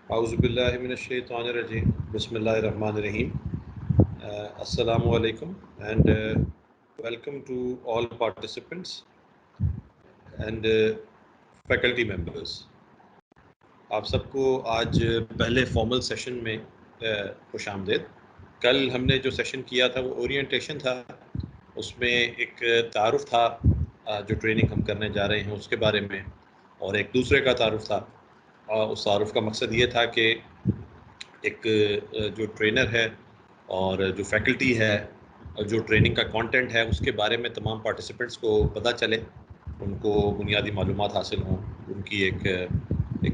اعوذ باللہ من الشیطان الرجیم بسم اللہ الرحمن الرحیم. السلام علیکم and welcome to all participants and faculty members. آپ سب کو آج پہلے فارمل سیشن میں خوش آمدید. کل ہم نے جو سیشن کیا تھا وہ اورینٹیشن تھا. اس میں ایک تعارف تھا جو ٹریننگ ہم کرنے جا رہے ہیں اس کے بارے میں، اور ایک دوسرے کا تعارف تھا. اس تعارف کا مقصد یہ تھا کہ ایک جو ٹرینر ہے اور جو فیکلٹی ہے اور جو ٹریننگ کا کانٹینٹ ہے اس کے بارے میں تمام پارٹیسپینٹس کو پتہ چلے، ان کو بنیادی معلومات حاصل ہوں، ان کی ایک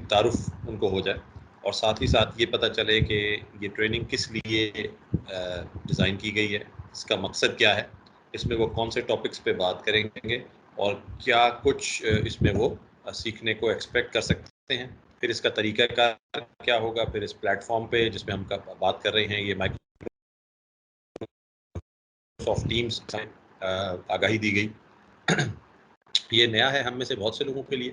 تعارف ان کو ہو جائے، اور ساتھ ہی ساتھ یہ پتہ چلے کہ یہ ٹریننگ کس لیے ڈیزائن کی گئی ہے، اس کا مقصد کیا ہے، اس میں وہ کون سے ٹاپکس پہ بات کریں گے اور کیا کچھ اس میں وہ سیکھنے کو ایکسپیکٹ کر سکتے ہیں. پھر اس کا طریقہ کار کیا ہوگا، پھر اس پلیٹ فارم پہ جس میں ہم بات کر رہے ہیں یہ مائکروسافٹ ٹیمز آگاہی دی گئی. یہ نیا ہے ہم میں سے بہت سے لوگوں کے لیے،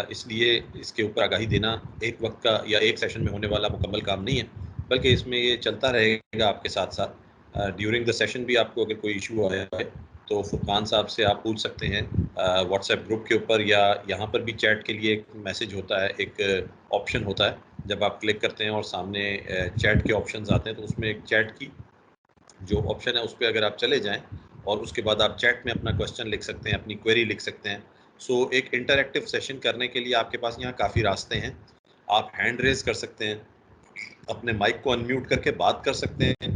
اس لیے اس کے اوپر آگاہی دینا ایک وقت کا یا ایک سیشن میں ہونے والا مکمل کام نہیں ہے، بلکہ اس میں یہ چلتا رہے گا آپ کے ساتھ ساتھ. ڈیورنگ دا سیشن بھی آپ کو اگر کوئی ایشو آیا ہے تو فرقان صاحب سے آپ پوچھ سکتے ہیں واٹس ایپ گروپ کے اوپر، یا یہاں پر بھی چیٹ کے لیے ایک میسج ہوتا ہے، ایک آپشن ہوتا ہے. جب آپ کلک کرتے ہیں اور سامنے چیٹ کے آپشنز آتے ہیں تو اس میں ایک چیٹ کی جو آپشن ہے اس پہ اگر آپ چلے جائیں اور اس کے بعد آپ چیٹ میں اپنا کویشچن لکھ سکتے ہیں، اپنی کویری لکھ سکتے ہیں. سو ایک انٹریکٹیو سیشن کرنے کے لیے آپ کے پاس یہاں کافی راستے ہیں. آپ ہینڈ ریز کر سکتے ہیں، اپنے مائک کو انمیوٹ کر کے بات کر سکتے ہیں،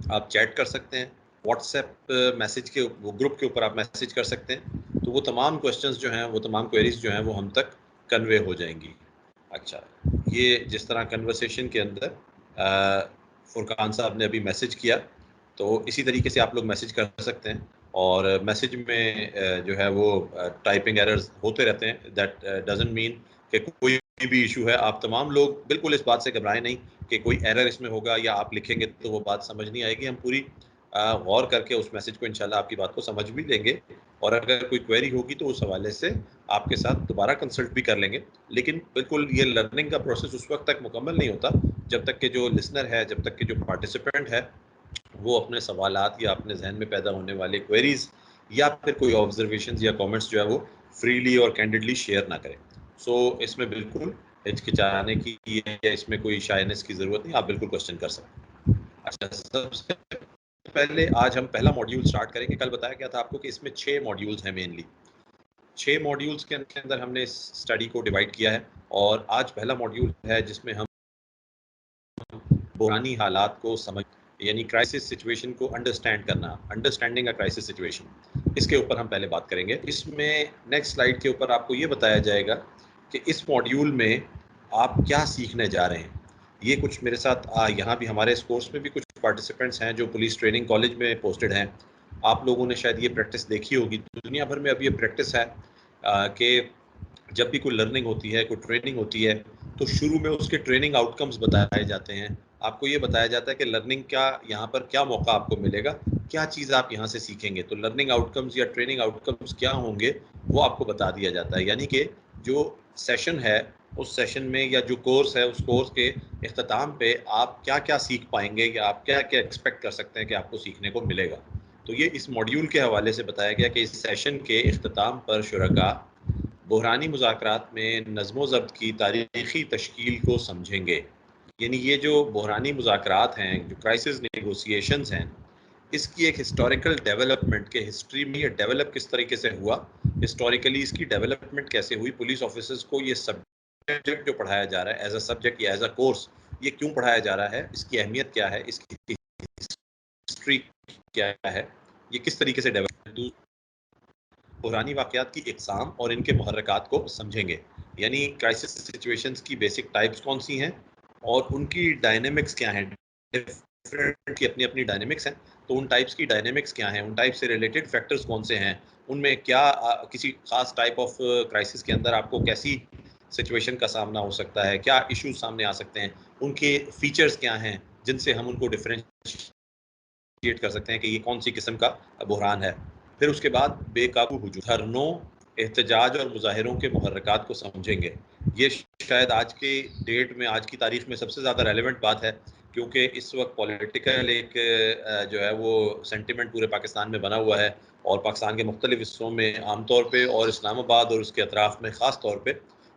آپ چیٹ کر سکتے ہیں، واٹس ایپ میسج کے گروپ کے اوپر آپ میسج کر سکتے ہیں. تو وہ تمام کویشچنز جو ہیں، وہ تمام کویریز جو ہیں وہ ہم تک کنوے ہو جائیں گی. اچھا، یہ جس طرح کنورسیشن کے اندر فرقان صاحب نے ابھی میسج کیا، تو اسی طریقے سے آپ لوگ میسج کر سکتے ہیں. اور میسج میں جو ہے وہ ٹائپنگ ایررز ہوتے رہتے ہیں. دیٹ ڈزنٹ مین کہ کوئی بھی ایشو ہے. آپ تمام لوگ بالکل اس بات سے گھبرائیں نہیں کہ کوئی ایرر اس میں ہوگا یا آپ لکھیں گے تو وہ بات سمجھ نہیں آئے گی. ہم پوری غور کر کے اس میسج کو انشاءاللہ آپ کی بات کو سمجھ بھی لیں گے، اور اگر کوئی کویری ہوگی تو اس حوالے سے آپ کے ساتھ دوبارہ کنسلٹ بھی کر لیں گے. لیکن بالکل یہ لرننگ کا پروسیس اس وقت تک مکمل نہیں ہوتا جب تک کہ جو لسنر ہے، جب تک کہ جو پارٹیسپینٹ ہے وہ اپنے سوالات یا اپنے ذہن میں پیدا ہونے والے کویریز یا پھر کوئی آبزرویشنز یا کامنٹس جو ہے وہ فریلی اور کینڈیڈلی شیئر نہ کریں. سو اس میں بالکل ہچکچانے کی یا اس میں کوئی شائنس کی ضرورت نہیں، آپ بالکل کوشچن کر سکتے ہیں. اچھا، سب سے پہلے آج ہم پہلا ماڈیول سٹارٹ کریں گے. کل بتایا گیا تھا آپ کو کہ اس میں 6 ماڈیولز ہیں. مینلی 6 ماڈیولز کے اندر ہم نے اس اسٹڈی کو ڈیوائڈ کیا ہے، اور آج پہلا ماڈیول ہے جس میں ہم بحرانی حالات کو سمجھ، یعنی کرائسس سچویشن کو انڈرسٹینڈ کرنا، انڈرسٹینڈنگ اے کرائسس سچویشن، اس کے اوپر ہم پہلے بات کریں گے. اس میں نیکسٹ سلائیڈ کے اوپر آپ کو یہ بتایا جائے گا کہ اس ماڈیول میں آپ کیا سیکھنے جا رہے ہیں. یہ کچھ میرے ساتھ یہاں بھی ہمارے اس کورس میں بھی کچھ پارٹیسپینٹس ہیں جو پولیس ٹریننگ کالج میں پوسٹڈ ہیں. آپ لوگوں نے شاید یہ پریکٹس دیکھی ہوگی. دنیا بھر میں اب یہ پریکٹس ہے کہ جب بھی کوئی لرننگ ہوتی ہے، کوئی ٹریننگ ہوتی ہے، تو شروع میں اس کے ٹریننگ آؤٹ کمز بتائے جاتے ہیں. آپ کو یہ بتایا جاتا ہے کہ لرننگ کا یہاں پر کیا موقع آپ کو ملے گا، کیا چیز آپ یہاں سے سیکھیں گے. تو لرننگ آؤٹ کمز یا ٹریننگ آؤٹ کمز کیا ہوں گے وہ آپ کو بتا دیا جاتا ہے. یعنی کہ جو سیشن ہے اس سیشن میں یا جو کورس ہے اس کورس کے اختتام پہ آپ کیا کیا سیکھ پائیں گے یا آپ کیا کیا ایکسپیکٹ کر سکتے ہیں کہ آپ کو سیکھنے کو ملے گا. تو یہ اس ماڈیول کے حوالے سے بتایا گیا کہ اس سیشن کے اختتام پر شرکاء بحرانی مذاکرات میں نظم و ضبط کی تاریخی تشکیل کو سمجھیں گے. یعنی یہ جو بحرانی مذاکرات ہیں، جو کرائسس نیگوسیشنز ہیں، اس کی ایک ہسٹوریکل ڈیولپمنٹ کے ہسٹری میں یہ ڈیولپ کس طریقے سے ہوا، ہسٹوریکلی اس کی ڈیولپمنٹ کیسے ہوئی، پولیس آفیسرز کو یہ سبجیکٹ جو پڑھایا جا رہا ہے ایز اے سبجیکٹ یا ایز اے کورس، یہ کیوں پڑھایا جا رہا ہے، اس کی اہمیت کیا ہے، اس کی ہسٹری کیا ہے، یہ کس طریقے سے ڈیولپ. بحرانی واقعات کی اقسام اور ان کے محرکات کو سمجھیں گے. یعنی کرائسس سچویشنز کی بیسک ٹائپس کون سی ہیں اور ان کی ڈائنامکس کیا ہیں. ڈفرینٹ کی اپنی اپنی ڈائنامکس ہیں، تو ان ٹائپس کی ڈائنامکس کیا ہیں، ان ٹائپ سے ریلیٹڈ فیکٹرز کون سے ہیں، ان میں کیا کسی خاص ٹائپ آف کرائسس کے اندر آپ کو کیسی سچویشن کا سامنا ہو سکتا ہے، کیا ایشوز سامنے آ سکتے ہیں، ان کے فیچرز کیا ہیں جن سے ہم ان کو ڈفرینشیٹ کر سکتے ہیں کہ یہ کون سی قسم کا بحران ہے. پھر اس کے بعد بے قابو ہجوم، دھرنوں، احتجاج اور مظاہروں کے محرکات کو سمجھیں گے. یہ شاید آج کے ڈیٹ میں، آج کی تاریخ میں سب سے زیادہ ریلیونٹ بات ہے، کیونکہ اس وقت پولیٹیکل ایک جو ہے وہ سینٹیمنٹ پورے پاکستان میں بنا ہوا ہے، اور پاکستان کے مختلف حصوں میں عام طور پہ، اور اسلام آباد اور اس کے اطراف میں خاص طور پہ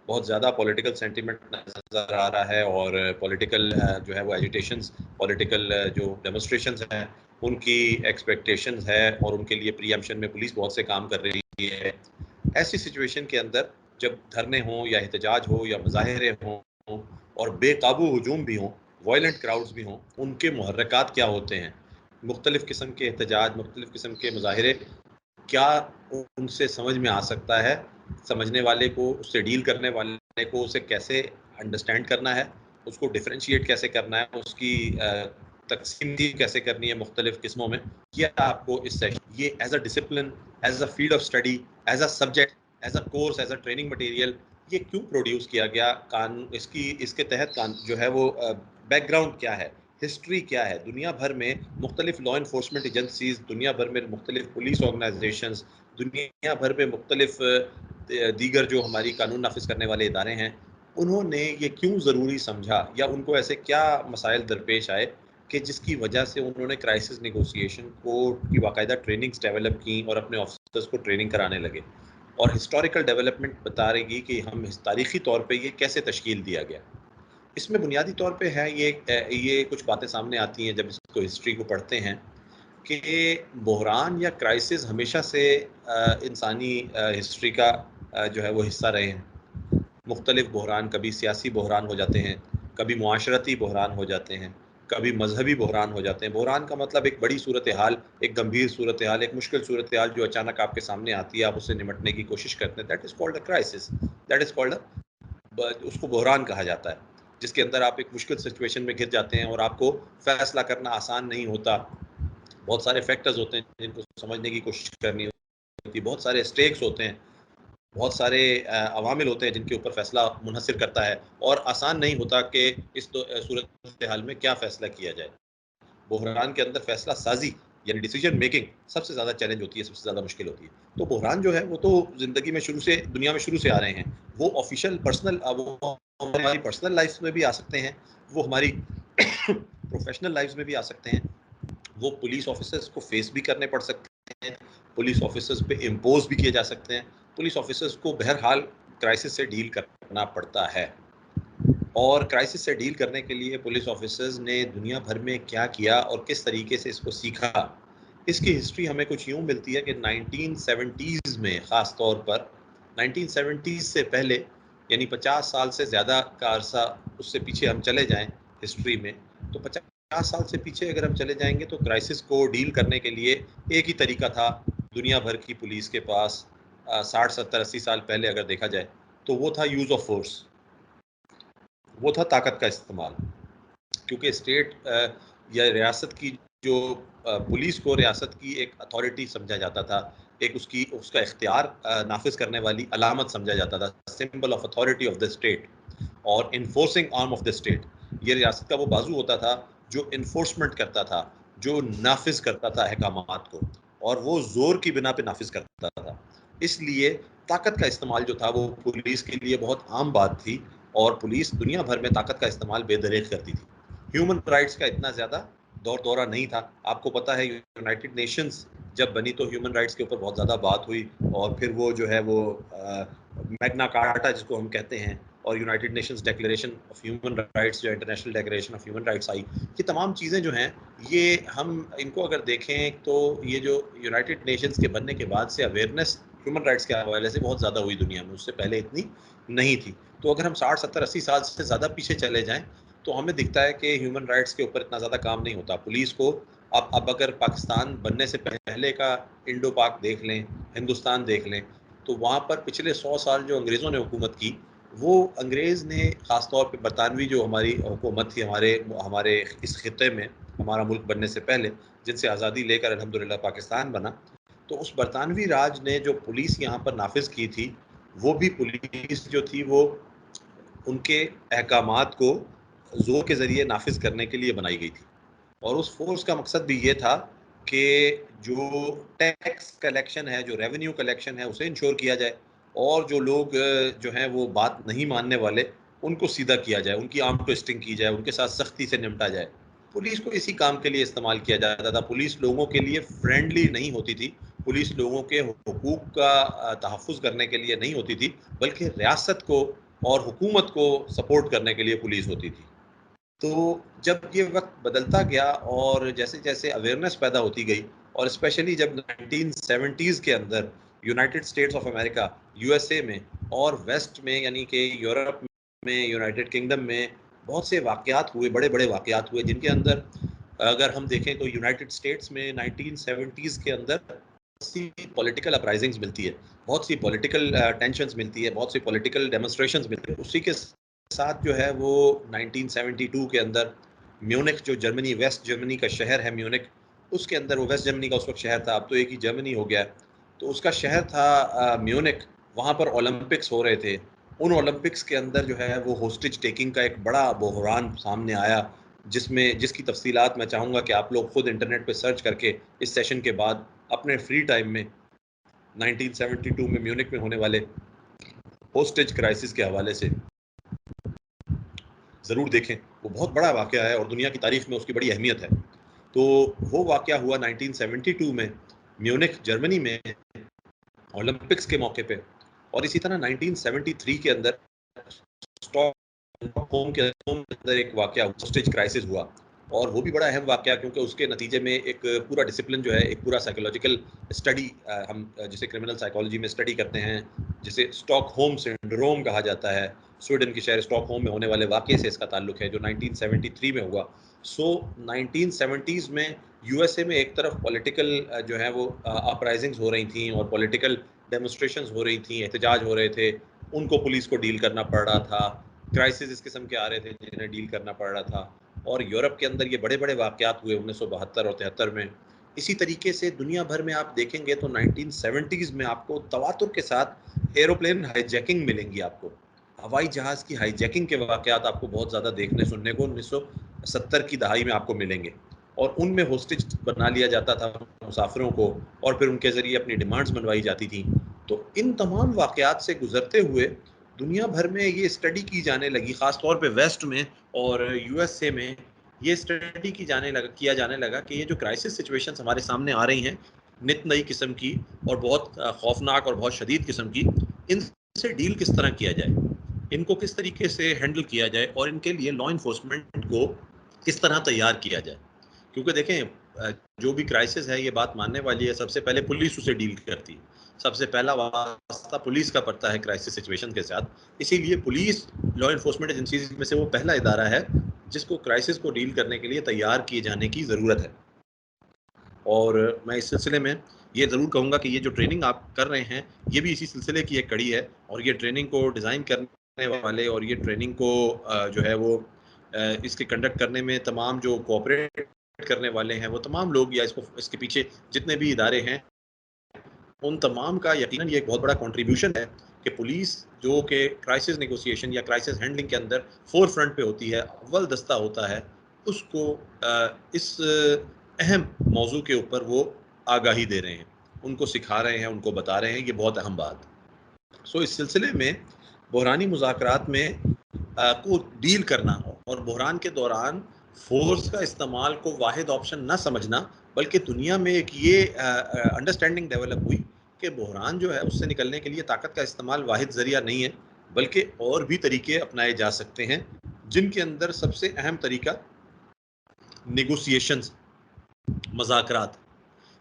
بہت زیادہ پولیٹیکل سینٹیمنٹ نظر آ رہا ہے، اور پولیٹیکل جو ہے وہ ایجیٹیشنز، پولیٹیکل جو ڈیمونسٹریشنز ہیں ان کی ایکسپیکٹیشنز ہے، اور ان کے لیے پری ایمپشن میں پولیس بہت سے کام کر رہی ہے. ایسی سچویشن کے اندر جب دھرنے ہوں یا احتجاج ہو یا مظاہرے ہوں اور بے قابو ہجوم بھی ہوں، وائلنٹ کراؤڈز بھی ہوں، ان کے محرکات کیا ہوتے ہیں؟ مختلف قسم کے احتجاج، مختلف قسم کے مظاہرے کیا ان سے سمجھ میں آ سکتا ہے؟ سمجھنے والے کو، اس سے ڈیل کرنے والے کو اسے کیسے انڈرسٹینڈ کرنا ہے، اس کو ڈفرینشیٹ کیسے کرنا ہے، اس کی تقسیم کیسے کرنی ہے مختلف قسموں میں، یہ آپ کو اس سیشن، یہ as a discipline, as a field of study, as a subject, as a course, as a training material, یہ کیوں پروڈیوس کیا گیا، اس کے تحت جو ہے وہ بیک گراؤنڈ کیا ہے، ہسٹری کیا ہے. دنیا بھر میں مختلف لا انفورسمنٹ ایجنسیز، دنیا بھر میں مختلف پولیس آرگنائزیشنز، دنیا بھر میں مختلف دیگر جو ہماری قانون نافذ کرنے والے ادارے ہیں، انہوں نے یہ کیوں ضروری سمجھا، یا ان کو ایسے کیا مسائل درپیش آئے کہ جس کی وجہ سے انہوں نے کرائسس نیگوسیشن کی باقاعدہ ٹریننگز ڈیولپ کی اور اپنے آفیسرز کو ٹریننگ کرانے لگے. اور ہسٹوریکل ڈیولپمنٹ بتا رہے گی کہ ہم تاریخی طور پہ یہ کیسے تشکیل دیا گیا. اس میں بنیادی طور پہ ہے یہ کچھ باتیں سامنے آتی ہیں جب اس کو ہسٹری کو پڑھتے ہیں، کہ بحران یا کرائسس ہمیشہ سے انسانی ہسٹری کا جو ہے وہ حصہ رہے ہیں. مختلف بحران، کبھی سیاسی بحران ہو جاتے ہیں، کبھی معاشرتی بحران ہو جاتے ہیں، کبھی مذہبی بحران ہو جاتے ہیں. بحران کا مطلب ایک بڑی صورتحال، ایک گمبھیر صورتحال، ایک مشکل صورتحال جو اچانک آپ کے سامنے آتی ہے، آپ اس سے نمٹنے کی کوشش کرتے ہیں. That is called a crisis, that is called اس کو بحران کہا جاتا ہے، جس کے اندر آپ ایک مشکل سچویشن میں گر جاتے ہیں اور آپ کو فیصلہ کرنا آسان نہیں ہوتا. بہت سارے فیکٹرز ہوتے ہیں جن کو سمجھنے کی کوشش کرنی ہوتی ہے، بہت سارے اسٹیکس ہوتے ہیں، بہت سارے عوامل ہوتے ہیں جن کے اوپر فیصلہ منحصر کرتا ہے، اور آسان نہیں ہوتا کہ اس صورتحال میں کیا فیصلہ کیا جائے. بحران کے اندر فیصلہ سازی یعنی ڈیسیجن میکنگ سب سے زیادہ چیلنج ہوتی ہے، سب سے زیادہ مشکل ہوتی ہے. تو بحران جو ہے وہ تو زندگی میں دنیا میں شروع سے آ رہے ہیں. وہ آفیشیل پرسنل، وہ ہماری پرسنل لائف میں بھی آ سکتے ہیں، وہ ہماری پروفیشنل لائف میں بھی آ سکتے ہیں. وہ پولیس آفیسرز کو فیس بھی کرنے پڑ سکتے ہیں، پولیس آفیسرز پہ امپوز بھی کیے جا سکتے ہیں. پولیس آفیسرز کو بہرحال کرائسس سے ڈیل کرنا پڑتا ہے. اور کرائسس سے ڈیل کرنے کے لیے پولیس آفیسرز نے دنیا بھر میں کیا کیا اور کس طریقے سے اس کو سیکھا، اس کی ہسٹری ہمیں کچھ یوں ملتی ہے کہ 1970s میں، خاص طور پر 1970s سے پہلے، یعنی 50 سال سے زیادہ کا عرصہ اس سے پیچھے ہم چلے جائیں ہسٹری میں، تو 50 سال سے پیچھے اگر ہم چلے جائیں گے تو کرائسس کو ڈیل کرنے کے لیے ایک ہی طریقہ تھا دنیا بھر کی پولیس کے پاس. 60 70 80 سال پہلے اگر دیکھا جائے تو وہ تھا یوز آف فورس، وہ تھا طاقت کا استعمال. کیونکہ اسٹیٹ یا ریاست کی جو پولیس کو ریاست کی ایک اتھارٹی سمجھا جاتا تھا، ایک اس کا اختیار نافذ کرنے والی علامت سمجھا جاتا تھا، symbol of authority of the state اور enforcing arm of the state. یہ ریاست کا وہ بازو ہوتا تھا جو انفورسمنٹ کرتا تھا، جو نافذ کرتا تھا احکامات کو، اور وہ زور کی بنا پہ نافذ کرتا تھا. اس لیے طاقت کا استعمال جو تھا وہ پولیس کے لیے بہت عام بات تھی، اور پولیس دنیا بھر میں طاقت کا استعمال بے دریغ کرتی تھی. ہیومن رائٹس کا اتنا زیادہ دورہ نہیں تھا. آپ کو پتا ہے یونائٹڈ نیشنز جب بنی تو ہیومن رائٹس کے اوپر بہت زیادہ بات ہوئی، اور پھر وہ جو ہے وہ میگنا کارٹا جس کو ہم کہتے ہیں، اور United Nations Declaration of Human Rights جو International Declaration of Human Rights آئی. یہ تمام چیزیں جو ہیں، یہ ہم ان کو اگر دیکھیں تو یہ جو یونائٹڈ نیشنز کے بننے کے بعد سے اویئرنیس ہیومن رائٹس کے حوالے سے بہت زیادہ ہوئی دنیا میں، اس سے پہلے اتنی نہیں تھی. تو اگر ہم 60 70 80 سال سے زیادہ پیچھے چلے جائیں تو ہمیں دکھتا ہے کہ ہیومن رائٹس کے اوپر اتنا زیادہ کام نہیں ہوتا. پولیس کو اب اگر پاکستان بننے سے پہلے کا انڈو پاک دیکھ لیں، ہندوستان دیکھ لیں، تو وہاں پر پچھلے 100 سال جو انگریزوں نے حکومت کی، وہ انگریز نے خاص طور پہ برطانوی جو ہماری حکومت تھی ہمارے اس خطے میں، ہمارا ملک بننے سے پہلے، جن سے آزادی لے کر الحمدللہ پاکستان بنا، تو اس برطانوی راج نے جو پولیس یہاں پر نافذ کی تھی، وہ بھی پولیس جو تھی وہ ان کے احکامات کو زور کے ذریعے نافذ کرنے کے لیے بنائی گئی تھی. اور اس فورس کا مقصد بھی یہ تھا کہ جو ٹیکس کلیکشن ہے، جو ریونیو کلیکشن ہے، اسے انشور کیا جائے. اور جو لوگ جو ہیں وہ بات نہیں ماننے والے ان کو سیدھا کیا جائے، ان کی آرم ٹوئسٹنگ کی جائے، ان کے ساتھ سختی سے نمٹا جائے. پولیس کو اسی کام کے لیے استعمال کیا جاتا تھا. پولیس لوگوں کے لیے فرینڈلی نہیں ہوتی تھی، پولیس لوگوں کے حقوق کا تحفظ کرنے کے لیے نہیں ہوتی تھی، بلکہ ریاست کو اور حکومت کو سپورٹ کرنے کے لیے پولیس ہوتی تھی. تو جب یہ وقت بدلتا گیا اور جیسے جیسے اویئرنیس پیدا ہوتی گئی، اور اسپیشلی جب 1970s کے اندر United States of America, U S A میں اور ویسٹ میں یعنی کہ یورپ میں، یونائٹڈ کنگڈم میں بہت سے واقعات ہوئے، بڑے بڑے واقعات ہوئے، جن کے اندر اگر ہم دیکھیں تو یونائٹڈ اسٹیٹس میں 1970s کے اندر بہت سی پولیٹیکل اپرائزنگز ملتی ہے، بہت سی پولیٹیکل ٹینشنز ملتی ہے، بہت سی پولیٹیکل ڈیمونسٹریشنز ملتی ہے. اسی کے ساتھ جو ہے وہ 1972 کے اندر میونک، جو جرمنی، ویسٹ جرمنی کا شہر ہے میونک، اس کے اندر، وہ ویسٹ جرمنی کا اس وقت شہر تھا، اب تو ایک ہی جرمنی ہو گیا، تو اس کا شہر تھا میونک. وہاں پر اولمپکس ہو رہے تھے. ان اولمپکس کے اندر جو ہے وہ ہوسٹیج ٹیکنگ کا ایک بڑا بحران سامنے آیا، جس کی تفصیلات میں چاہوں گا کہ آپ لوگ خود انٹرنیٹ پہ سرچ کر کے اس سیشن کے بعد اپنے فری ٹائم میں 1972 میں میونک میں ہونے والے ہوسٹیج کرائسس کے حوالے سے ضرور دیکھیں. وہ بہت بڑا واقعہ ہے اور دنیا کی تاریخ میں اس کی بڑی اہمیت ہے. تو وہ واقعہ ہوا 1972 میں میونک جرمنی میں اولمپکس کے موقع پہ. اور اسی طرح 1973 کے اندر اسٹاک ہوم کے اندر ایک واقعہ ہوسٹیج کرائسس ہوا، اور وہ بھی بڑا اہم واقعہ، کیونکہ اس کے نتیجے میں ایک پورا ڈسپلن جو ہے، ایک پورا سائیکولوجیکل اسٹڈی، ہم جسے کرمنل سائیکالوجی میں اسٹڈی کرتے ہیں، جسے اسٹاک ہوم سنڈروم کہا جاتا ہے. سویڈن کے شہر اسٹاک ہوم میں ہونے والے واقعے سے اس کا تعلق ہے، جو 1973 میں ہوا. 1970s میں یو ایس اے میں ایک طرف پولیٹیکل جو ہے وہ اپرائزنگز ہو رہی تھیں اور پولیٹیکل ڈیمونسٹریشنز ہو رہی تھیں، احتجاج ہو رہے تھے، ان کو پولیس کو ڈیل کرنا پڑ رہا تھا. کرائسس اس قسم کے آ رہے تھے جنہیں ڈیل کرنا پڑ رہا تھا. اور یورپ کے اندر یہ بڑے بڑے واقعات ہوئے 1972 اور 73 میں. اسی طریقے سے دنیا بھر میں آپ دیکھیں گے تو 1970s میں آپ کو تواتر کے ساتھ ایروپلین ہائی جیکنگ ملیں گی. آپ کو ہوائی جہاز کی ہائی جیکنگ کے واقعات آپ کو بہت زیادہ دیکھنے سننے کو 1970 کی دہائی میں آپ کو ملیں گے. اور ان میں ہوسٹیج بنا لیا جاتا تھا مسافروں کو، اور پھر ان کے ذریعے اپنی ڈیمانڈز منوائی جاتی تھیں. تو ان تمام واقعات سے گزرتے ہوئے دنیا بھر میں یہ اسٹڈی کی جانے لگی، خاص طور پہ ویسٹ میں اور یو ایس اے میں یہ اسٹڈی کیا جانے لگا کہ یہ جو کرائسس سچویشنز ہمارے سامنے آ رہی ہیں، نت نئی قسم کی اور بہت خوفناک اور بہت شدید قسم کی، ان سے ڈیل کس طرح کیا جائے، ان کو کس طریقے سے ہینڈل کیا جائے، اور ان کے لیے لا انفورسمنٹ کو کس طرح تیار کیا جائے. کیونکہ دیکھیں جو بھی کرائسس ہے، یہ بات ماننے والی ہے، سب سے پہلے پولیس اسے ڈیل کرتی ہے، سب سے پہلا واسطہ پولیس کا پڑتا ہے کرائسس سچویشن کے ساتھ. اسی لیے پولیس لا انفورسمنٹ ایجنسیز میں سے وہ پہلا ادارہ ہے جس کو کرائسس کو ڈیل کرنے کے لیے تیار کیے جانے کی ضرورت ہے. اور میں اس سلسلے میں یہ ضرور کہوں گا کہ یہ جو ٹریننگ آپ کر رہے ہیں، یہ بھی اسی سلسلے کی ایک کڑی ہے. اور یہ ٹریننگ کو ڈیزائن کرنے والے اور یہ ٹریننگ کو جو ہے وہ اس کے کنڈکٹ کرنے میں تمام جو کوآپریٹ کرنے والے ہیں، وہ تمام لوگ، یا اس کے پیچھے جتنے بھی ادارے ہیں، ان تمام کا یقیناً یہ ایک بہت بڑا کنٹریبیوشن ہے کہ پولیس جو کہ کرائسس نیگوسیشن یا کرائسس ہینڈلنگ کے اندر فور فرنٹ پہ ہوتی ہے، اول دستہ ہوتا ہے، اس کو اس اہم موضوع کے اوپر وہ آگاہی دے رہے ہیں، ان کو سکھا رہے ہیں، ان کو بتا رہے ہیں. یہ بہت اہم بات. اس سلسلے میں بحرانی مذاکرات میں کو ڈیل کرنا اور بحران کے دوران فورس کا استعمال کو واحد آپشن نہ سمجھنا، بلکہ دنیا میں ایک یہ انڈرسٹینڈنگ ڈیولپ ہوئی کہ بحران جو ہے اس سے نکلنے کے لیے طاقت کا استعمال واحد ذریعہ نہیں ہے، بلکہ اور بھی طریقے اپنائے جا سکتے ہیں، جن کے اندر سب سے اہم طریقہ نیگوسیشنز، مذاکرات.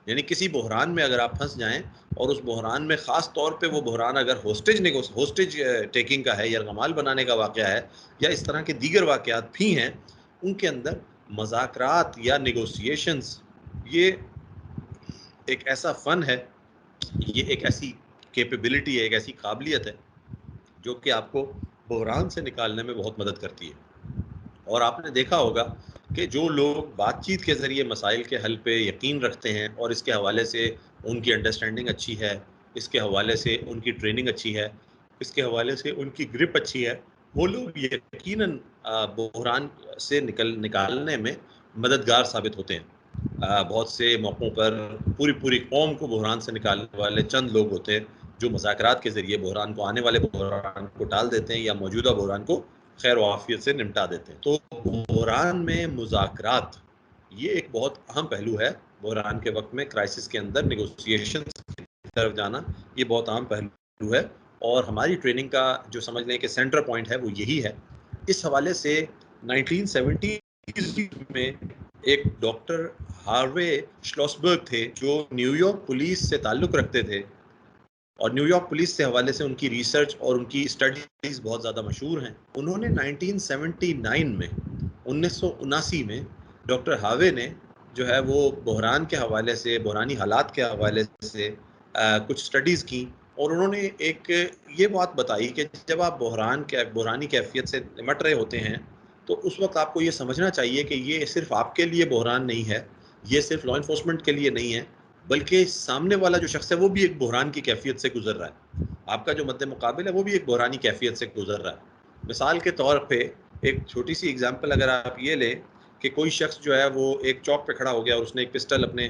یعنی کسی بحران میں اگر آپ پھنس جائیں اور اس بحران میں خاص طور پہ وہ بحران اگر ہوسٹیج ٹیکنگ کا ہے، یا یرغمال بنانے کا واقعہ ہے، یا اس طرح کے دیگر واقعات بھی ہیں، ان کے اندر مذاکرات یا نیگوسیشنز یہ ایک ایسا فن ہے، یہ ایک ایسی کیپیبلٹی ہے، ایک ایسی قابلیت ہے جو کہ آپ کو بحران سے نکالنے میں بہت مدد کرتی ہے. اور آپ نے دیکھا ہوگا کہ جو لوگ بات چیت کے ذریعے مسائل کے حل پہ یقین رکھتے ہیں، اور اس کے حوالے سے ان کی انڈرسٹینڈنگ اچھی ہے، اس کے حوالے سے ان کی ٹریننگ اچھی ہے، اس کے حوالے سے ان کی گرپ اچھی ہے، وہ لوگ یقیناً بحران سے نکالنے میں مددگار ثابت ہوتے ہیں. بہت سے موقعوں پر پوری قوم کو بحران سے نکالنے والے چند لوگ ہوتے ہیں جو مذاکرات کے ذریعے بحران کو، آنے والے بحران کو ٹال دیتے ہیں یا موجودہ بحران کو خیر و عافیت سے نمٹا دیتے ہیں. تو بحران میں مذاکرات یہ ایک بہت اہم پہلو ہے. بحران کے وقت میں، کرائسس کے اندر نیگوسیشن کی طرف جانا یہ بہت اہم پہلو ہے، اور ہماری ٹریننگ کا جو سمجھ لیں کہ سینٹر پوائنٹ ہے وہ یہی ہے. اس حوالے سے 1970 میں ایک ڈاکٹر ہاروے شلوسبرگ تھے جو نیو یارک پولیس سے تعلق رکھتے تھے، اور نیو یارک پولیس سے حوالے سے ان کی ریسرچ اور ان کی اسٹڈیز بہت زیادہ مشہور ہیں. انہوں نے 1979 میں 1979 میں ڈاکٹر ہاوے نے جو ہے وہ بحران کے حوالے سے، بحرانی حالات کے حوالے سے کچھ اسٹڈیز کی، اور انہوں نے ایک یہ بات بتائی کہ جب آپ بحرانی کیفیت سے نمٹ رہے ہوتے ہیں تو اس وقت آپ کو یہ سمجھنا چاہیے کہ یہ صرف آپ کے لیے بحران نہیں ہے، یہ صرف لا انفورسمنٹ کے لیے نہیں ہے، بلکہ سامنے والا جو شخص ہے وہ بھی ایک بحران کی کیفیت سے گزر رہا ہے. آپ کا جو مد مقابل ہے وہ بھی ایک بحرانی کیفیت سے گزر رہا ہے. مثال کے طور پہ ایک چھوٹی سی اگزامپل اگر آپ یہ لیں کہ کوئی شخص جو ہے وہ ایک چوک پہ کھڑا ہو گیا اور اس نے ایک پسٹل اپنے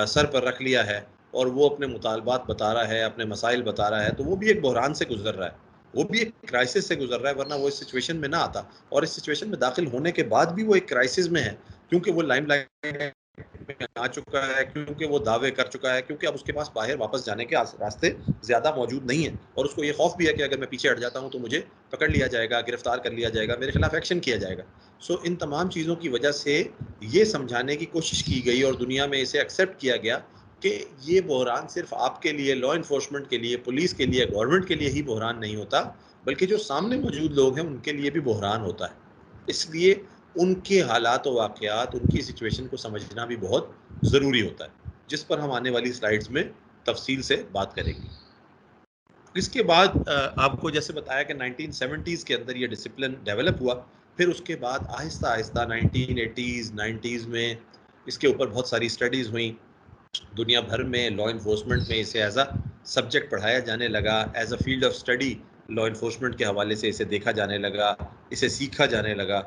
سر پر رکھ لیا ہے اور وہ اپنے مطالبات بتا رہا ہے، اپنے مسائل بتا رہا ہے، تو وہ بھی ایک بحران سے گزر رہا ہے، وہ بھی ایک کرائسس سے گزر رہا ہے، ورنہ وہ اس سچویشن میں نہ آتا. اور اس سچویشن میں داخل ہونے کے بعد بھی وہ ایک کرائسس میں ہے، کیونکہ وہ لائم لائٹ میں آ چکا ہے، کیونکہ وہ دعوے کر چکا ہے، کیونکہ اب اس کے پاس باہر واپس جانے کے راستے زیادہ موجود نہیں ہیں، اور اس کو یہ خوف بھی ہے کہ اگر میں پیچھے ہٹ جاتا ہوں تو مجھے پکڑ لیا جائے گا، گرفتار کر لیا جائے گا، میرے خلاف ایکشن کیا جائے گا. ان تمام چیزوں کی وجہ سے یہ سمجھانے کی کوشش کی گئی اور دنیا میں اسے ایکسیپٹ کیا گیا کہ یہ بحران صرف آپ کے لیے، لا انفورسمنٹ کے لیے، پولیس کے لیے، گورنمنٹ کے لیے ہی بحران نہیں ہوتا، بلکہ جو سامنے موجود لوگ ہیں ان کے لیے بھی بحران ہوتا ہے. اس لیے ان کے حالات و واقعات، ان کی سچویشن کو سمجھنا بھی بہت ضروری ہوتا ہے، جس پر ہم آنے والی سلائیڈز میں تفصیل سے بات کریں گے. اس کے بعد آپ کو جیسے بتایا کہ 1970s کے اندر یہ ڈسپلن ڈیولپ ہوا، پھر اس کے بعد آہستہ آہستہ 1980s 90s میں اس کے اوپر بہت ساری اسٹڈیز ہوئیں. دنیا بھر میں لا انفورسمنٹ میں اسے ایز اے سبجیکٹ پڑھایا جانے لگا، as a field of study law enforcement کے حوالے سے اسے دیکھا جانے لگا، اسے سیکھا جانے لگا،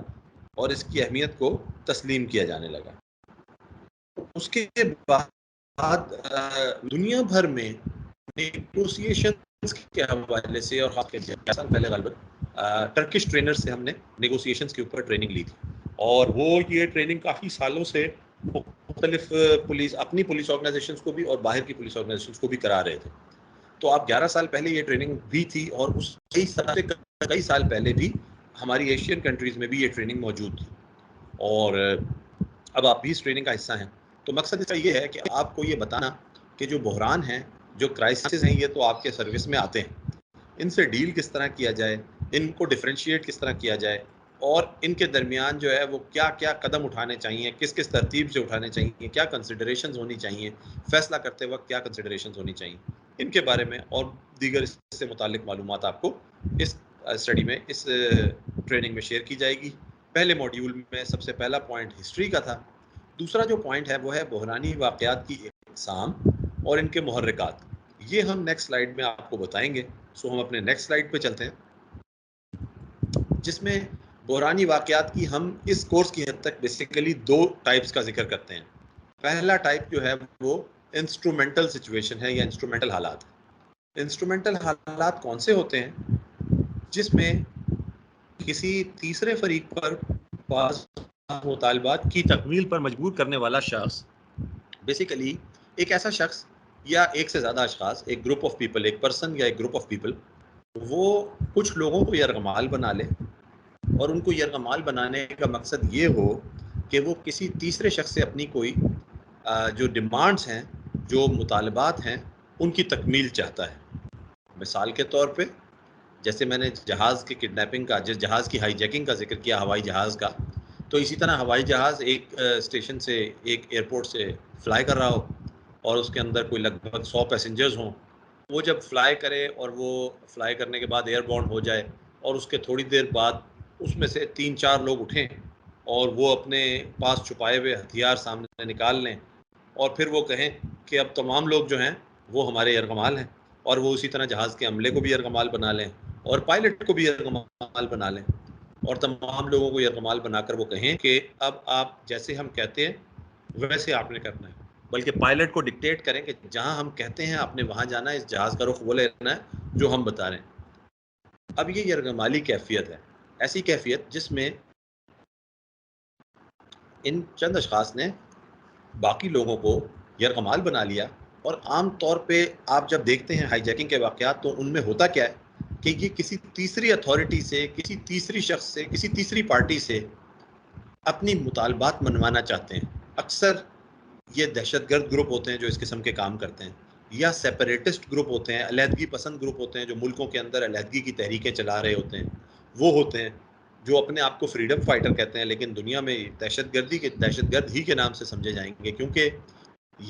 اور اس کی اہمیت کو تسلیم کیا جانے لگا. اس کے بعد دنیا بھر میں نیگوسیشنز کے حوالے سے، اور خاص طور سال پہلے غالباً ٹرکش ٹرینر سے ہم نے نیگوسیشنز کے اوپر ٹریننگ لی تھی، اور وہ یہ ٹریننگ کافی سالوں سے مختلف اپنی پولیس آرگنائزیشنز کو بھی اور باہر کی پولیس آرگنائزیشنز کو بھی کرا رہے تھے. تو آپ 11 سال پہلے یہ ٹریننگ بھی تھی، اور اس کئی سال پہلے بھی ہماری ایشین کنٹریز میں بھی یہ ٹریننگ موجود تھی، اور اب آپ بھی اس ٹریننگ کا حصہ ہیں. تو مقصد اس کا یہ ہے کہ آپ کو یہ بتانا کہ جو بحران ہیں، جو کرائسس ہیں، یہ تو آپ کے سروس میں آتے ہیں، ان سے ڈیل کس طرح کیا جائے، ان کو ڈفرینشیٹ کس طرح کیا جائے، اور ان کے درمیان جو ہے وہ کیا کیا قدم اٹھانے چاہیے، کس کس ترتیب سے اٹھانے چاہیے، کیا کنسیڈریشنز ہونی چاہیے، فیصلہ کرتے وقت کیا کنسیڈریشنز ہونی چاہیے، ان کے بارے میں اور دیگر اس سے متعلق معلومات آپ کو اس اسٹڈی میں، اس ٹریننگ میں شیئر کی جائے گی. پہلے موڈیول میں سب سے پہلا پوائنٹ ہسٹری کا تھا. دوسرا جو پوائنٹ ہے وہ ہے بحرانی واقعات کی اقسام اور ان کے محرکات. یہ ہم نیکسٹ سلائیڈ میں آپ کو بتائیں گے. ہم اپنے نیکسٹ سلائیڈ پہ چلتے ہیں، جس میں بحرانی واقعات کی ہم اس کورس کی حد تک بیسیکلی 2 ٹائپس کا ذکر کرتے ہیں. پہلا ٹائپ جو ہے وہ انسٹرومنٹل سچویشن ہے یا انسٹرومنٹل حالات. انسٹرومنٹل حالات کون سے ہوتے ہیں؟ جس میں کسی تیسرے فریق پر بعض مطالبات کی تکمیل پر مجبور کرنے والا شخص، بیسیکلی ایک ایسا شخص یا ایک سے زیادہ اشخاص، ایک گروپ آف پیپل، ایک پرسن یا ایک گروپ آف پیپل، وہ کچھ لوگوں کو یرغمال بنا لے، اور ان کو یرغمال بنانے کا مقصد یہ ہو کہ وہ کسی تیسرے شخص سے اپنی کوئی جو ڈیمانڈز ہیں، جو مطالبات ہیں، ان کی تکمیل چاہتا ہے. مثال کے طور پہ جیسے میں نے جہاز کی کڈنیپنگ کا، جس جہاز کی ہائی جیکنگ کا ذکر کیا، ہوائی جہاز کا، تو اسی طرح ہوائی جہاز ایک اسٹیشن سے، ایک ایئرپورٹ سے فلائی کر رہا ہو، اور اس کے اندر کوئی لگ بھگ 100 پیسنجرز ہوں. وہ جب فلائی کرے اور وہ فلائی کرنے کے بعد ایئر بورن ہو جائے، اور اس کے تھوڑی دیر بعد اس میں سے 3-4 لوگ اٹھیں اور وہ اپنے پاس چھپائے ہوئے ہتھیار سامنے نکال لیں، اور پھر وہ کہیں کہ اب تمام لوگ جو ہیں وہ ہمارے یرغمال ہیں، اور وہ اسی طرح جہاز کے عملے کو بھی یرغمال بنا لیں اور پائلٹ کو بھی یرغمال بنا لیں، اور تمام لوگوں کو یرغمال بنا کر وہ کہیں کہ اب آپ جیسے ہم کہتے ہیں ویسے آپ نے کرنا ہے، بلکہ پائلٹ کو ڈکٹیٹ کریں کہ جہاں ہم کہتے ہیں آپ نے وہاں جانا ہے، اس جہاز کا رخ وہ لینا ہے جو ہم بتا رہے ہیں۔ اب یہ یرغمالی کیفیت ہے، ایسی کیفیت جس میں ان چند اشخاص نے باقی لوگوں کو یرغمال بنا لیا۔ اور عام طور پہ آپ جب دیکھتے ہیں ہائی جیکنگ کے واقعات تو ان میں ہوتا کیا ہے کہ یہ کسی تیسری اتھارٹی سے، کسی تیسری شخص سے، کسی تیسری پارٹی سے اپنی مطالبات منوانا چاہتے ہیں۔ اکثر یہ دہشت گرد گروپ ہوتے ہیں جو اس قسم کے کام کرتے ہیں، یا سیپریٹسٹ گروپ ہوتے ہیں، علیحدگی پسند گروپ ہوتے ہیں جو ملکوں کے اندر علیحدگی کی تحریکیں چلا رہے ہوتے ہیں، وہ ہوتے ہیں جو اپنے آپ کو فریڈم فائٹر کہتے ہیں، لیکن دنیا میں دہشت گرد ہی کے نام سے سمجھے جائیں گے، کیونکہ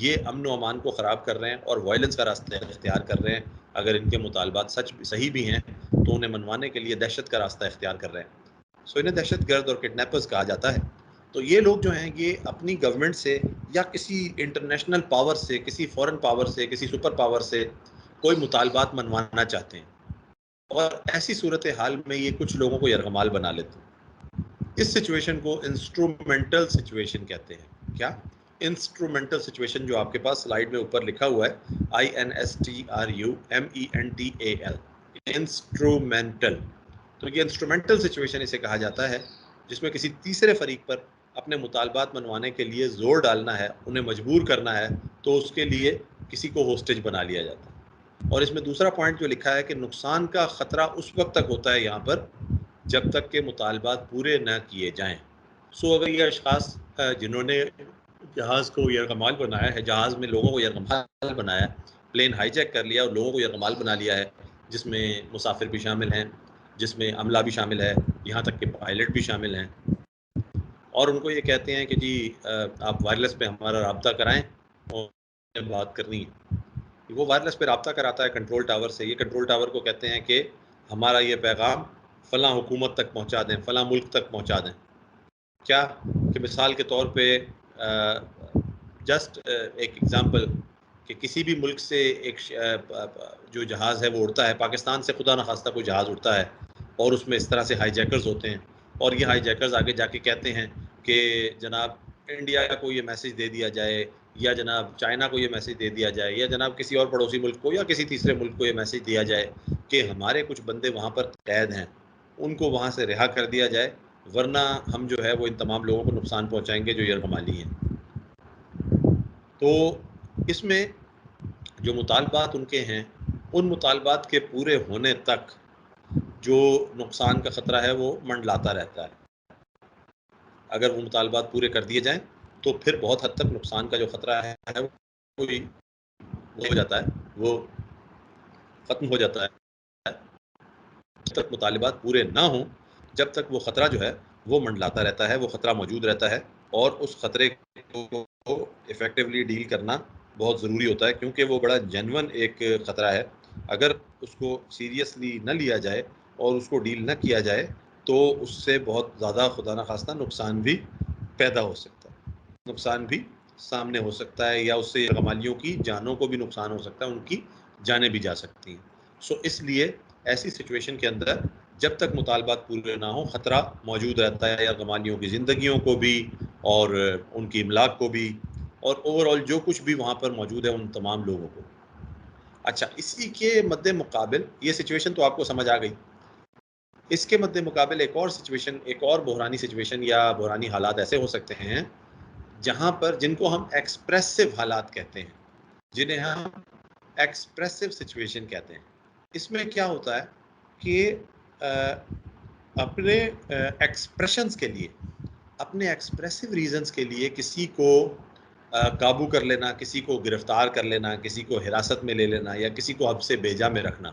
یہ امن و امان کو خراب کر رہے ہیں اور وائلنس کا راستہ اختیار کر رہے ہیں۔ اگر ان کے مطالبات صحیح بھی ہیں تو انہیں منوانے کے لیے دہشت کا راستہ اختیار کر رہے ہیں۔ سو انہیں دہشت گرد اور کڈنیپرز کہا جاتا ہے۔ تو یہ لوگ جو ہیں یہ اپنی گورنمنٹ سے یا کسی انٹرنیشنل پاور سے، کسی فورن پاور سے، کسی سپر پاور سے کوئی مطالبات منوانا چاہتے ہیں، اور ایسی صورتحال میں یہ کچھ لوگوں کو یرغمال بنا لیتے ہیں۔ اس سچویشن کو انسٹرومنٹل سچویشن کہتے ہیں۔ کیا؟ انسٹرومنٹل سچویشن، جو آپ کے پاس سلائیڈ میں اوپر لکھا ہوا ہے INSTRUMENTAL، انسٹرومنٹل۔ تو یہ انسٹرومنٹل سچویشن اسے کہا جاتا ہے جس میں کسی تیسرے فریق پر اپنے مطالبات منوانے کے لیے زور ڈالنا ہے، انہیں مجبور کرنا ہے، تو اس کے لیے کسی کو ہوسٹیج بنا لیا جاتا ہے۔ اور اس میں دوسرا پوائنٹ جو لکھا ہے کہ نقصان کا خطرہ اس وقت تک ہوتا ہے یہاں پر جب تک کہ مطالبات پورے نہ کیے جائیں۔ سو اگر یہ اشخاص جنہوں نے جہاز کو یرغمال بنایا ہے، جہاز میں لوگوں کو یرغمال بنایا ہے، پلین ہائی جیک کر لیا اور لوگوں کو یرغمال بنا لیا ہے، جس میں مسافر بھی شامل ہیں، جس میں عملہ بھی شامل ہے، یہاں تک کہ پائلٹ بھی شامل ہیں، اور ان کو یہ کہتے ہیں کہ جی آپ وائرلیس پہ ہمارا رابطہ کرائیں اور بات کرنی ہے۔ وہ وائرلیس پہ رابطہ کراتا ہے کنٹرول ٹاور سے۔ یہ کنٹرول ٹاور کو کہتے ہیں کہ ہمارا یہ پیغام فلاں حکومت تک پہنچا دیں، فلاں ملک تک پہنچا دیں۔ کیا کہ مثال کے طور پہ جسٹ ایک ایگزامپل کہ کسی بھی ملک سے ایک جو جہاز ہے وہ اڑتا ہے، پاکستان سے خدا نخواستہ کوئی جہاز اڑتا ہے اور اس میں اس طرح سے ہائی جیکرز ہوتے ہیں، اور یہ ہائی جیکرز آگے جا کے کہتے ہیں کہ جناب انڈیا کو یہ میسج دے دیا جائے، یا جناب چائنا کو یہ میسج دے دیا جائے، یا جناب کسی اور پڑوسی ملک کو یا کسی تیسرے ملک کو یہ میسج دیا جائے کہ ہمارے کچھ بندے وہاں پر قید ہیں، ان کو وہاں سے رہا کر دیا جائے، ورنہ ہم جو ہے وہ ان تمام لوگوں کو نقصان پہنچائیں گے جو یرغمالی ہیں۔ تو اس میں جو مطالبات ان کے ہیں، ان مطالبات کے پورے ہونے تک جو نقصان کا خطرہ ہے وہ منڈلاتا رہتا ہے۔ اگر وہ مطالبات پورے کر دیے جائیں تو پھر بہت حد تک نقصان کا جو خطرہ ہے وہ ہو جاتا ہے، وہ ختم ہو جاتا ہے۔ جب تک مطالبات پورے نہ ہوں، جب تک وہ خطرہ جو ہے وہ منڈلاتا رہتا ہے، وہ خطرہ موجود رہتا ہے، اور اس خطرے کو ایفیکٹولی ڈیل کرنا بہت ضروری ہوتا ہے، کیونکہ وہ بڑا جینون ایک خطرہ ہے۔ اگر اس کو سیریسلی نہ لیا جائے اور اس کو ڈیل نہ کیا جائے تو اس سے بہت زیادہ خدا نخواستہ نقصان بھی پیدا ہو سکتا ہے، نقصان بھی سامنے ہو سکتا ہے، یا اس سے یرغمالیوں کی جانوں کو بھی نقصان ہو سکتا ہے، ان کی جانیں بھی جا سکتی ہیں۔ سو اس لیے ایسی سچویشن کے اندر جب تک مطالبات پورے نہ ہوں خطرہ موجود رہتا ہے یرغمالیوں کی زندگیوں کو بھی اور ان کی املاک کو بھی، اور اوور آل جو کچھ بھی وہاں پر موجود ہے ان تمام لوگوں کو۔ اچھا، اسی کے مد مقابل یہ سچویشن تو آپ کو سمجھ آ گئی، اس کے مد مقابل ایک اور سچویشن، ایک اور بحرانی سچویشن یا بحرانی حالات ایسے ہو سکتے ہیں جہاں پر جن کو ہم ایکسپریسو حالات کہتے ہیں، جنہیں ہم ایکسپریسو سچویشن کہتے ہیں۔ اس میں کیا ہوتا ہے کہ اپنے ایکسپریشنز کے لیے، اپنے ایکسپریسو ریزنز کے لیے کسی کو قابو کر لینا، کسی کو گرفتار کر لینا، کسی کو حراست میں لے لینا، یا کسی کو حبس سے بیجا میں رکھنا،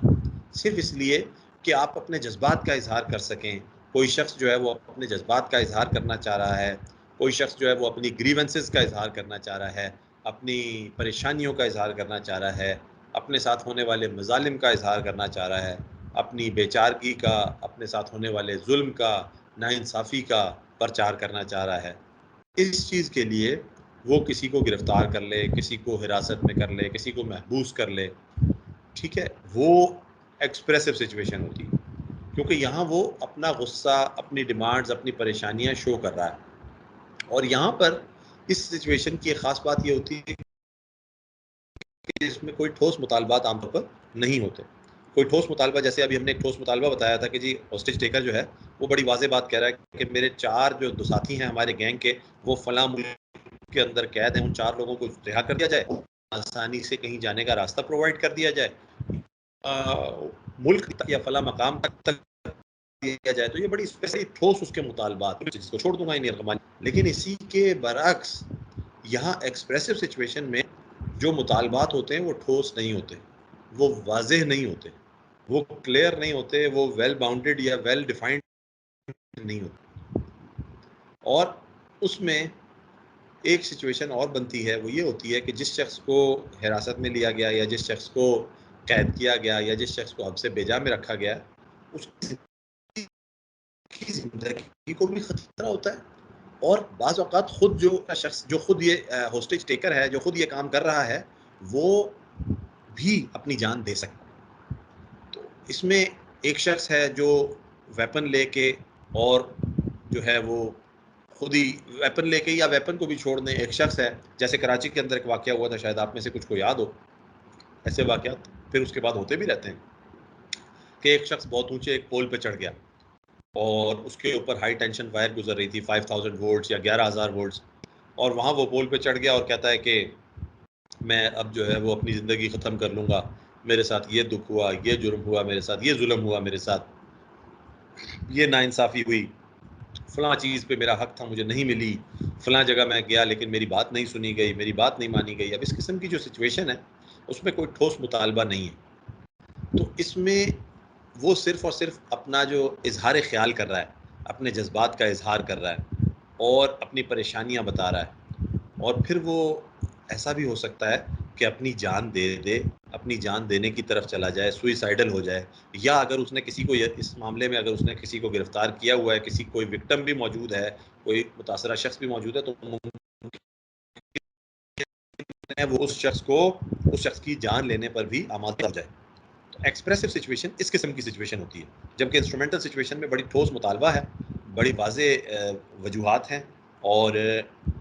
صرف اس لیے کہ آپ اپنے جذبات کا اظہار کر سکیں۔ کوئی شخص جو ہے وہ اپنے جذبات کا اظہار کرنا چاہ رہا ہے، کوئی شخص جو ہے وہ اپنی گریونسز کا اظہار کرنا چاہ رہا ہے، اپنی پریشانیوں کا اظہار کرنا چاہ رہا ہے، اپنے ساتھ ہونے والے مظالم کا اظہار کرنا چاہ رہا ہے، اپنی بے چارگی کا، اپنے ساتھ ہونے والے ظلم کا، ناانصافی کا پرچار کرنا چاہ رہا ہے، اس چیز کے لیے وہ کسی کو گرفتار کر لے، کسی کو حراست میں کر لے، کسی کو محبوس کر لے، ٹھیک ہے، وہ ایکسپریسو سچویشن ہوتی ہے، کیونکہ یہاں وہ اپنا غصہ، اپنی ڈیمانڈز، اپنی پریشانیاں شو کر رہا ہے۔ اور یہاں پر اس سچویشن کی ایک خاص بات یہ ہوتی ہے جس میں کوئی ٹھوس مطالبات عام طور پر نہیں ہوتے. کوئی ٹھوس مطالبہ، جیسے ابھی ہم نے ایک ٹھوس مطالبہ بتایا تھا کہ جی ہوسٹیج ٹیکر جو ہے وہ بڑی واضح بات کہہ رہا ہے کہ میرے 4 جو دو ساتھی ہیں ہمارے گینگ کے، وہ فلاں ملک کے اندر قید ہیں، ان 4 لوگوں کو رہا کر دیا جائے، آسانی سے کہیں جانے کا راستہ پرووائڈ کر دیا جائے، ملک یا فلاں مقام تک دیا جائے. تو یہ بڑی اسپیشلی ٹھوس اس کے مطالبات، جس کو چھوڑ دوں گا انہیں. لیکن اسی کے برعکس یہاں ایکسپریسو سچویشن میں جو مطالبات ہوتے ہیں وہ ٹھوس نہیں ہوتے، وہ واضح نہیں ہوتے، وہ کلیئر نہیں ہوتے، وہ ویل باؤنڈیڈ یا ویل ڈیفائنڈ نہیں ہوتے. اور اس میں ایک سچویشن اور بنتی ہے، وہ یہ ہوتی ہے کہ جس شخص کو حراست میں لیا گیا یا جس شخص کو قید کیا گیا یا جس شخص کو حبس بیجا میں رکھا گیا، اس کی زندگی کو بھی خطرہ ہوتا ہے. اور بعض اوقات خود جو شخص جو خود یہ ہوسٹیج ٹیکر ہے، جو خود یہ کام کر رہا ہے، وہ بھی اپنی جان دے سکتا ہے. تو اس میں ایک شخص ہے جو ویپن لے کے، اور جو ہے وہ خود ہی ویپن لے کے یا ویپن کو بھی چھوڑ دیں. ایک شخص ہے، جیسے کراچی کے اندر ایک واقعہ ہوا تھا، شاید آپ میں سے کچھ کو یاد ہو. ایسے واقعات پھر اس کے بعد ہوتے بھی رہتے ہیں کہ ایک شخص بہت اونچے ایک پول پہ چڑھ گیا اور اس کے اوپر ہائی ٹینشن وائر گزر رہی تھی، 5000 وولٹس یا 11000 وولٹس، اور وہاں وہ پول پہ چڑھ گیا اور کہتا ہے کہ میں اب جو ہے وہ اپنی زندگی ختم کر لوں گا، میرے ساتھ یہ دکھ ہوا، یہ جرم ہوا، میرے ساتھ یہ ظلم ہوا، میرے ساتھ یہ ناانصافی ہوئی، فلاں چیز پہ میرا حق تھا مجھے نہیں ملی، فلاں جگہ میں گیا لیکن میری بات نہیں سنی گئی، میری بات نہیں مانی گئی. اب اس قسم کی جو سچویشن ہے اس میں کوئی ٹھوس مطالبہ نہیں ہے. تو اس میں وہ صرف اور صرف اپنا جو اظہار خیال کر رہا ہے، اپنے جذبات کا اظہار کر رہا ہے اور اپنی پریشانیاں بتا رہا ہے. اور پھر وہ ایسا بھی ہو سکتا ہے کہ اپنی جان دے دے، اپنی جان دینے کی طرف چلا جائے، سوئسائڈل ہو جائے. یا اگر اس نے کسی کو اس معاملے میں اگر اس نے کسی کو گرفتار کیا ہوا ہے، کسی کوئی وکٹم بھی موجود ہے، کوئی متاثرہ شخص بھی موجود ہے، تو وہ اس شخص کی جان لینے پر بھی آمادہ ہو جائے. ایکسپریسو سچویشن اس قسم کی سچویشن ہوتی ہے، جبکہ انسٹرومنٹل سچویشن میں بڑی ٹھوس مطالبہ ہے، بڑی واضح وجوہات ہیں، اور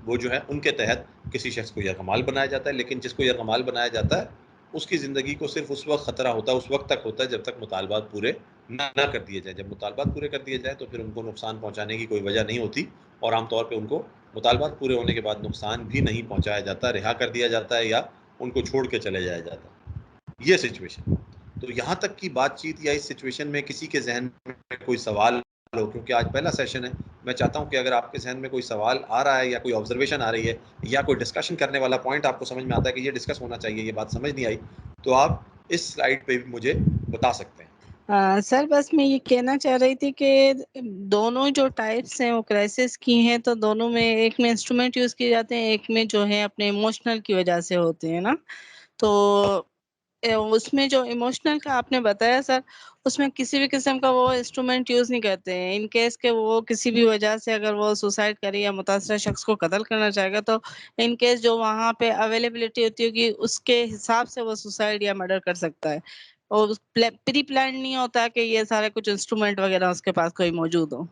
وہ جو ہے ان کے تحت کسی شخص کو یرغمال بنایا جاتا ہے. لیکن جس کو یرغمال بنایا جاتا ہے اس کی زندگی کو صرف اس وقت خطرہ ہوتا ہے، اس وقت تک ہوتا ہے جب تک مطالبات پورے نہ کر دیے جائیں. جب مطالبات پورے کر دیے جائیں تو پھر ان کو نقصان پہنچانے کی کوئی وجہ نہیں ہوتی، اور عام طور پہ ان کو مطالبات پورے ہونے کے بعد نقصان بھی نہیں پہنچایا جاتا، رہا کر دیا جاتا ہے یا ان کو چھوڑ کے چلے جایا جاتا ہے. یہ سچویشن. تو یہاں تک کی بات چیت یا اس سچویشن میں کسی کے ذہن میں کوئی سوال ہو، کیونکہ آج پہلا سیشن ہے، میں چاہتا ہوں کہ اگر آپ کے ذہن میں کوئی سوال آ رہا ہے یا کوئی آبزرویشن آ رہی ہے یا کوئی ڈسکشن کرنے والا پوائنٹ آپ کو سمجھ میں آتا ہے کہ یہ ڈسکس ہونا چاہیے، یہ بات سمجھ نہیں آئی، تو آپ اس سلائیڈ پہ بھی مجھے بتا سکتے ہیں. سر بس میں یہ کہنا چاہ رہی تھی کہ دونوں جو ٹائپس ہیں وہ کرائسس کی ہیں، تو دونوں میں ایک میں انسٹرومنٹ یوز کیے جاتے ہیں، ایک میں جو ہے اپنے ایموشنل کی وجہ سے ہوتے ہیں نا. تو اس میں جو ایموشنل کا آپ نے بتایا سر، اس میں کسی بھی قسم کا وہ انسٹرومنٹ یوز نہیں کرتے ہیں. ان کیس کہ وہ کسی بھی وجہ سے اگر وہ سوسائڈ کرے یا متاثرہ شخص کو قتل کرنا چاہے گا، تو ان کیس جو وہاں پہ اویلیبلٹی ہوتی ہوگی اس کے حساب سے وہ سوسائڈ یا مرڈر کر سکتا ہے. اور پری پلان نہیں ہوتا کہ یہ سارے کچھ انسٹرومنٹ وغیرہ اس کے پاس کوئی موجود ہو.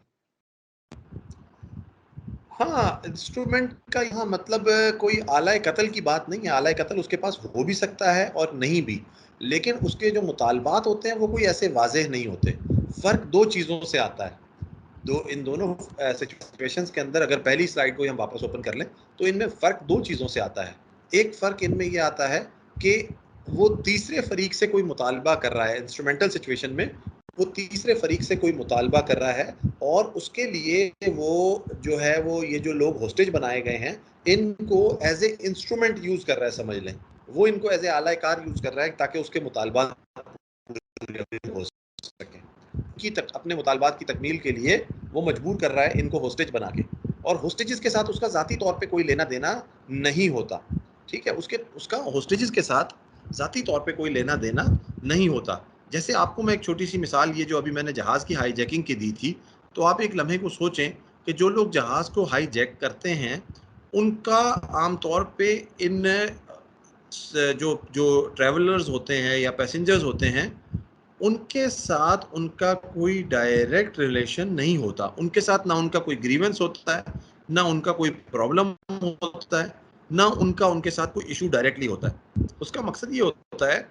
ہاں، انسٹرومنٹ کا یہاں مطلب کوئی آلہ قتل کی بات نہیں ہے. آلہ قتل اس کے پاس ہو بھی سکتا ہے اور نہیں بھی، لیکن اس کے جو مطالبات ہوتے ہیں وہ کوئی ایسے واضح نہیں ہوتے. فرق دو چیزوں سے آتا ہے. ان دونوں سچویشنز کے اندر، اگر پہلی سلائیڈ کو ہم واپس اوپن کر لیں تو ان میں فرق دو چیزوں سے آتا ہے. ایک فرق ان میں یہ آتا ہے کہ وہ تیسرے فریق سے کوئی مطالبہ کر رہا ہے. انسٹرومنٹل سچویشن میں وہ تیسرے فریق سے کوئی مطالبہ کر رہا ہے، اور اس کے لیے وہ جو ہے وہ یہ جو لوگ ہوسٹیج بنائے گئے ہیں ان کو ایز اے انسٹرومنٹ یوز کر رہا ہے، سمجھ لیں. وہ ان کو ایز اے آلہ کار یوز کر رہا ہے تاکہ اس کے مطالبات ہو سکیں. اپنے مطالبات کی تکمیل کے لیے وہ مجبور کر رہا ہے ان کو ہوسٹیج بنا کے، اور ہوسٹیجز کے ساتھ اس کا ذاتی طور پہ کوئی لینا دینا نہیں ہوتا. ٹھیک ہے، اس کا ہوسٹیجز کے ساتھ ذاتی طور پہ کوئی لینا دینا نہیں ہوتا. جیسے آپ کو میں ایک چھوٹی سی مثال، یہ جو ابھی میں نے جہاز کی ہائی جیکنگ کی دی تھی، تو آپ ایک لمحے کو سوچیں کہ جو لوگ جہاز کو ہائی جیک کرتے ہیں ان کا عام طور پہ ان جو ٹریولرز ہوتے ہیں یا پیسنجرز ہوتے ہیں ان کے ساتھ ان کا کوئی ڈائریکٹ ریلیشن نہیں ہوتا. ان کے ساتھ نہ ان کا کوئی گریونس ہوتا ہے، نہ ان کا کوئی پرابلم ہوتا ہے، نہ ان کے ساتھ کوئی ایشو ڈائریکٹلی ہوتا ہے. اس کا مقصد یہ ہوتا ہے،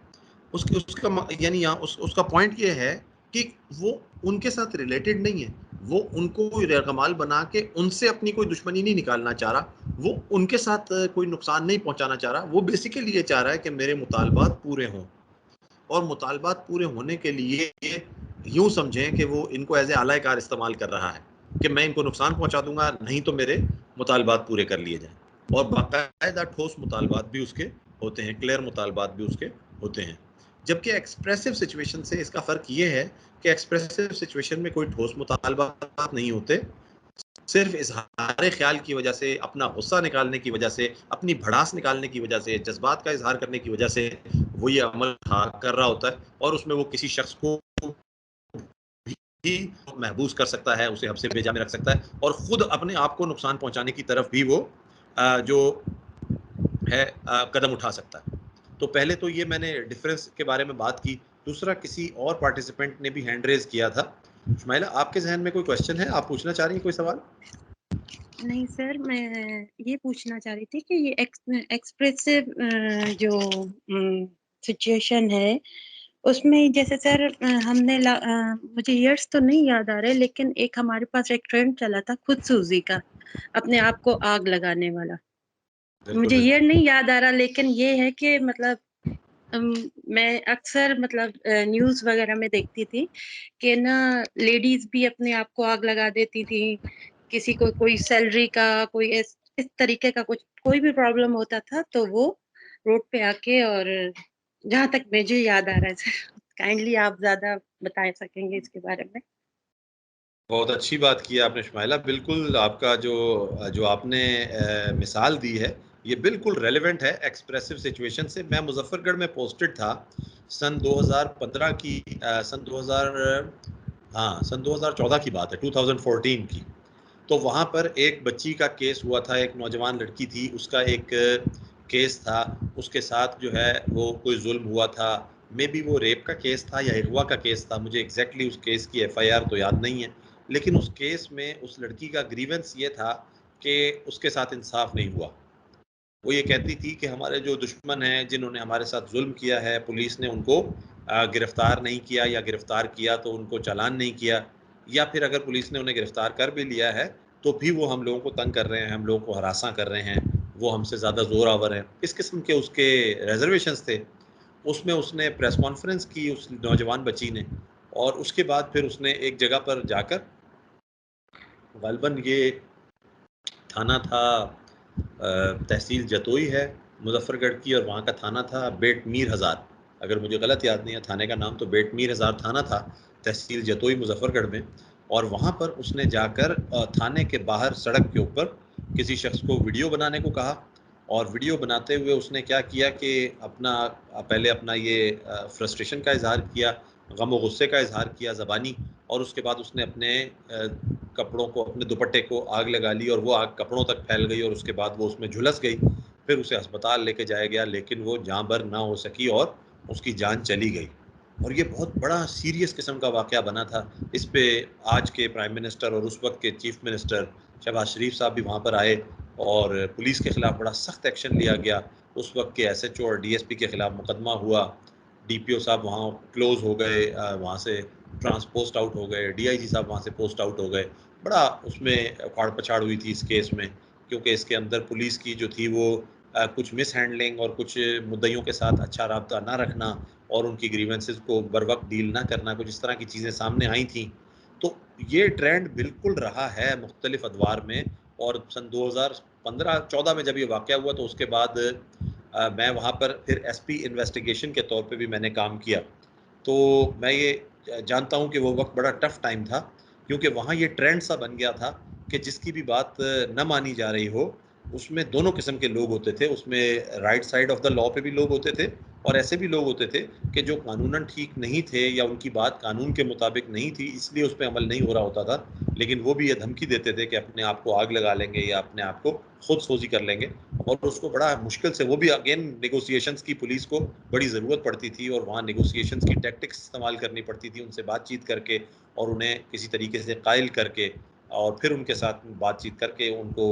اس کا یعنی اس کا پوائنٹ یہ ہے کہ وہ ان کے ساتھ ریلیٹڈ نہیں ہے، وہ ان کو رقمال بنا کے ان سے اپنی کوئی دشمنی نہیں نکالنا چاہ رہا، وہ ان کے ساتھ کوئی نقصان نہیں پہنچانا چاہ رہا. وہ بیسیکلی یہ چاہ رہا ہے کہ میرے مطالبات پورے ہوں، اور مطالبات پورے ہونے کے لیے یوں سمجھیں کہ وہ ان کو ایز اے اعلی کار استعمال کر رہا ہے کہ میں ان کو نقصان پہنچا دوں گا، نہیں تو میرے مطالبات پورے کر لیے جائیں. اور باقاعدہ ٹھوس مطالبات بھی اس کے ہوتے ہیں، کلیئر مطالبات بھی اس کے ہوتے ہیں. جبکہ ایکسپریسو سچویشن سے اس کا فرق یہ ہے کہ ایکسپریسو سچویشن میں کوئی ٹھوس مطالبات نہیں ہوتے، صرف اظہار خیال کی وجہ سے، اپنا غصہ نکالنے کی وجہ سے، اپنی بھڑاس نکالنے کی وجہ سے، جذبات کا اظہار کرنے کی وجہ سے وہ یہ عمل کر رہا ہوتا ہے. اور اس میں وہ کسی شخص کو بھی محبوس کر سکتا ہے، اسے حبس بے جا میں رکھ سکتا ہے، اور خود اپنے آپ کو نقصان پہنچانے کی طرف بھی وہ جو ہے قدم اٹھا سکتا ہے. تو پہلے تو یہ میں نے ڈفرینس کے بارے میں بات کی. دوسرا، کسی اور پارٹیسپینٹ نے بھی ہینڈ ریز کیا تھا. شمائلہ، آپ کے ذہن میں کوئی کوشچن ہے؟ آپ پوچھنا چاہ رہی ہیں کوئی سوال؟ نہیں سر، میں یہ پوچھنا چاہ رہی تھی کہ یہ ایکسپریسو جو سچویشن ہے اس میں جیسے سر ہم نے مجھے ایئرس تو نہیں یاد آ رہے، لیکن ایک ہمارے پاس ایک ٹرینڈ چلا تھا خود سوزی کا، اپنے آپ کو آگ لگانے والا. مجھے ایئر نہیں یاد آ رہا، لیکن یہ ہے کہ مطلب میں اکثر مطلب نیوز وغیرہ میں دیکھتی تھی کہ نا لیڈیز بھی اپنے آپ کو آگ لگا دیتی تھی. کسی کو کوئی سیلری کا کوئی اس طریقے کا کچھ کوئی بھی پرابلم ہوتا تھا تو وہ روڈ پہ آ کے، اور جہاں تک مجھے یاد آ رہا ہے سر، کائنڈلی آپ زیادہ بتا سکیں گے اس کے بارے میں. بہت اچھی بات کی آپ نے شمائلہ. بالکل آپ کا جو آپ نے مثال دی ہے یہ بالکل ریلیونٹ ہے ایکسپریسو سچویشن سے. میں مظفر گڑھ میں پوسٹڈ تھا سن 2015 کی، سن 2014 کی بات ہے، 2014 کی. تو وہاں پر ایک بچی کا کیس ہوا تھا، ایک نوجوان لڑکی تھی، اس کا ایک کیس تھا. اس کے ساتھ جو ہے وہ کوئی ظلم ہوا تھا، مے بی وہ ریپ کا کیس تھا یا اغوا کا کیس تھا، مجھے ایگزیکٹلی اس کیس کی FIR تو یاد نہیں ہے. لیکن اس کیس میں اس لڑکی کا گریونس یہ تھا کہ اس کے ساتھ انصاف نہیں ہوا. وہ یہ کہتی تھی کہ ہمارے جو دشمن ہیں، جنہوں نے ہمارے ساتھ ظلم کیا ہے، پولیس نے ان کو گرفتار نہیں کیا، یا گرفتار کیا تو ان کو چالان نہیں کیا، یا پھر اگر پولیس نے انہیں گرفتار کر بھی لیا ہے تو بھی وہ ہم لوگوں کو تنگ کر رہے ہیں، ہم لوگوں کو ہراساں کر رہے ہیں، وہ ہم سے زیادہ زور آور ہیں. اس قسم کے اس کے ریزرویشنز تھے. اس میں اس نے پریس کانفرنس کی اس نوجوان بچی نے، اور اس کے بعد پھر اس نے ایک جگہ پر جا کر، غالباً یہ تھانہ تھا تحصیل جتوئی ہے مظفر گڑھ کی، اور وہاں کا تھانہ تھا بیٹ میر ہزار، اگر مجھے غلط یاد نہیں ہے تھانے کا نام، تو بیٹ میر ہزار تھانہ تھا تحصیل جتوئی مظفر گڑھ میں. اور وہاں پر اس نے جا کر تھانے کے باہر سڑک کے اوپر کسی شخص کو ویڈیو بنانے کو کہا. اور ویڈیو بناتے ہوئے اس نے کیا کیا کہ پہلے اپنا یہ فرسٹریشن کا اظہار کیا، غم و غصے کا اظہار کیا زبانی، اور اس کے بعد اس نے اپنے کپڑوں کو، اپنے دوپٹے کو آگ لگا لی، اور وہ آگ کپڑوں تک پھیل گئی، اور اس کے بعد وہ اس میں جھلس گئی. پھر اسے ہسپتال لے کے جایا گیا، لیکن وہ جاں بر نہ ہو سکی اور اس کی جان چلی گئی. اور یہ بہت بڑا سیریس قسم کا واقعہ بنا تھا. اس پہ آج کے پرائم منسٹر اور اس وقت کے چیف منسٹر شہباز شریف صاحب بھی وہاں پر آئے، اور پولیس کے خلاف بڑا سخت ایکشن لیا گیا. اس وقت کے SHO اور DSP کے خلاف مقدمہ ہوا. DPO صاحب وہاں کلوز ہو گئے، وہاں سے ٹرانسپوسٹ آؤٹ ہو گئے، DIG صاحب وہاں سے پوسٹ آؤٹ ہو گئے. بڑا اس میں پھاڑ پچھاڑ ہوئی تھی اس کیس میں، کیونکہ اس کے اندر پولیس کی جو تھی وہ کچھ مس ہینڈلنگ اور کچھ مدعیوں کے ساتھ اچھا رابطہ نہ رکھنا، اور ان کی گریونسز کو بر وقت ڈیل نہ کرنا، کچھ اس طرح کی چیزیں سامنے آئی تھیں. تو یہ ٹرینڈ بالکل رہا ہے مختلف ادوار میں. اور سن 2015-14 میں جب یہ واقعہ ہوا تو اس کے بعد میں وہاں پر پھر SP انویسٹیگیشن کے طور پہ بھی میں نے کام کیا. تو میں یہ جانتا ہوں کہ وہ وقت بڑا ٹف ٹائم تھا، کیونکہ وہاں یہ ٹرینڈ سا بن گیا تھا کہ جس کی بھی بات نہ مانی جا رہی ہو، اس میں دونوں قسم کے لوگ ہوتے تھے. اس میں رائٹ سائڈ آف دا لا پہ بھی لوگ ہوتے تھے، اور ایسے بھی لوگ ہوتے تھے کہ جو قانوناً ٹھیک نہیں تھے، یا ان کی بات قانون کے مطابق نہیں تھی، اس لیے اس پہ عمل نہیں ہو رہا ہوتا تھا. لیکن وہ بھی یہ دھمکی دیتے تھے کہ اپنے آپ کو آگ لگا لیں گے یا اپنے آپ کو خود سوزی کر لیں گے. اور اس کو بڑا مشکل سے، وہ بھی اگین نیگوسیشنز کی پولیس کو بڑی ضرورت پڑتی تھی، اور وہاں نیگوسیشنز کی ٹیکٹکس استعمال کرنی پڑتی تھی، ان سے بات چیت کر کے اور انہیں کسی طریقے سے قائل کر کے اور پھر ان کے ساتھ بات چیت کر کے ان کو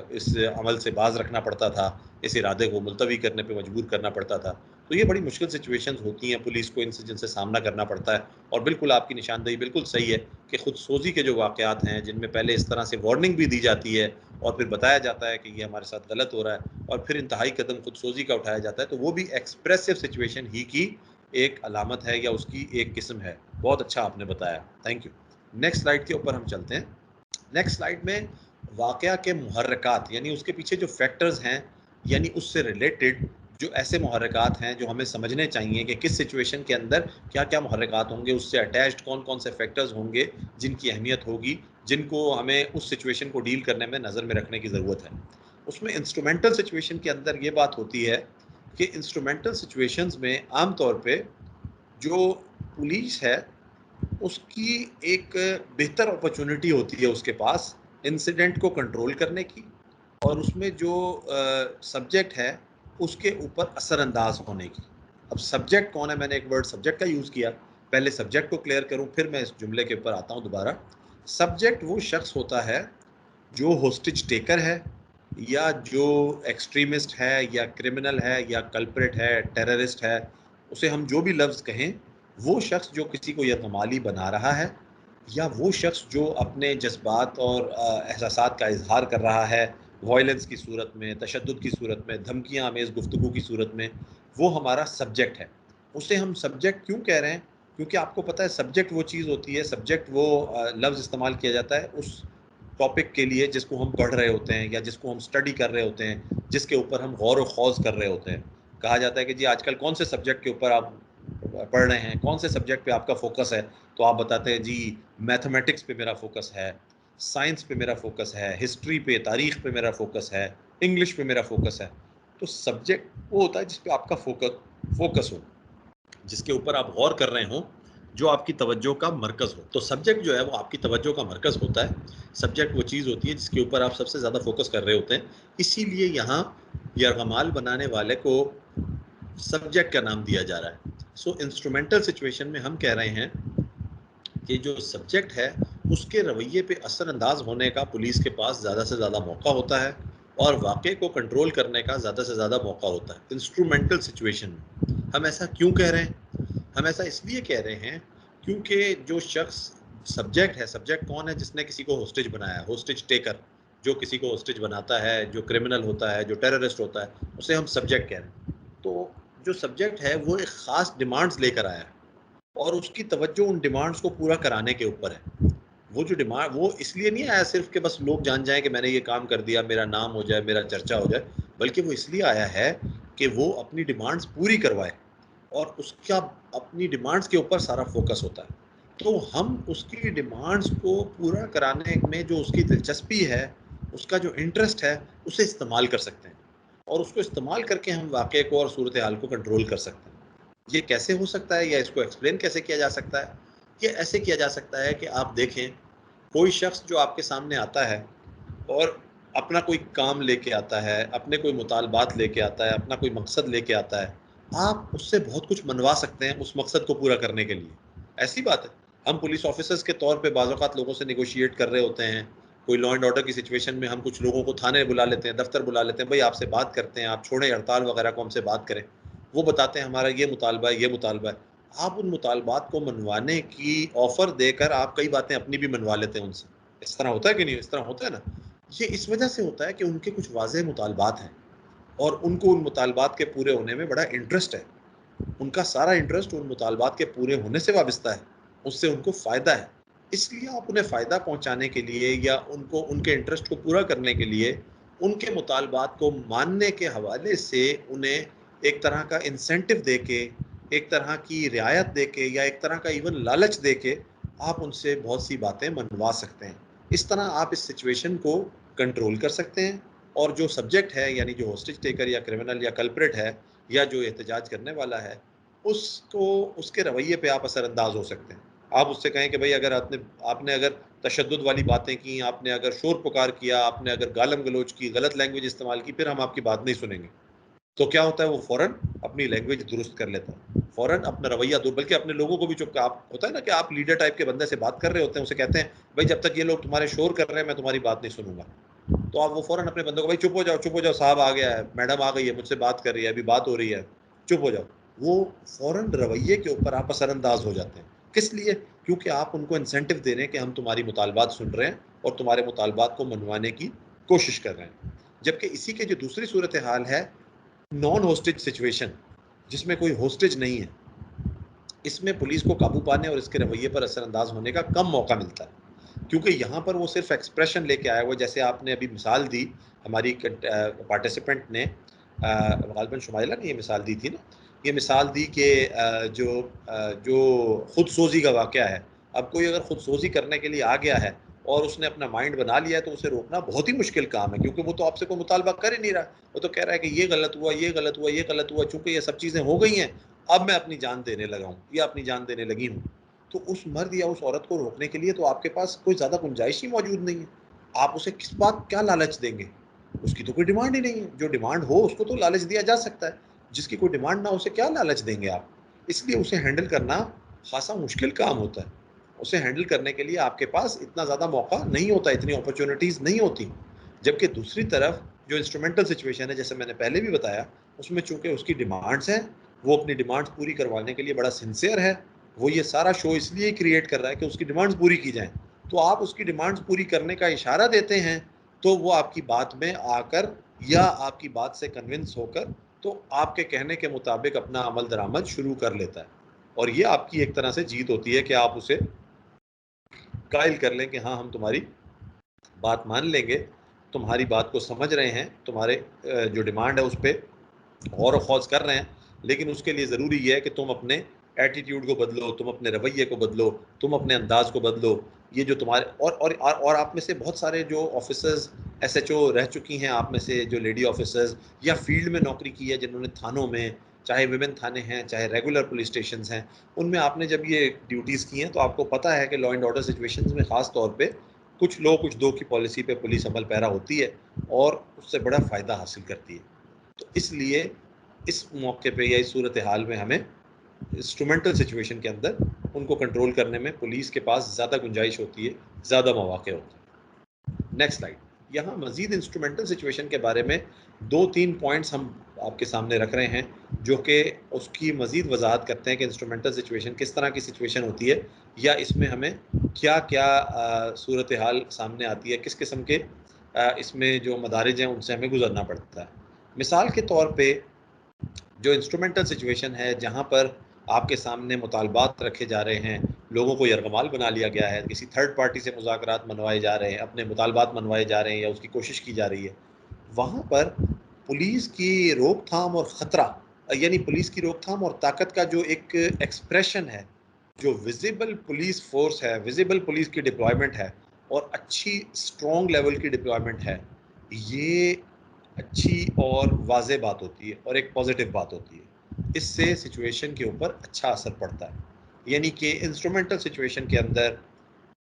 اس عمل سے باز رکھنا پڑتا تھا، اس ارادے کو ملتوی کرنے پہ مجبور کرنا پڑتا تھا. تو یہ بڑی مشکل سچویشنز ہوتی ہیں پولیس کو جن سے سامنا کرنا پڑتا ہے. اور بالکل آپ کی نشاندہی بالکل صحیح ہے کہ خود سوزی کے جو واقعات ہیں جن میں پہلے اس طرح سے وارننگ بھی دی جاتی ہے اور پھر بتایا جاتا ہے کہ یہ ہمارے ساتھ غلط ہو رہا ہے اور پھر انتہائی قدم خود سوزی کا اٹھایا جاتا ہے، تو وہ بھی ایکسپریسو سچویشن ہی کی ایک علامت ہے یا اس کی ایک قسم ہے. بہت اچھا آپ نے بتایا، تھینک یو. نیکسٹ سلائیڈ کے اوپر ہم چلتے ہیں. نیکسٹ سلائیڈ میں واقعہ کے محرکات یعنی اس کے پیچھے جو فیکٹرز ہیں یعنی اس سے ریلیٹڈ جو ایسے محرکات ہیں جو ہمیں سمجھنے چاہیے کہ کس سچویشن کے اندر کیا کیا محرکات ہوں گے، اس سے اٹیچڈ کون کون سے فیکٹرز ہوں گے جن کی اہمیت ہوگی، جن کو ہمیں اس سچویشن کو ڈیل کرنے میں نظر میں رکھنے کی ضرورت ہے. اس میں انسٹرومنٹل سچویشن کے اندر یہ بات ہوتی ہے کہ انسٹرومنٹل سچویشنز میں عام طور پہ جو پولیس ہے اس کی ایک بہتر اپرچونٹی ہوتی ہے اس کے پاس انسیڈنٹ کو کنٹرول کرنے کی اور اس میں جو سبجیکٹ ہے اس کے اوپر اثر انداز ہونے کی. اب سبجیکٹ کون ہے؟ میں نے ایک ورڈ سبجیکٹ کا یوز کیا، پہلے سبجیکٹ کو کلیئر کروں پھر میں اس جملے کے اوپر آتا ہوں دوبارہ. سبجیکٹ وہ شخص ہوتا ہے جو ہوسٹیج ٹیکر ہے یا جو ایکسٹریمسٹ ہے یا کرمنل ہے یا کلپریٹ ہے، ٹیررسٹ ہے، اسے ہم جو بھی لفظ کہیں، وہ شخص جو کسی کو یرغمالی بنا رہا ہے یا وہ شخص جو اپنے جذبات اور احساسات کا اظہار کر رہا ہے وائلنس کی صورت میں، تشدد کی صورت میں، دھمکیاں آمیز گفتگو کی صورت میں، وہ ہمارا سبجیکٹ ہے. اسے ہم سبجیکٹ کیوں کہہ رہے ہیں؟ کیونکہ آپ کو پتہ ہے سبجیکٹ وہ چیز ہوتی ہے، سبجیکٹ وہ لفظ استعمال کیا جاتا ہے اس ٹاپک کے لیے جس کو ہم پڑھ رہے ہوتے ہیں یا جس کو ہم اسٹڈی کر رہے ہوتے ہیں، جس کے اوپر ہم غور و خوض کر رہے ہوتے ہیں. کہا جاتا ہے کہ جی آج کل کون سے سبجیکٹ کے اوپر آپ پڑھ رہے ہیں، کون سے سبجیکٹ پہ آپ کا فوکس ہے، تو آپ بتاتے ہیں جی میتھمیٹکس پہ میرا فوکس ہے، سائنس پہ میرا فوکس ہے، ہسٹری پہ، تاریخ پہ میرا فوکس ہے، انگلش پہ میرا فوکس ہے. تو سبجیکٹ وہ ہوتا ہے جس پہ آپ کا فوکس ہو، جس کے اوپر آپ غور کر رہے ہوں، جو آپ کی توجہ کا مرکز ہو. تو سبجیکٹ جو ہے وہ آپ کی توجہ کا مرکز ہوتا ہے. سبجیکٹ وہ چیز ہوتی ہے جس کے اوپر آپ سب سے زیادہ فوکس کر رہے ہوتے ہیں. اسی لیے یہاں یرغمال بنانے والے کو سبجیکٹ کا نام دیا جا رہا ہے. سو انسٹرومنٹل سچویشن میں ہم کہہ رہے ہیں کہ جو سبجیکٹ ہے اس کے رویے پہ اثر انداز ہونے کا پولیس کے پاس زیادہ سے زیادہ موقع ہوتا ہے اور واقعے کو کنٹرول کرنے کا زیادہ سے زیادہ موقع ہوتا ہے انسٹرومنٹل سچویشن میں. ہم ایسا کیوں کہہ رہے ہیں؟ ہم ایسا اس لیے کہہ رہے ہیں کیونکہ جو شخص سبجیکٹ ہے، سبجیکٹ کون ہے؟ جس نے کسی کو ہوسٹیج بنایا ہے، ہوسٹیج ٹیکر جو کسی کو ہوسٹیج بناتا ہے، جو کرمنل ہوتا ہے، جو ٹیررسٹ ہوتا ہے، اسے ہم سبجیکٹ کہہ رہے ہیں. تو جو سبجیکٹ ہے وہ ایک خاص ڈیمانڈز لے کر آیا ہے اور اس کی توجہ ان ڈیمانڈز کو پورا کرانے کے اوپر ہے. وہ جو ڈیمانڈ وہ اس لیے نہیں آیا صرف کہ بس لوگ جان جائیں کہ میں نے یہ کام کر دیا، میرا نام ہو جائے، میرا چرچا ہو جائے، بلکہ وہ اس لیے آیا ہے کہ وہ اپنی ڈیمانڈز پوری کروائے اور اس کا اپنی ڈیمانڈز کے اوپر سارا فوکس ہوتا ہے. تو ہم اس کی ڈیمانڈز کو پورا کرانے میں جو اس کی دلچسپی ہے، اس کا جو انٹرسٹ ہے، اسے استعمال کر سکتے ہیں اور اس کو استعمال کر کے ہم واقعے کو اور صورتحال کو کنٹرول کر سکتے ہیں. یہ کیسے ہو سکتا ہے یا اس کو ایکسپلین کیسے کیا جا سکتا ہے؟ یہ ایسے کیا جا سکتا ہے کہ آپ دیکھیں کوئی شخص جو آپ کے سامنے آتا ہے اور اپنا کوئی کام لے کے آتا ہے، اپنے کوئی مطالبات لے کے آتا ہے، اپنا کوئی مقصد لے کے آتا ہے، آپ اس سے بہت کچھ منوا سکتے ہیں اس مقصد کو پورا کرنے کے لیے. ایسی بات ہے. ہم پولیس آفیسرز کے طور پہ بعض اوقات لوگوں سے نیگوشیٹ کر رہے ہوتے ہیں. کوئی لا اینڈ آرڈر کی سچویشن میں ہم کچھ لوگوں کو تھانے بلا لیتے ہیں، دفتر بلا لیتے ہیں، بھائی آپ سے بات کرتے ہیں، آپ چھوڑیں ہڑتال وغیرہ کو، ہم سے بات کریں. وہ بتاتے ہیں ہمارا یہ مطالبہ ہے، یہ مطالبہ ہے. آپ ان مطالبات کو منوانے کی آفر دے کر آپ کئی باتیں اپنی بھی منوا لیتے ہیں ان سے. اس طرح ہوتا ہے کہ نہیں؟ اس طرح ہوتا ہے نا. یہ اس وجہ سے ہوتا ہے کہ ان کے کچھ واضح مطالبات ہیں اور ان کو ان مطالبات کے پورے ہونے میں بڑا انٹرسٹ ہے. ان کا سارا انٹرسٹ ان مطالبات کے پورے ہونے سے وابستہ ہے، اس سے ان کو فائدہ ہے. اس لیے آپ انہیں فائدہ پہنچانے کے لیے یا ان کو ان کے انٹرسٹ کو پورا کرنے کے لیے ان کے مطالبات کو ماننے کے حوالے سے انہیں ایک طرح کا انسینٹو دے کے، ایک طرح کی رعایت دے کے یا ایک طرح کا ایون لالچ دے کے آپ ان سے بہت سی باتیں منوا سکتے ہیں. اس طرح آپ اس سچویشن کو کنٹرول کر سکتے ہیں اور جو سبجیکٹ ہے یعنی جو ہوسٹیج ٹیکر یا کرمنل یا کلپریٹ ہے یا جو احتجاج کرنے والا ہے، اس کو اس کے رویے پہ آپ اثر انداز ہو سکتے ہیں. آپ اس سے کہیں کہ بھائی اگر آپ نے اگر تشدد والی باتیں کی، آپ نے اگر شور پکار کیا، آپ نے اگر گالم گلوچ کی، غلط لینگویج استعمال کی، پھر ہم آپ کی بات نہیں سنیں گے. تو کیا ہوتا ہے؟ وہ فوراً اپنی لینگویج درست کر لیتا ہے. فوراً اپنا رویہ دو, بلکہ اپنے لوگوں کو بھی چپ, آپ ہوتا ہے نا کہ آپ لیڈر ٹائپ کے بندے سے بات کر رہے ہوتے ہیں, اسے کہتے ہیں بھائی جب تک یہ لوگ تمہارے شور کر رہے ہیں میں تمہاری بات نہیں سنوں گا, تو آپ وہ فوراً اپنے بندوں کو بھائی چپ ہو جاؤ صاحب آ گیا ہے, میڈم آ گئی ہے, مجھ سے بات کر رہی ہے, ابھی بات ہو رہی ہے, چپ ہو جاؤ. وہ فوراً رویے کے اوپر آپ اثر انداز ہو جاتے ہیں. کس لیے؟ کیونکہ آپ ان کو انسینٹو دے رہے ہیں کہ ہم تمہاری مطالبات سن رہے ہیں اور تمہارے مطالبات کو منوانے کی کوشش کر رہے ہیں. جبکہ اسی کے جو دوسری صورتحال ہے نان ہوسٹیج سچویشن, جس میں کوئی ہوسٹیج نہیں ہے, اس میں پولیس کو قابو پانے اور اس کے رویے پر اثر انداز ہونے کا کم موقع ملتا ہے, کیونکہ یہاں پر وہ صرف ایکسپریشن لے کے آیا ہوا. جیسے آپ نے ابھی مثال دی, ہماری پارٹیسپینٹ نے غالباً شمائلہ نے یہ مثال دی تھی نا, یہ مثال دی کہ جو خود سوزی کا واقعہ ہے, اب کوئی اگر خود سوزی کرنے کے لیے آ گیا ہے اور اس نے اپنا مائنڈ بنا لیا ہے تو اسے روکنا بہت ہی مشکل کام ہے, کیونکہ وہ تو آپ سے کوئی مطالبہ کر ہی نہیں رہا, وہ تو کہہ رہا ہے کہ یہ غلط ہوا, یہ غلط ہوا, یہ غلط ہوا, چونکہ یہ سب چیزیں ہو گئی ہیں اب میں اپنی جان دینے لگا ہوں یا اپنی جان دینے لگی ہوں. تو اس مرد یا اس عورت کو روکنے کے لیے تو آپ کے پاس کوئی زیادہ گنجائش ہی موجود نہیں ہے. آپ اسے کس بات کیا لالچ دیں گے؟ اس کی تو کوئی ڈیمانڈ ہی نہیں ہے. جو ڈیمانڈ ہو اس کو تو لالچ دیا جا سکتا ہے, جس کی کوئی ڈیمانڈ نہ ہو اسے کیا لالچ دیں گے آپ؟ اس لیے اسے ہینڈل کرنا خاصا مشکل کام ہوتا ہے. اسے ہینڈل کرنے کے لیے آپ کے پاس اتنا زیادہ موقع نہیں ہوتا, اتنی اپرچونیٹیز نہیں ہوتی. جبکہ دوسری طرف جو انسٹرومنٹل سچویشن ہے, جیسے میں نے پہلے بھی بتایا, اس میں چونکہ اس کی ڈیمانڈز ہیں, وہ اپنی ڈیمانڈز پوری کروانے کے لیے بڑا سنسیئر ہے, وہ یہ سارا شو اس لیے کریٹ کر رہا ہے کہ اس کی ڈیمانڈز پوری کی جائیں. تو آپ اس کی ڈیمانڈز پوری کرنے کا اشارہ دیتے ہیں تو وہ آپ کی بات میں آ کر یا آپ کی بات سے کنونس ہو کر تو آپ کے کہنے کے مطابق اپنا عمل درآمد شروع کر لیتا ہے. اور یہ آپ کی ایک طرح سے جیت ہوتی ہے کہ آپ اسے قائل کر لیں کہ ہاں ہم تمہاری بات مان لیں گے, تمہاری بات کو سمجھ رہے ہیں, تمہارے جو ڈیمانڈ ہے اس پہ غور و خوض کر رہے ہیں, لیکن اس کے لیے ضروری یہ ہے کہ تم اپنے ایٹیٹیوڈ کو بدلو, تم اپنے رویے کو بدلو, تم اپنے انداز کو بدلو. یہ جو تمہارے اور آپ میں سے بہت سارے جو آفیسرز ایس ایچ او رہ چکی ہیں, آپ میں سے جو لیڈی آفیسرز یا فیلڈ میں نوکری کی ہے, جنہوں نے تھانوں میں, چاہے ویمن تھانے ہیں چاہے ریگولر پولیس اسٹیشنز ہیں, ان میں آپ نے جب یہ ڈیوٹیز کی ہیں تو آپ کو پتہ ہے کہ لا اینڈ آرڈر سچویشنز میں خاص طور پہ کچھ لو کچھ دو کی پالیسی پہ پولیس عمل پیرا ہوتی ہے اور اس سے بڑا فائدہ حاصل کرتی ہے. تو اس لیے اس موقع پہ یا اس صورتحال میں ہمیں انسٹرومنٹل سچویشن کے اندر ان کو کنٹرول کرنے میں پولیس کے پاس زیادہ گنجائش ہوتی ہے, زیادہ مواقع ہوتے ہیں. Next slide. یہاں مزید انسٹرومنٹل سچویشن کے بارے میں 2-3 پوائنٹس ہم آپ کے سامنے رکھ رہے ہیں جو کہ اس کی مزید وضاحت کرتے ہیں کہ انسٹرومنٹل سچویشن کس طرح کی سچویشن ہوتی ہے یا اس میں ہمیں کیا کیا صورتحال سامنے آتی ہے, کس قسم کے اس میں جو مدارج ہیں ان سے ہمیں گزرنا پڑتا ہے. مثال کے طور پہ جو انسٹرومنٹل سچویشن ہے جہاں پر آپ کے سامنے مطالبات رکھے جا رہے ہیں, لوگوں کو یرغمال بنا لیا گیا ہے, کسی تھرڈ پارٹی سے مذاکرات منوائے جا رہے ہیں, اپنے مطالبات منوائے جا رہے ہیں یا اس کی کوشش کی جا رہی ہے, وہاں پر پولیس کی روک تھام اور خطرہ, یعنی پولیس کی روک تھام اور طاقت کا جو ایک ایکسپریشن ہے, جو ویزیبل پولیس فورس ہے, ویزیبل پولیس کی ڈپلائمنٹ ہے اور اچھی اسٹرانگ لیول کی ڈپلائمنٹ ہے, یہ اچھی اور واضح بات ہوتی ہے اور ایک پازیٹیو بات ہوتی ہے. اس سے سچویشن کے اوپر اچھا اثر پڑتا ہے. یعنی کہ انسٹرومنٹل سچویشن کے اندر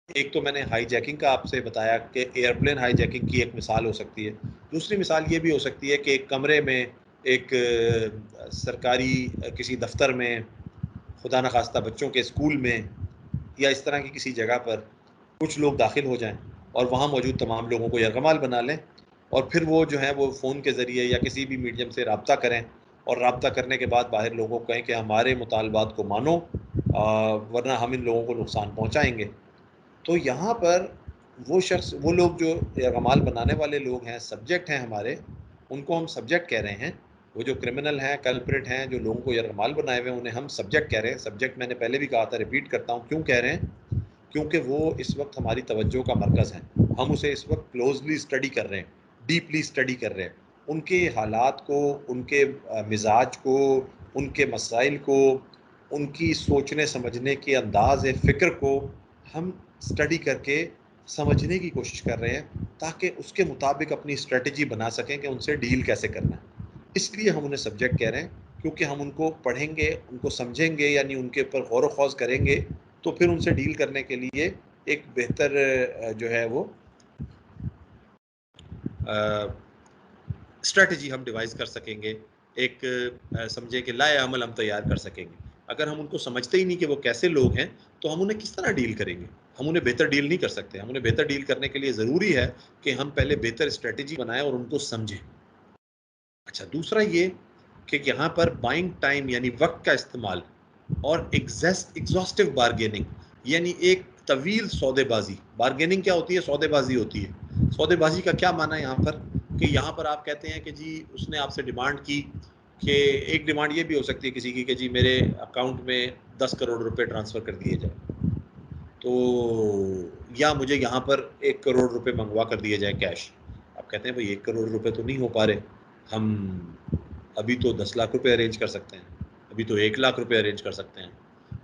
ایک تو میں نے ہائی جیکنگ کا آپ سے بتایا کہ ایئرپلین ہائی جیکنگ کی ایک مثال ہو سکتی ہے. دوسری مثال یہ بھی ہو سکتی ہے کہ ایک کمرے میں, ایک سرکاری کسی دفتر میں, خدا نخواستہ بچوں کے اسکول میں یا اس طرح کی کسی جگہ پر کچھ لوگ داخل ہو جائیں اور وہاں موجود تمام لوگوں کو یرغمال بنا لیں اور پھر وہ جو ہے وہ فون کے ذریعے یا کسی بھی میڈیم سے رابطہ کریں اور رابطہ کرنے کے بعد باہر لوگوں کو کہیں کہ ہمارے مطالبات کو مانو ورنہ ہم ان لوگوں کو نقصان پہنچائیں گے. تو یہاں پر وہ شخص, وہ لوگ جو یرغمال بنانے والے لوگ ہیں, سبجیکٹ ہیں ہمارے, ان کو ہم سبجیکٹ کہہ رہے ہیں. وہ جو کرمنل ہیں, کلپریٹ ہیں, جو لوگوں کو یرغمال بنائے ہوئے ہیں, انہیں ہم سبجیکٹ کہہ رہے ہیں. سبجیکٹ میں نے پہلے بھی کہا تھا, ریپیٹ کرتا ہوں, کیوں کہہ رہے ہیں؟ کیونکہ وہ اس وقت ہماری توجہ کا مرکز ہیں. ہم اسے اس وقت کلوزلی اسٹڈی کر رہے ہیں, ڈیپلی اسٹڈی کر رہے ہیں. ان کے حالات کو, ان کے مزاج کو, ان کے مسائل کو, ان کی سوچنے سمجھنے کے انداز فکر کو ہم اسٹڈی کر کے سمجھنے کی کوشش کر رہے ہیں تاکہ اس کے مطابق اپنی اسٹریٹجی بنا سکیں کہ ان سے ڈیل کیسے کرنا ہے. اس لیے ہم انہیں سبجیکٹ کہہ رہے ہیں, کیونکہ ہم ان کو پڑھیں گے, ان کو سمجھیں گے, یعنی ان کے اوپر غور و خوض کریں گے تو پھر ان سے ڈیل کرنے کے لیے ایک بہتر جو ہے وہ اسٹریٹجی ہم ڈیوائز کر سکیں گے, ایک سمجھیں کہ لائے عمل ہم تیار کر سکیں گے. اگر ہم ان کو سمجھتے ہی نہیں کہ وہ کیسے لوگ ہیں تو ہم انہیں کس طرح ڈیل کریں گے؟ ہم انہیں بہتر ڈیل نہیں کر سکتے. ہم انہیں بہتر ڈیل کرنے کے لیے ضروری ہے کہ ہم پہلے بہتر اسٹریٹجی بنائیں اور ان کو سمجھیں. اچھا، دوسرا یہ کہ یہاں پر بائنگ ٹائم یعنی وقت کا استعمال اور ایگزاسٹو بارگیننگ یعنی ایک طویل سودے بازی. بارگیننگ کیا ہوتی ہے؟ سودے بازی ہوتی ہے. سودے بازی کا کیا معنی ہے یہاں پر؟ کہ یہاں پر آپ کہتے ہیں کہ جی اس نے آپ سے ڈیمانڈ کی کہ ایک ڈیمانڈ یہ بھی ہو سکتی ہے کسی کی کہ جی میرے اکاؤنٹ میں 10 کروڑ روپے ٹرانسفر کر دیے جائے، تو یا مجھے یہاں پر 1 کروڑ روپے منگوا کر دیے جائے کیش. آپ کہتے ہیں بھائی 1 کروڑ روپے تو نہیں ہو پا رہے، ہم ابھی تو 10 لاکھ روپے ارینج کر سکتے ہیں، ابھی تو 1 لاکھ روپے ارینج کر سکتے ہیں.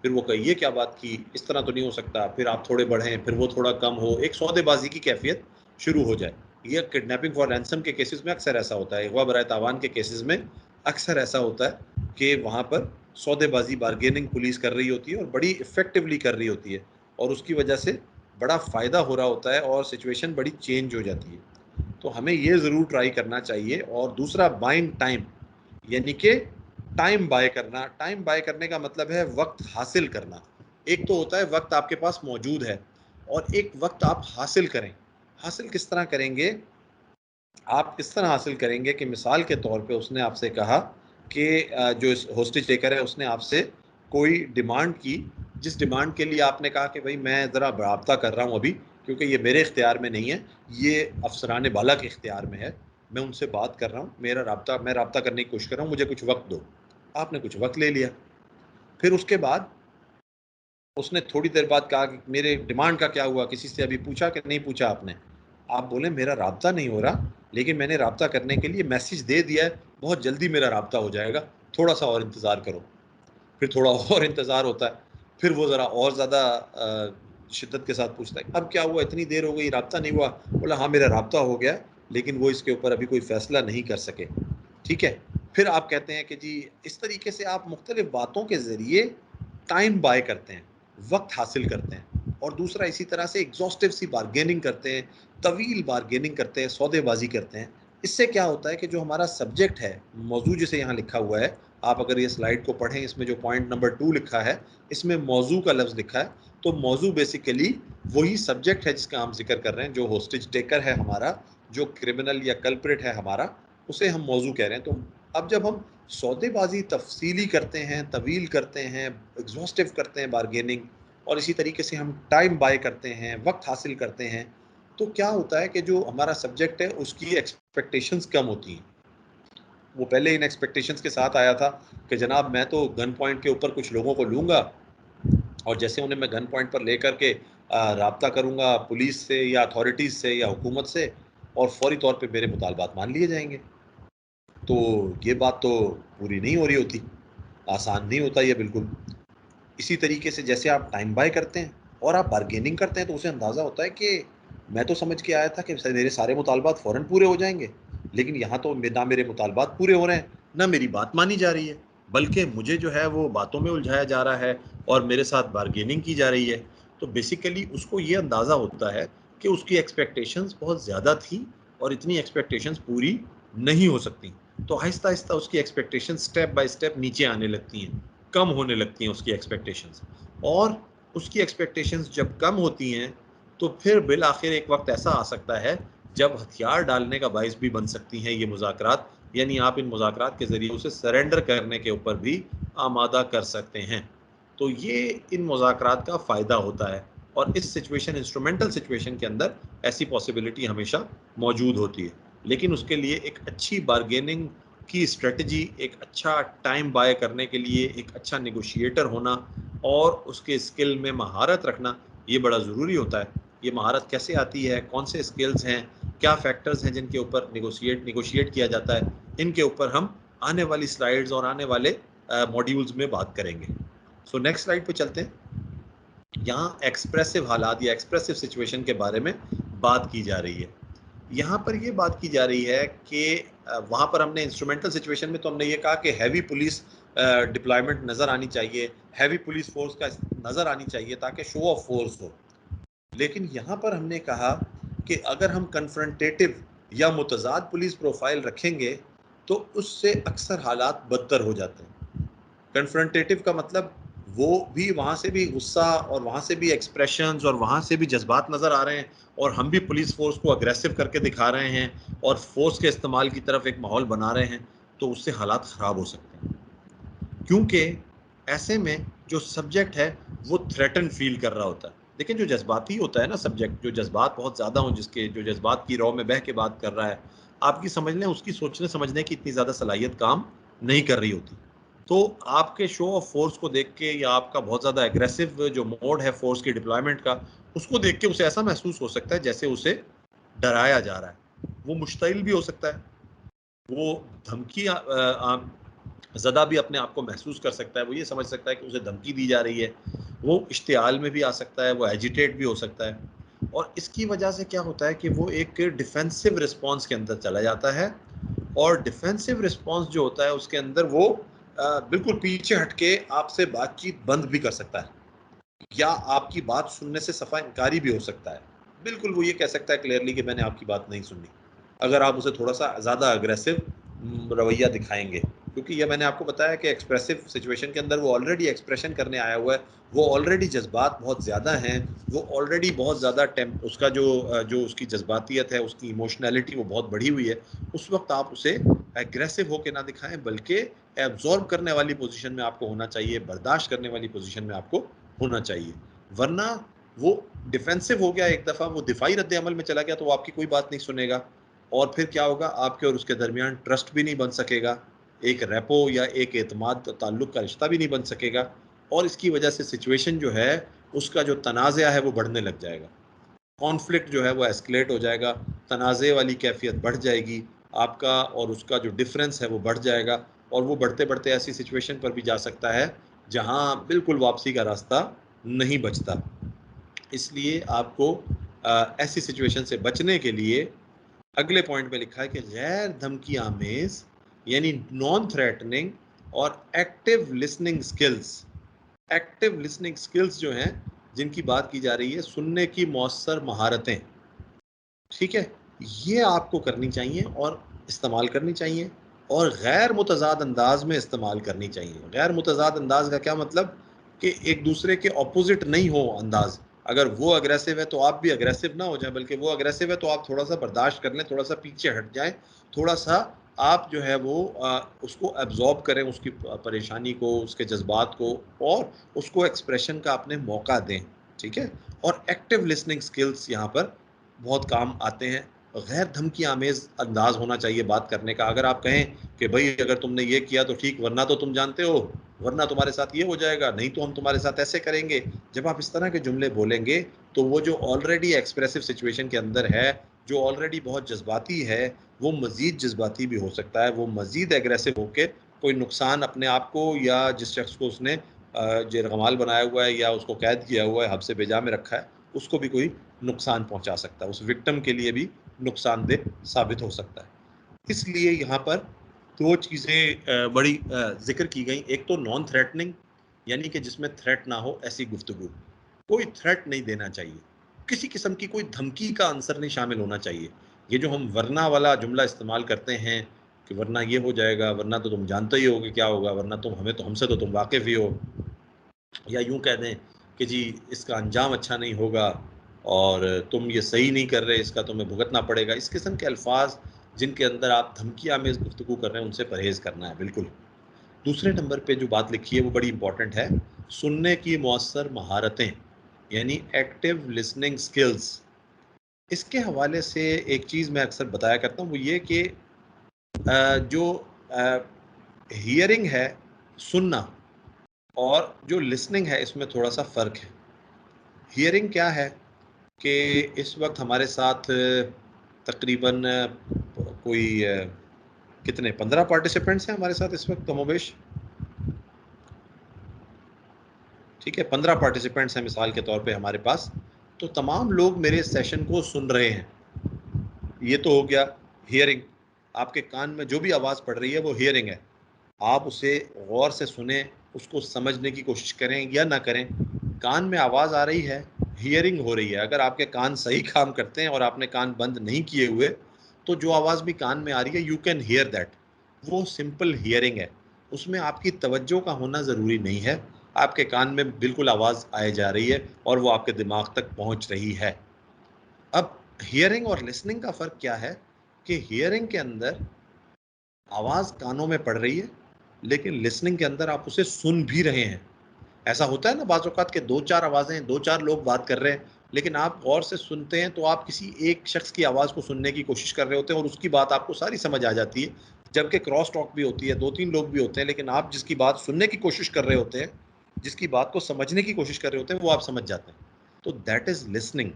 پھر وہ کہیے کیا بات کی، اس طرح تو نہیں ہو سکتا. پھر آپ تھوڑے بڑھیں، پھر وہ تھوڑا کم ہو، ایک سودے بازی کی کیفیت شروع ہو جائے. یہ کڈنیپنگ فار رینسم کے کیسز میں اکثر ایسا ہوتا ہے، اغوا برائے تاوان کے کیسز میں اکثر ایسا ہوتا ہے کہ وہاں پر سودے بازی بارگیننگ پولیس کر رہی ہوتی ہے اور بڑی افیکٹولی کر رہی ہوتی ہے، اور اس کی وجہ سے بڑا فائدہ ہو رہا ہوتا ہے اور سچویشن بڑی چینج ہو جاتی ہے. تو ہمیں یہ ضرور ٹرائی کرنا چاہیے. اور دوسرا بائنگ ٹائم یعنی کہ ٹائم بائی کرنا. ٹائم بائی کرنے کا مطلب ہے وقت حاصل کرنا. ایک تو ہوتا ہے وقت آپ کے پاس موجود ہے اور ایک وقت آپ حاصل کریں. حاصل کس طرح کریں گے؟ آپ کس طرح حاصل کریں گے کہ مثال کے طور پہ اس نے آپ سے کہا کہ جو ہوسٹیج ٹیکر ہے اس نے آپ سے کوئی ڈیمانڈ کی، جس ڈیمانڈ کے لیے آپ نے کہا کہ بھائی میں ذرا رابطہ کر رہا ہوں ابھی، کیونکہ یہ میرے اختیار میں نہیں ہے، یہ افسران بالا کے اختیار میں ہے، میں ان سے بات کر رہا ہوں، میں رابطہ کرنے کی کوشش کر رہا ہوں، مجھے کچھ وقت دو. آپ نے کچھ وقت لے لیا. پھر اس کے بعد اس نے تھوڑی دیر بعد کہا کہ میرے ڈیمانڈ کا کیا ہوا، کسی سے ابھی پوچھا کہ نہیں پوچھا آپ نے؟ آپ بولیں میرا رابطہ نہیں ہو رہا، لیکن میں نے رابطہ کرنے کے لیے میسج دے دیا ہے، بہت جلدی میرا رابطہ ہو جائے گا، تھوڑا سا اور انتظار کرو. پھر تھوڑا اور انتظار ہوتا ہے، پھر وہ ذرا اور زیادہ شدت کے ساتھ پوچھتا ہے اب کیا ہوا، اتنی دیر ہو گئی رابطہ نہیں ہوا؟ بولا ہاں میرا رابطہ ہو گیا، لیکن وہ اس کے اوپر ابھی کوئی فیصلہ نہیں کر سکے. ٹھیک ہے. پھر آپ کہتے ہیں کہ جی اس طریقے سے آپ مختلف باتوں کے ذریعے ٹائم بائی کرتے ہیں، وقت حاصل کرتے ہیں. اور دوسرا اسی طرح سے ایگزاسٹو سی بارگیننگ کرتے ہیں، طویل بارگیننگ کرتے ہیں، سودے بازی کرتے ہیں. اس سے کیا ہوتا ہے کہ جو ہمارا سبجیکٹ ہے، موضوع جسے یہاں لکھا ہوا ہے، آپ اگر یہ سلائیڈ کو پڑھیں، اس میں جو پوائنٹ نمبر 2 لکھا ہے، اس میں موضوع کا لفظ لکھا ہے. تو موضوع بیسیکلی وہی سبجیکٹ ہے جس کا ہم ذکر کر رہے ہیں. جو ہوسٹیج ٹیکر ہے ہمارا، جو کرمنل یا کلپریٹ ہے ہمارا، اسے ہم موضوع کہہ رہے ہیں. تو اب جب ہم سودے بازی تفصیلی کرتے ہیں، طویل کرتے ہیں، ایگزاسٹو کرتے ہیں بارگیننگ، اور اسی طریقے سے ہم ٹائم بائی کرتے ہیں، وقت حاصل کرتے ہیں، تو کیا ہوتا ہے کہ جو ہمارا سبجیکٹ ہے اس کی ایکسپیکٹیشنز کم ہوتی ہیں. وہ پہلے ان ایکسپیکٹیشنز کے ساتھ آیا تھا کہ جناب میں تو گن پوائنٹ کے اوپر کچھ لوگوں کو لوں گا، اور جیسے انہیں میں گن پوائنٹ پر لے کر کے رابطہ کروں گا پولیس سے یا اتھارٹیز سے یا حکومت سے، اور فوری طور پہ میرے مطالبات مان لیے جائیں گے. تو یہ بات تو پوری نہیں ہو رہی ہوتی، آسان نہیں ہوتا یہ بالکل. اسی طریقے سے جیسے آپ ٹائم بائی کرتے ہیں اور آپ بارگیننگ کرتے ہیں، تو اسے اندازہ ہوتا ہے کہ میں تو سمجھ کے آیا تھا کہ میرے سارے مطالبات فوراً پورے ہو جائیں گے، لیکن یہاں تو نہ میرے مطالبات پورے ہو رہے ہیں، نہ میری بات مانی جا رہی ہے، بلکہ مجھے جو ہے وہ باتوں میں الجھایا جا رہا ہے اور میرے ساتھ بارگیننگ کی جا رہی ہے. تو بیسیکلی اس کو یہ اندازہ ہوتا ہے کہ اس کی ایکسپیکٹیشنز بہت زیادہ تھی اور اتنی ایکسپیکٹیشنز پوری نہیں ہو سکتی. تو آہستہ آہستہ اس کی ایکسپیکٹیشنز سٹیپ بائی سٹیپ نیچے آنے لگتی ہیں، کم ہونے لگتی ہیں اس کی ایکسپیکٹیشنز. اور اس کی ایکسپیکٹیشنز جب کم ہوتی ہیں تو پھر بالآخر ایک وقت ایسا آ سکتا ہے جب ہتھیار ڈالنے کا باعث بھی بن سکتی ہیں یہ مذاکرات، یعنی آپ ان مذاکرات کے ذریعے اسے سرنڈر کرنے کے اوپر بھی آمادہ کر سکتے ہیں. تو یہ ان مذاکرات کا فائدہ ہوتا ہے، اور اس سچویشن انسٹرومنٹل سچویشن کے اندر ایسی پاسبلٹی ہمیشہ موجود ہوتی ہے. لیکن اس کے لیے ایک اچھی بارگیننگ کی اسٹریٹجی، ایک اچھا ٹائم بائی کرنے کے لیے ایک اچھا نیگوشیٹر ہونا اور اس کے اسکل میں مہارت رکھنا یہ بڑا ضروری ہوتا ہے. یہ مہارت کیسے آتی ہے، کون سے اسکلز ہیں، کیا فیکٹرز ہیں جن کے اوپر نیگوشیٹ کیا جاتا ہے، ان کے اوپر ہم آنے والی سلائیڈز اور آنے والے موڈیولز میں بات کریں گے. سو نیکسٹ سلائیڈ پہ چلتے ہیں. یہاں ایکسپریسو حالات یا ایکسپریسو سچویشن کے بارے میں بات کی جا رہی ہے. یہاں پر یہ بات کی جا رہی ہے کہ وہاں پر ہم نے انسٹرومنٹل سچویشن میں تو ہم نے یہ کہا کہ ہیوی پولیس ڈپلائمنٹ نظر آنی چاہیے، ہیوی پولیس فورس کا نظر آنی چاہیے تاکہ شو آف فورس ہو. لیکن یہاں پر ہم نے کہا کہ اگر ہم کنفرنٹیٹو یا متضاد پولیس پروفائل رکھیں گے تو اس سے اکثر حالات بدتر ہو جاتے ہیں. کنفرنٹیٹو کا مطلب وہ بھی وہاں سے بھی غصہ اور وہاں سے بھی ایکسپریشنز اور وہاں سے بھی جذبات نظر آ رہے ہیں اور ہم بھی پولیس فورس کو اگریسو کر کے دکھا رہے ہیں اور فورس کے استعمال کی طرف ایک ماحول بنا رہے ہیں، تو اس سے حالات خراب ہو سکتے ہیں، کیونکہ ایسے میں جو سبجیکٹ ہے وہ تھریٹن فیل کر رہا ہوتا ہے. لیکن جو جذباتی ہوتا ہے نا سبجیکٹ، جو جذبات بہت زیادہ ہوں، جو جذبات کی رو میں بہہ کے بات کر رہا ہے، آپ کی سمجھ لیں اس کی سوچنے سمجھنے کی اتنی زیادہ صلاحیت کام نہیں کر رہی ہوتی. تو آپ کے شو آف فورس کو دیکھ کے یا آپ کا بہت زیادہ ایگریسو جو موڈ ہے فورس کی ڈپلائمنٹ کا، اس کو دیکھ کے اسے ایسا محسوس ہو سکتا ہے جیسے اسے ڈرایا جا رہا ہے. وہ مشتعل بھی ہو سکتا ہے، وہ دھمکی زدہ بھی اپنے آپ کو محسوس کر سکتا ہے، وہ یہ سمجھ سکتا ہے کہ اسے دھمکی دی جا رہی ہے، وہ اشتعال میں بھی آ سکتا ہے، وہ ایجیٹیٹ بھی ہو سکتا ہے. اور اس کی وجہ سے کیا ہوتا ہے کہ وہ ایک ڈیفینسو رسپانس کے اندر چلا جاتا ہے، اور ڈیفینسو رسپانس جو ہوتا ہے اس کے اندر وہ بالکل پیچھے ہٹ کے آپ سے بات چیت بند بھی کر سکتا ہے، یا آپ کی بات سننے سے صفا انکاری بھی ہو سکتا ہے. بالکل وہ یہ کہہ سکتا ہے کلیئرلی کہ میں نے آپ کی بات نہیں سنی، اگر آپ اسے تھوڑا سا زیادہ اگریسو رویہ دکھائیں گے. کیونکہ یہ میں نے آپ کو بتایا کہ ایکسپریسو سچویشن کے اندر وہ آلریڈی ایکسپریشن کرنے آیا ہوا ہے، وہ آلریڈی جذبات بہت زیادہ ہیں، وہ آلریڈی بہت زیادہ اس کا جو اس کی جذباتیت ہے، اس کی ایموشنلٹی وہ بہت بڑھی ہوئی ہے. اس وقت آپ اسے ایگریسو ہو کے نہ دکھائیں، بلکہ ایبزارب کرنے والی پوزیشن میں آپ کو ہونا چاہیے، برداشت کرنے والی پوزیشن میں آپ کو ہونا چاہیے. ورنہ وہ ڈیفینسو ہو گیا، ایک دفعہ وہ دفاعی رد عمل میں چلا گیا تو وہ آپ کی کوئی بات نہیں سنے گا، اور پھر کیا ہوگا، آپ کے اور اس کے درمیان ٹرسٹ بھی نہیں بن سکے گا، ایک ریپو یا ایک اعتماد تعلق کا رشتہ بھی نہیں بن سکے گا، اور اس کی وجہ سے سچویشن جو ہے اس کا جو تنازع ہے وہ بڑھنے لگ جائے گا، کانفلکٹ جو ہے وہ ایسکلیٹ ہو جائے گا، تنازع والی کیفیت بڑھ جائے گی، آپ کا اور اس کا جو ڈفرینس ہے وہ بڑھ جائے گا، اور وہ بڑھتے بڑھتے ایسی سچویشن پر بھی جا سکتا ہے جہاں بالکل واپسی کا راستہ نہیں بچتا. اس لیے آپ کو ایسی سچویشن سے بچنے کے لیے اگلے پوائنٹ میں لکھا ہے کہ غیر دھمکی آمیز یعنی نان تھریٹننگ اور active listening skills. Active listening skills جو ہیں جن کی بات کی جا رہی ہے، سننے کی مؤثر مہارتیں، ٹھیک ہے، یہ آپ کو کرنی چاہیے اور استعمال کرنی چاہیے، اور غیر متضاد انداز میں استعمال کرنی چاہیے. غیر متضاد انداز کا کیا مطلب کہ ایک دوسرے کے اپوزٹ نہیں ہو انداز. اگر وہ اگریسو ہے تو آپ بھی اگریسو نہ ہو جائیں، بلکہ وہ اگریسو ہے تو آپ تھوڑا سا برداشت کر لیں، تھوڑا سا پیچھے ہٹ جائیں، تھوڑا سا آپ جو ہے وہ اس کو ایبزارب کریں، اس کی پریشانی کو، اس کے جذبات کو، اور اس کو ایکسپریشن کا اپنے موقع دیں. ٹھیک ہے، اور ایکٹیو لسننگ سکلز یہاں پر بہت کام آتے ہیں. غیر دھمکی آمیز انداز ہونا چاہیے بات کرنے کا. اگر آپ کہیں کہ بھائی اگر تم نے یہ کیا تو ٹھیک، ورنہ تو تم جانتے ہو، ورنہ تمہارے ساتھ یہ ہو جائے گا، نہیں تو ہم تمہارے ساتھ ایسے کریں گے. جب آپ اس طرح کے جملے بولیں گے تو وہ جو آلریڈی ایکسپریسو سچویشن کے اندر ہے، جو آلریڈی بہت جذباتی ہے، وہ مزید جذباتی بھی ہو سکتا ہے، وہ مزید ایگریسو ہو کے کوئی نقصان اپنے آپ کو یا جس شخص کو اس نے جرغمال بنایا ہوا ہے یا اس کو قید کیا ہوا ہے، حبس بیجا میں رکھا ہے، اس کو بھی کوئی نقصان پہنچا سکتا ہے، اس وکٹم کے لیے بھی نقصان دہ ثابت ہو سکتا ہے. اس لیے یہاں پر دو چیزیں بڑی ذکر کی گئیں. ایک تو نان تھریٹننگ، یعنی کہ جس میں تھریٹ نہ ہو، ایسی گفتگو، کوئی تھریٹ نہیں دینا چاہیے، کسی قسم کی کوئی دھمکی کا عنصر نہیں شامل ہونا چاہیے. یہ جو ہم ورنہ والا جملہ استعمال کرتے ہیں کہ ورنہ یہ ہو جائے گا، ورنہ تو تم جانتے ہی ہو کہ کیا ہوگا، ورنہ ہم سے تو تم واقف ہی ہو، یا یوں کہہ دیں کہ جی اس کا انجام اچھا نہیں ہوگا اور تم یہ صحیح نہیں کر رہے، اس کا تمہیں بھگتنا پڑے گا. اس قسم کے الفاظ جن کے اندر آپ دھمکی آمیز گفتگو کر رہے ہیں ان سے پرہیز کرنا ہے بالکل. دوسرے نمبر پہ جو بات لکھی ہے وہ بڑی امپورٹنٹ ہے، سننے کی مؤثر مہارتیں یعنی ایکٹیو لسننگ سکلز. اس کے حوالے سے ایک چیز میں اکثر بتایا کرتا ہوں، وہ یہ کہ جو ہیئرنگ ہے، سننا، اور جو لسننگ ہے اس میں تھوڑا سا فرق ہے. ہیئرنگ کیا ہے کہ اس وقت ہمارے ساتھ تقریباً کوئی کتنے 15 پارٹیسپینٹس ہیں ہمارے ساتھ اس وقت کم و بیش، ٹھیک ہے، 15 پارٹیسپینٹس ہیں مثال کے طور پہ ہمارے پاس. تو تمام لوگ میرے سیشن کو سن رہے ہیں. یہ تو ہو گیا ہیئرنگ. آپ کے کان میں جو بھی آواز پڑ رہی ہے وہ ہیئرنگ ہے. آپ اسے غور سے سنیں، اس کو سمجھنے کی کوشش کریں یا نہ کریں، کان میں آواز آ رہی ہے، ہیئرنگ ہو رہی ہے. اگر آپ کے کان صحیح کام کرتے ہیں اور آپ نے کان بند نہیں کیے ہوئے تو جو آواز بھی کان میں آ رہی ہے، یو کین ہیئر دیٹ، وہ سمپل ہیئرنگ ہے. اس میں آپ کی توجہ کا ہونا ضروری نہیں ہے، آپ کے کان میں بالکل آواز آئے جا رہی ہے اور وہ آپ کے دماغ تک پہنچ رہی ہے۔ اب ہیئرنگ اور لسننگ کا فرق کیا ہے کہ ہیئرنگ کے اندر آواز کانوں میں پڑ رہی ہے، لیکن لسننگ کے اندر آپ اسے سن بھی رہے ہیں۔ ایسا ہوتا ہے نا بعض اوقات کہ 2-4 آوازیں، 2-4 لوگ بات کر رہے ہیں، لیکن آپ غور سے سنتے ہیں تو آپ کسی ایک شخص کی آواز کو سننے کی کوشش کر رہے ہوتے ہیں اور اس کی بات آپ کو ساری سمجھ آ جاتی ہے، جبکہ کراس ٹاک بھی ہوتی ہے، 2-3 لوگ بھی ہوتے ہیں، لیکن آپ جس کی بات سننے کی کوشش کر رہے ہوتے ہیں، جس کی بات کو سمجھنے کی کوشش کر رہے ہوتے ہیں، وہ آپ سمجھ جاتے ہیں۔ تو دیٹ از لسننگ،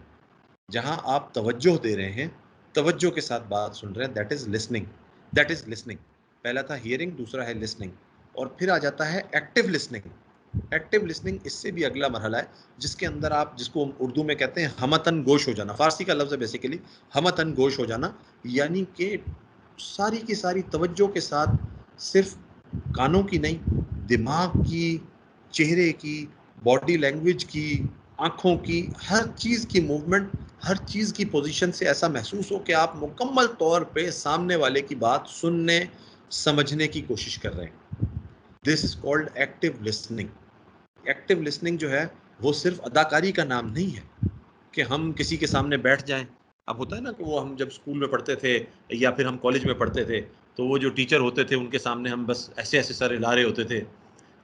جہاں آپ توجہ دے رہے ہیں، توجہ کے ساتھ بات سن رہے ہیں، that is listening, that is listening. پہلا تھا ہیئرنگ، دوسرا ہے لسننگ، اور پھر آ جاتا ہے ایکٹیو لسننگ۔ ایکٹیو لسننگ اس سے بھی اگلا مرحلہ ہے، جس کے اندر آپ، جس کو اردو میں کہتے ہیں ہمتن گوش ہو جانا، فارسی کا لفظ ہے بیسیکلی ہمتن گوش ہو جانا، یعنی کہ ساری کی ساری توجہ کے ساتھ صرف کانوں کی نہیں، دماغ کی، چہرے کی، باڈی لینگویج کی، آنکھوں کی، ہر چیز کی موومنٹ، ہر چیز کی پوزیشن سے ایسا محسوس ہو کہ آپ مکمل طور پہ سامنے والے کی بات سننے سمجھنے کی کوشش کر رہے ہیں۔ This is called active listening. Active listening جو ہے وہ صرف اداکاری کا نام نہیں ہے کہ ہم کسی کے سامنے بیٹھ جائیں۔ اب ہوتا ہے نا کہ وہ ہم جب اسکول میں پڑھتے تھے یا پھر ہم کالج میں پڑھتے تھے تو وہ جو ٹیچر ہوتے تھے ان کے سامنے ہم بس ایسے ایسے سر ہلا رہے ہوتے تھے،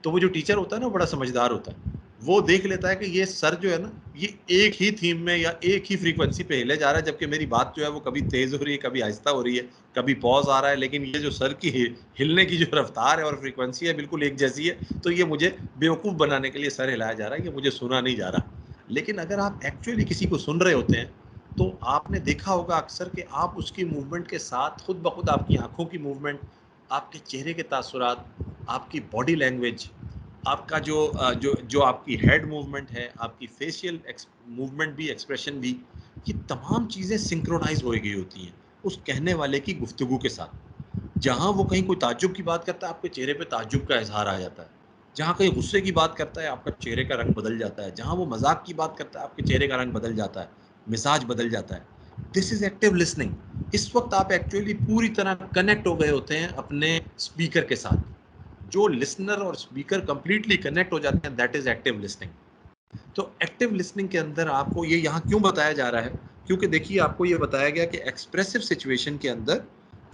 تو وہ جو ٹیچر ہوتا ہے نا بڑا سمجھدار ہوتا ہے، وہ دیکھ لیتا ہے کہ یہ سر جو ہے نا یہ ایک ہی تھیم میں یا ایک ہی فریکوینسی پہ ہلے جا رہا ہے، جبکہ میری بات جو ہے وہ کبھی تیز ہو رہی ہے، کبھی آہستہ ہو رہی ہے، کبھی پاز آ رہا ہے، لیکن یہ جو سر کی ہلنے کی جو رفتار ہے اور فریکوینسی ہے بالکل ایک جیسی ہے، تو یہ مجھے بیوقوف بنانے کے لیے سر ہلایا جا رہا ہے، یہ مجھے سنا نہیں جا رہا۔ لیکن اگر آپ ایکچولی کسی کو سن رہے ہوتے ہیں تو آپ نے دیکھا ہوگا اکثر کہ آپ اس کی موومنٹ کے ساتھ خود بخود آپ کی آنکھوں کی موومنٹ، آپ کے چہرے کے تاثرات، آپ کی باڈی لینگویج، آپ کا جو آپ کی ہیڈ موومنٹ ہے، آپ کی فیشیل موومنٹ بھی، ایکسپریشن بھی، یہ تمام چیزیں سنکرونائز ہو گئی ہوتی ہیں اس کہنے والے کی گفتگو کے ساتھ۔ جہاں وہ کہیں کوئی تعجب کی بات کرتا ہے، آپ کے چہرے پہ تعجب کا اظہار آ جاتا ہے۔ جہاں کہیں غصے کی بات کرتا ہے، آپ کا چہرے کا رنگ بدل جاتا ہے۔ جہاں وہ مذاق کی بات کرتا ہے، آپ کے چہرے کا رنگ بدل جاتا ہے، مزاج بدل جاتا ہے۔ دس از ایکٹیو لسننگ۔ اس وقت آپ ایکچولی پوری طرح کنیکٹ ہو گئے ہوتے ہیں اپنے اسپیکر کے ساتھ۔ جو لسنر اور اسپیکر کمپلیٹلی کنیکٹ ہو جاتے ہیں، دیٹ از ایکٹیو لسننگ۔ تو ایکٹیو لسننگ کے اندر آپ کو یہ یہاں کیوں بتایا جا رہا ہے؟ کیونکہ دیکھیے آپ کو یہ بتایا گیا کہ ایکسپریسو سچویشن کے اندر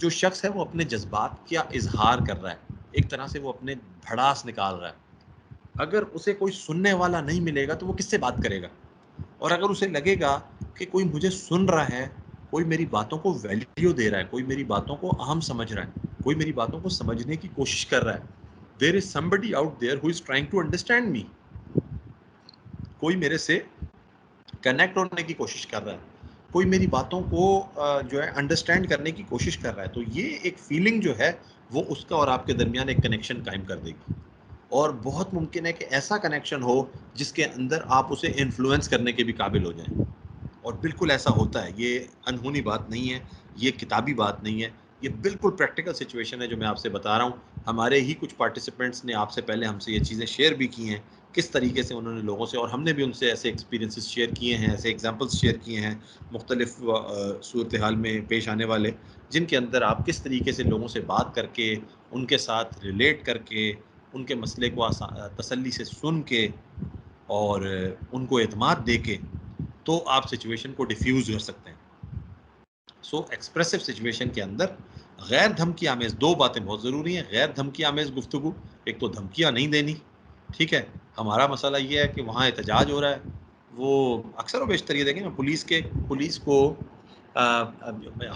جو شخص ہے وہ اپنے جذبات کا اظہار کر رہا ہے، ایک طرح سے وہ اپنے بھڑاس نکال رہا ہے۔ اگر اسے کوئی سننے والا نہیں ملے گا تو وہ کس سے بات کرے گا؟ اور اگر اسے لگے گا کہ کوئی مجھے سن رہا ہے، کوئی میری باتوں کو ویلیو دے رہا ہے، کوئی میری باتوں کو اہم سمجھ رہا ہے، کوئی میری باتوں کو سمجھنے کی کوشش کر رہا ہے، there is somebody out there who is trying to understand me، کوئی میرے سے کنیکٹ ہونے کی کوشش کر رہا ہے، کوئی میری باتوں کو جو ہے انڈرسٹینڈ کرنے کی کوشش کر رہا ہے، تو یہ ایک فیلنگ جو ہے وہ اس کا اور آپ کے درمیان ایک کنیکشن قائم کر دے گی۔ اور بہت ممکن ہے کہ ایسا کنیکشن ہو جس کے اندر آپ اسے انفلوئنس کرنے کے بھی قابل ہو جائیں، اور بالکل ایسا ہوتا ہے، یہ انہونی بات نہیں ہے، یہ کتابی بات نہیں ہے، یہ بالکل پریکٹیکل سچویشن ہے جو میں آپ سے بتا رہا ہوں۔ ہمارے ہی کچھ پارٹیسپینٹس نے آپ سے پہلے ہم سے یہ چیزیں شیئر بھی کی ہیں، کس طریقے سے انہوں نے لوگوں سے، اور ہم نے بھی ان سے ایسے ایکسپیرینسز شیئر کیے ہیں، ایسے ایگزامپلس شیئر کیے ہیں مختلف صورتحال میں پیش آنے والے، جن کے اندر آپ کس طریقے سے لوگوں سے بات کر کے، ان کے ساتھ ریلیٹ کر کے، ان کے مسئلے کو تسلی سے سن کے اور ان کو اعتماد دے کے، تو آپ سچویشن کو ڈیفیوز کر سکتے ہیں۔ سو ایکسپریسو سچویشن کے اندر غیر دھمکی آمیز دو باتیں بہت ضروری ہیں۔ غیر دھمکی آمیز گفتگو، ایک تو دھمکیاں نہیں دینی، ٹھیک ہے، ہمارا مسئلہ یہ ہے کہ وہاں احتجاج ہو رہا ہے، وہ اکثر و بیشتر یہ دیکھیں نا پولیس کو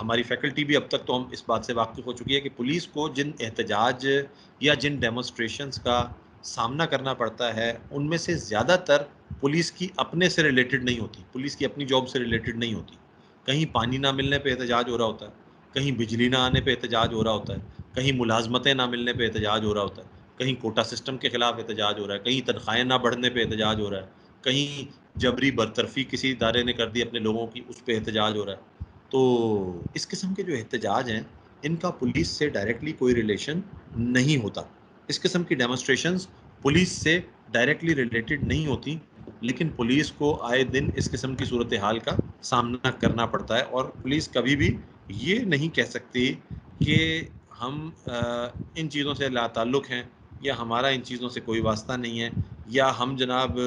ہماری فیکلٹی بھی اب تک تو ہم اس بات سے واقف ہو چکی ہے کہ پولیس کو جن احتجاج یا جن ڈیمونسٹریشنز کا سامنا کرنا پڑتا ہے ان میں سے زیادہ تر پولیس کی اپنے سے ریلیٹڈ نہیں ہوتی، پولیس کی اپنی جاب سے ریلیٹڈ نہیں ہوتی۔ کہیں پانی نہ ملنے پہ احتجاج ہو رہا ہوتا ہے، کہیں بجلی نہ آنے پہ احتجاج ہو رہا ہوتا ہے، کہیں ملازمتیں نہ ملنے پہ احتجاج ہو رہا ہوتا ہے، کہیں کوٹا سسٹم کے خلاف احتجاج ہو رہا ہے، کہیں تنخواہیں نہ بڑھنے پہ احتجاج ہو رہا ہے، کہیں جبری برطرفی کسی ادارے نے کر دی اپنے لوگوں کی، اس پہ احتجاج ہو رہا ہے۔ تو اس قسم کے جو احتجاج ہیں ان کا پولیس سے ڈائریکٹلی کوئی ریلیشن نہیں ہوتا، اس قسم کی ڈیمونسٹریشنز پولیس سے ڈائریکٹلی ریلیٹڈ نہیں ہوتی، لیکن پولیس کو آئے دن اس قسم کی صورتحال کا سامنا کرنا پڑتا ہے، اور پولیس کبھی بھی یہ نہیں کہہ سکتی کہ ہم ان چیزوں سے لا تعلق ہیں یا ہمارا ان چیزوں سے کوئی واسطہ نہیں ہے یا ہم جناب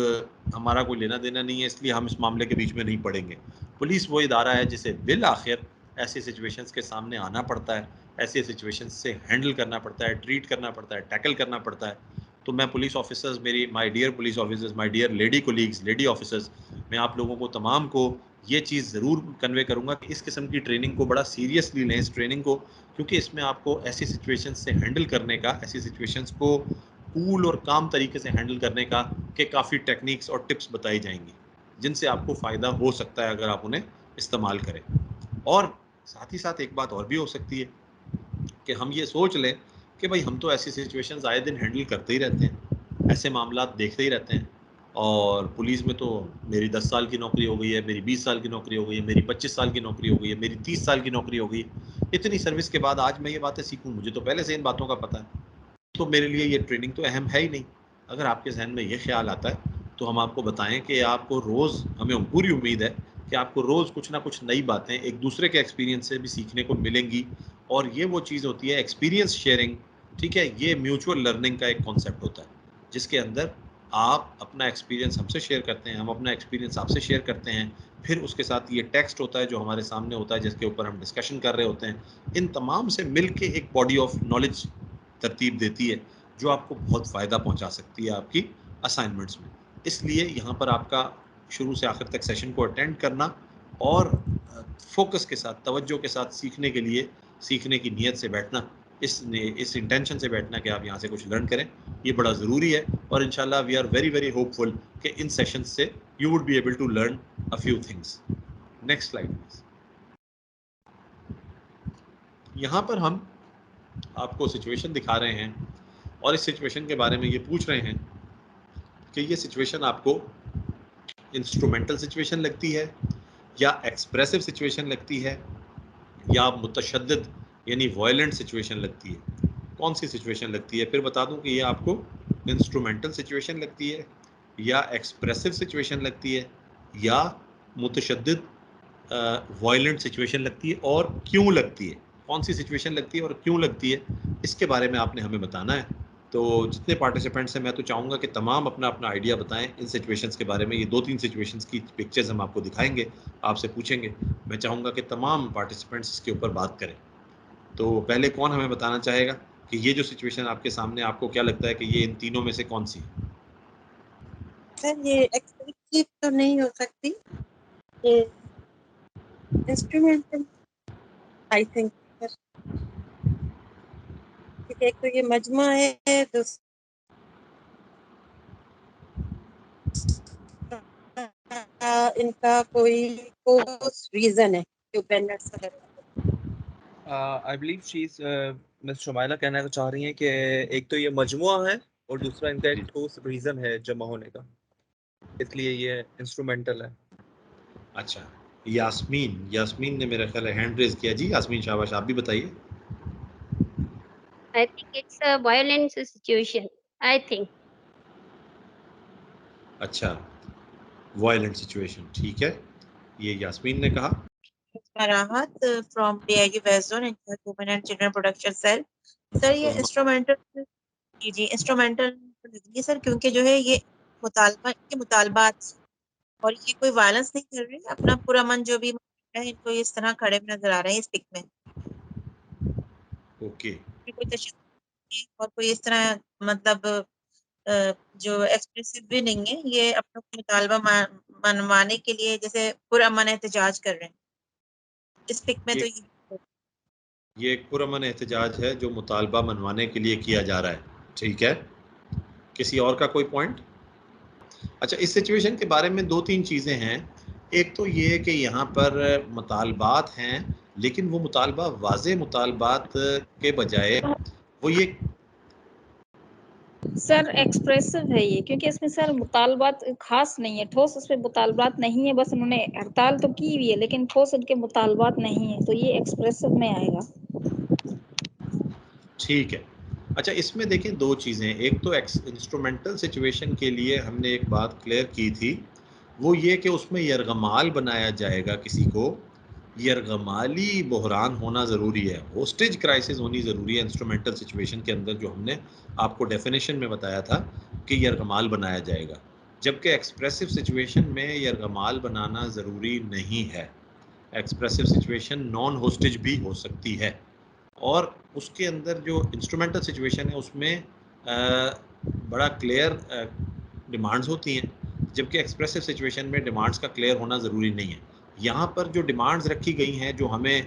ہمارا کوئی لینا دینا نہیں ہے، اس لیے ہم اس معاملے کے بیچ میں نہیں پڑیں گے۔ پولیس وہ ادارہ ہے جسے بالآخر ایسی سچویشنز کے سامنے آنا پڑتا ہے، ایسی سچویشنز سے ہینڈل کرنا پڑتا ہے، ٹریٹ کرنا پڑتا ہے، ٹیکل کرنا پڑتا ہے۔ تو میں پولیس آفیسرز، میری my dear police officers, my dear lady colleagues, lady officers, میں آپ لوگوں کو تمام کو یہ چیز ضرور کنوے کروں گا کہ اس قسم کی ٹریننگ کو بڑا سیریسلی لیں، اس ٹریننگ کو، کیونکہ اس میں آپ کو ایسی سچویشن سے ہینڈل کرنے کا، ایسی سچویشنز کو کول اور کام طریقے سے ہینڈل کرنے کا کہ کافی ٹیکنیکس اور ٹپس بتائی جائیں گی جن سے آپ کو فائدہ ہو سکتا ہے اگر آپ انہیں استعمال کریں۔ اور ساتھ ہی ساتھ ایک بات اور بھی ہو سکتی ہے کہ ہم یہ سوچ لیں کہ بھائی ہم تو ایسی سچویشنز آئے دن ہینڈل کرتے ہی رہتے ہیں، ایسے معاملات دیکھتے ہی رہتے ہیں، اور پولیس میں تو میری 10 سال کی نوکری ہو گئی ہے، میری 20 سال کی نوکری ہو گئی ہے، میری 25 سال کی نوکری ہو گئی ہے، میری 30 سال کی نوکری ہو گئی ہے، اتنی سروس کے بعد آج میں یہ باتیں سیکھوں؟ مجھے تو پہلے سے ان باتوں کا پتہ ہے، تو میرے لیے یہ ٹریننگ تو اہم ہے ہی نہیں۔ اگر آپ کے ذہن میں یہ خیال آتا ہے تو ہم آپ کو بتائیں کہ آپ کو روز، ہمیں پوری امید ہے کہ آپ کو روز کچھ نہ کچھ نئی باتیں ایک دوسرے کے ایکسپیرینس سے بھی سیکھنے کو ملیں گی، اور یہ وہ چیز ہوتی ہے ایکسپیرینس شیئرنگ، ٹھیک ہے؟ یہ میوچول لرننگ کا ایک کانسیپٹ ہوتا ہے جس کے اندر آپ اپنا ایکسپیرینس ہم سے شیئر کرتے ہیں، ہم اپنا ایکسپیرینس آپ سے شیئر کرتے ہیں، پھر اس کے ساتھ یہ ٹیکسٹ ہوتا ہے جو ہمارے سامنے ہوتا ہے جس کے اوپر ہم ڈسکشن کر رہے ہوتے ہیں۔ ان تمام سے مل کے ایک باڈی آف نالج ترتیب دیتی ہے جو آپ کو بہت فائدہ پہنچا سکتی ہے آپ کی اسائنمنٹس میں۔ اس لیے یہاں پر آپ کا شروع سے آخر تک سیشن کو اٹینڈ کرنا اور فوکس کے ساتھ، توجہ کے ساتھ سیکھنے کے لیے، سیکھنے کی نیت سے بیٹھنا، اس انٹینشن سے بیٹھنا کہ آپ یہاں سے کچھ لرن کریں، یہ بڑا ضروری ہے۔ اور انشاءاللہ we are very very hopeful کہ ان سیشن سے you would be able to learn a few things. Next slide please. یہاں پر ہم آپ کو سچویشن دکھا رہے ہیں اور اس سچویشن کے بارے میں یہ پوچھ رہے ہیں کہ یہ سچویشن آپ کو انسٹرومنٹل سچویشن لگتی ہے یا ایکسپریسو سچویشن لگتی ہے یا متشدد یعنی وائلنٹ سچویشن لگتی ہے؟ کون سی سچویشن لگتی ہے؟ پھر بتا دوں کہ یہ آپ کو انسٹرومنٹل سچویشن لگتی ہے یا ایکسپریسو سچویشن لگتی ہے یا متشدد وائلنٹ سچویشن لگتی ہے، اور کیوں لگتی ہے؟ کون سی سچویشن لگتی ہے اور کیوں لگتی ہے، اس کے بارے میں آپ نے ہمیں بتانا ہے۔ تو جتنے پارٹیسپینٹس ہیں میں تو چاہوں گا کہ تمام اپنا اپنا آئیڈیا بتائیں ان سچویشنز کے بارے میں۔ یہ 2-3 سچویشنز کی پکچرز ہم آپ کو دکھائیں گے، آپ سے پوچھیں گے، میں چاہوں گا کہ تمام پارٹیسپینٹس اس کے اوپر بات کریں۔ تو پہلے کون ہمیں بتانا چاہے گا کہ یہ جو سچویشن آپ کے سامنے، آپ کو کیا لگتا ہے کہ یہ ان تینوں میں سے کون سی ہے؟ سر یہ ایکسپریسو تو نہیں ہو سکتی، یہ انسٹرومنٹل آئی تھنک سر، کیونکہ ایک تو یہ مجموعہ ہے، دوسرا ان کا کوئی ریزن ہے جو بینرس وغیرہ۔ آئی بلیو شیز مس شمائلہ کہنا چاہ رہی ہیں کہ ایک تو یہ مجموعہ ہے اور دوسرا ان کا ایک ٹھوس ریزن ہے جمع ہونے کا، اس لیے یہ انسٹرومنٹل ہے۔ اچھا، یاسمین نے میرا خیال ہے ہینڈ ریز کیا۔ جی یاسمین شاباش، آپ بھی بتائیے۔ I think it's a violent situation. I think. اچھا، وائلنٹ سچویشن، ٹھیک ہے، یہ یاسمین نے کہا۔ Rahat from D I G west zone women and children protection cell. Sir یہ انسٹرومنٹل، جی انسٹرومنٹل سر، کیونکہ جو ہے یہ مطالبات اور یہ کوئی وائلنس نہیں کر رہے، اپنا پورا من جو بھی ہے ان کو اس طرح کھڑے نظر آ رہے ہیں اس پک میں، اوکے، کوئی تشدد نہیں اور کوئی اس طرح مطلب جو ایکسپریسو بھی نہیں ہے، یہ اپنا مطالبہ منوانے کے لیے جیسے پرامن احتجاج کر رہے ہیں اس پک میں۔ تو یہ ایک پرامن احتجاج ہے جو مطالبہ منوانے کے لیے کیا جا رہا ہے، ٹھیک ہے۔ کسی اور کا کوئی پوائنٹ؟ اچھا، اس سچویشن کے بارے میں 2-3 چیزیں ہیں۔ ایک تو یہ کہ یہاں پر مطالبات ہیں، لیکن وہ مطالبہ واضح مطالبات کے بجائے وہ یہ سر ایکسپریسو ہے یہ، کیونکہ اس میں سر مطالبات خاص نہیں ہے، ٹھوس اس میں مطالبات نہیں ہے، بس انہوں نے ہڑتال تو کی ہوئی ہے لیکن ٹھوس ان کے مطالبات نہیں ہیں، تو یہ ایکسپریسو میں آئے گا۔ ٹھیک ہے۔ اچھا، اس میں دیکھیں 2 چیزیں، ایک تو انسٹرومنٹل سچویشن کے لیے ہم نے ایک بات کلیئر کی تھی، وہ یہ کہ اس میں یرغمال بنایا جائے گا کسی کو یرغمالی بحران ہونا ضروری ہے، ہوسٹیج کرائسس ہونی ضروری ہے انسٹرومنٹل سچویشن کے اندر، جو ہم نے آپ کو ڈیفینیشن میں بتایا تھا کہ یرغمال بنایا جائے گا، جبکہ ایکسپریسو سچویشن میں یرغمال بنانا ضروری نہیں ہے. ایکسپریسو سچویشن نان ہوسٹیج بھی ہو سکتی ہے، اور اس کے اندر جو انسٹرومنٹل سچویشن ہے اس میں بڑا کلیئر ڈیمانڈز ہوتی ہیں، جبکہ ایکسپریسو سچویشن میں ڈیمانڈز کا کلیئر ہونا ضروری نہیں ہے. یہاں پر جو ڈیمانڈز رکھی گئی ہیں جو ہمیں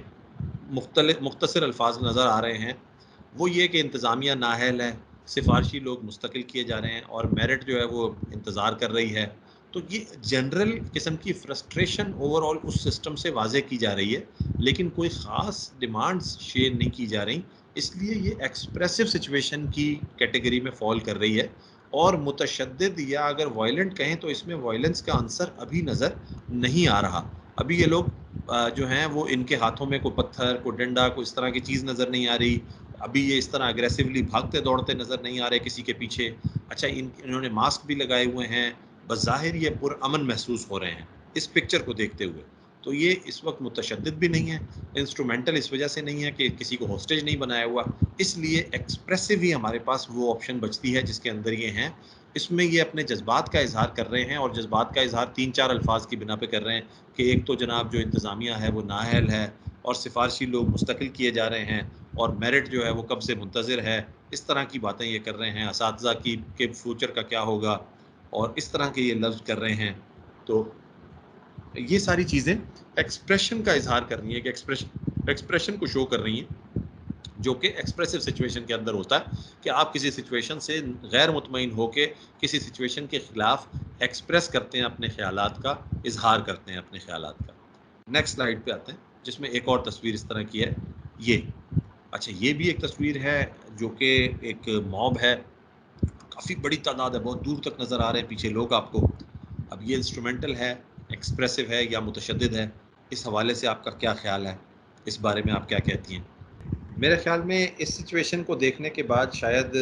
مختصر الفاظ نظر آ رہے ہیں وہ یہ کہ انتظامیہ نااہل ہے، سفارشی لوگ مستقل کیے جا رہے ہیں، اور میرٹ جو ہے وہ انتظار کر رہی ہے. تو یہ جنرل قسم کی فرسٹریشن اوور آل اس سسٹم سے واضح کی جا رہی ہے، لیکن کوئی خاص ڈیمانڈز شیئر نہیں کی جا رہی، اس لیے یہ ایکسپریسو سچویشن کی کیٹیگری میں فال کر رہی ہے. اور متشدد یا اگر وائلنٹ کہیں تو اس میں وائلنس کا عنصر ابھی نظر نہیں آ رہا. ابھی یہ لوگ جو ہیں وہ ان کے ہاتھوں میں کوئی پتھر، کوئی ڈنڈا، کوئی اس طرح کی چیز نظر نہیں آ رہی. ابھی یہ اس طرح اگریسولی بھاگتے دوڑتے نظر نہیں آ رہے کسی کے پیچھے. اچھا انہوں نے ماسک بھی لگائے ہوئے ہیں، بظاہر یہ پرامن محسوس ہو رہے ہیں اس پکچر کو دیکھتے ہوئے. تو یہ اس وقت متشدد بھی نہیں ہے، انسٹرومنٹل اس وجہ سے نہیں ہے کہ کسی کو ہوسٹیج نہیں بنایا ہوا، اس لیے ایکسپریسو ہی ہمارے پاس وہ آپشن بچتی ہے جس کے اندر یہ ہیں. اس میں یہ اپنے جذبات کا اظہار کر رہے ہیں، اور جذبات کا اظہار 3-4 الفاظ کی بنا پہ کر رہے ہیں کہ ایک تو جناب جو انتظامیہ ہے وہ نااہل ہے، اور سفارشی لوگ مستقل کیے جا رہے ہیں، اور میرٹ جو ہے وہ کب سے منتظر ہے. اس طرح کی باتیں یہ کر رہے ہیں، اساتذہ کے فیوچر کا کیا ہوگا، اور اس طرح کے یہ لفظ کر رہے ہیں. تو یہ ساری چیزیں ایکسپریشن کا اظہار کر رہی ہیں، کہ ایکسپریشن کو شو کر رہی ہیں، جو کہ ایکسپریسو سچویشن کے اندر ہوتا ہے کہ آپ کسی سچویشن سے غیر مطمئن ہو کے کسی سچویشن کے خلاف ایکسپریس کرتے ہیں، اپنے خیالات کا اظہار کرتے ہیں اپنے خیالات کا. نیکسٹ سلائیڈ پہ آتے ہیں جس میں ایک اور تصویر اس طرح کی ہے. یہ اچھا یہ بھی ایک تصویر ہے جو کہ ایک موب ہے، کافی بڑی تعداد ہے، بہت دور تک نظر آ رہے ہیں پیچھے لوگ آپ کو. اب یہ انسٹرومنٹل ہے، ایکسپریسو ہے یا متشدد ہے؟ اس حوالے سے آپ کا کیا خیال ہے، اس بارے میں آپ کیا کہتی ہیں؟ میرے خیال میں اس سچویشن کو دیکھنے کے بعد شاید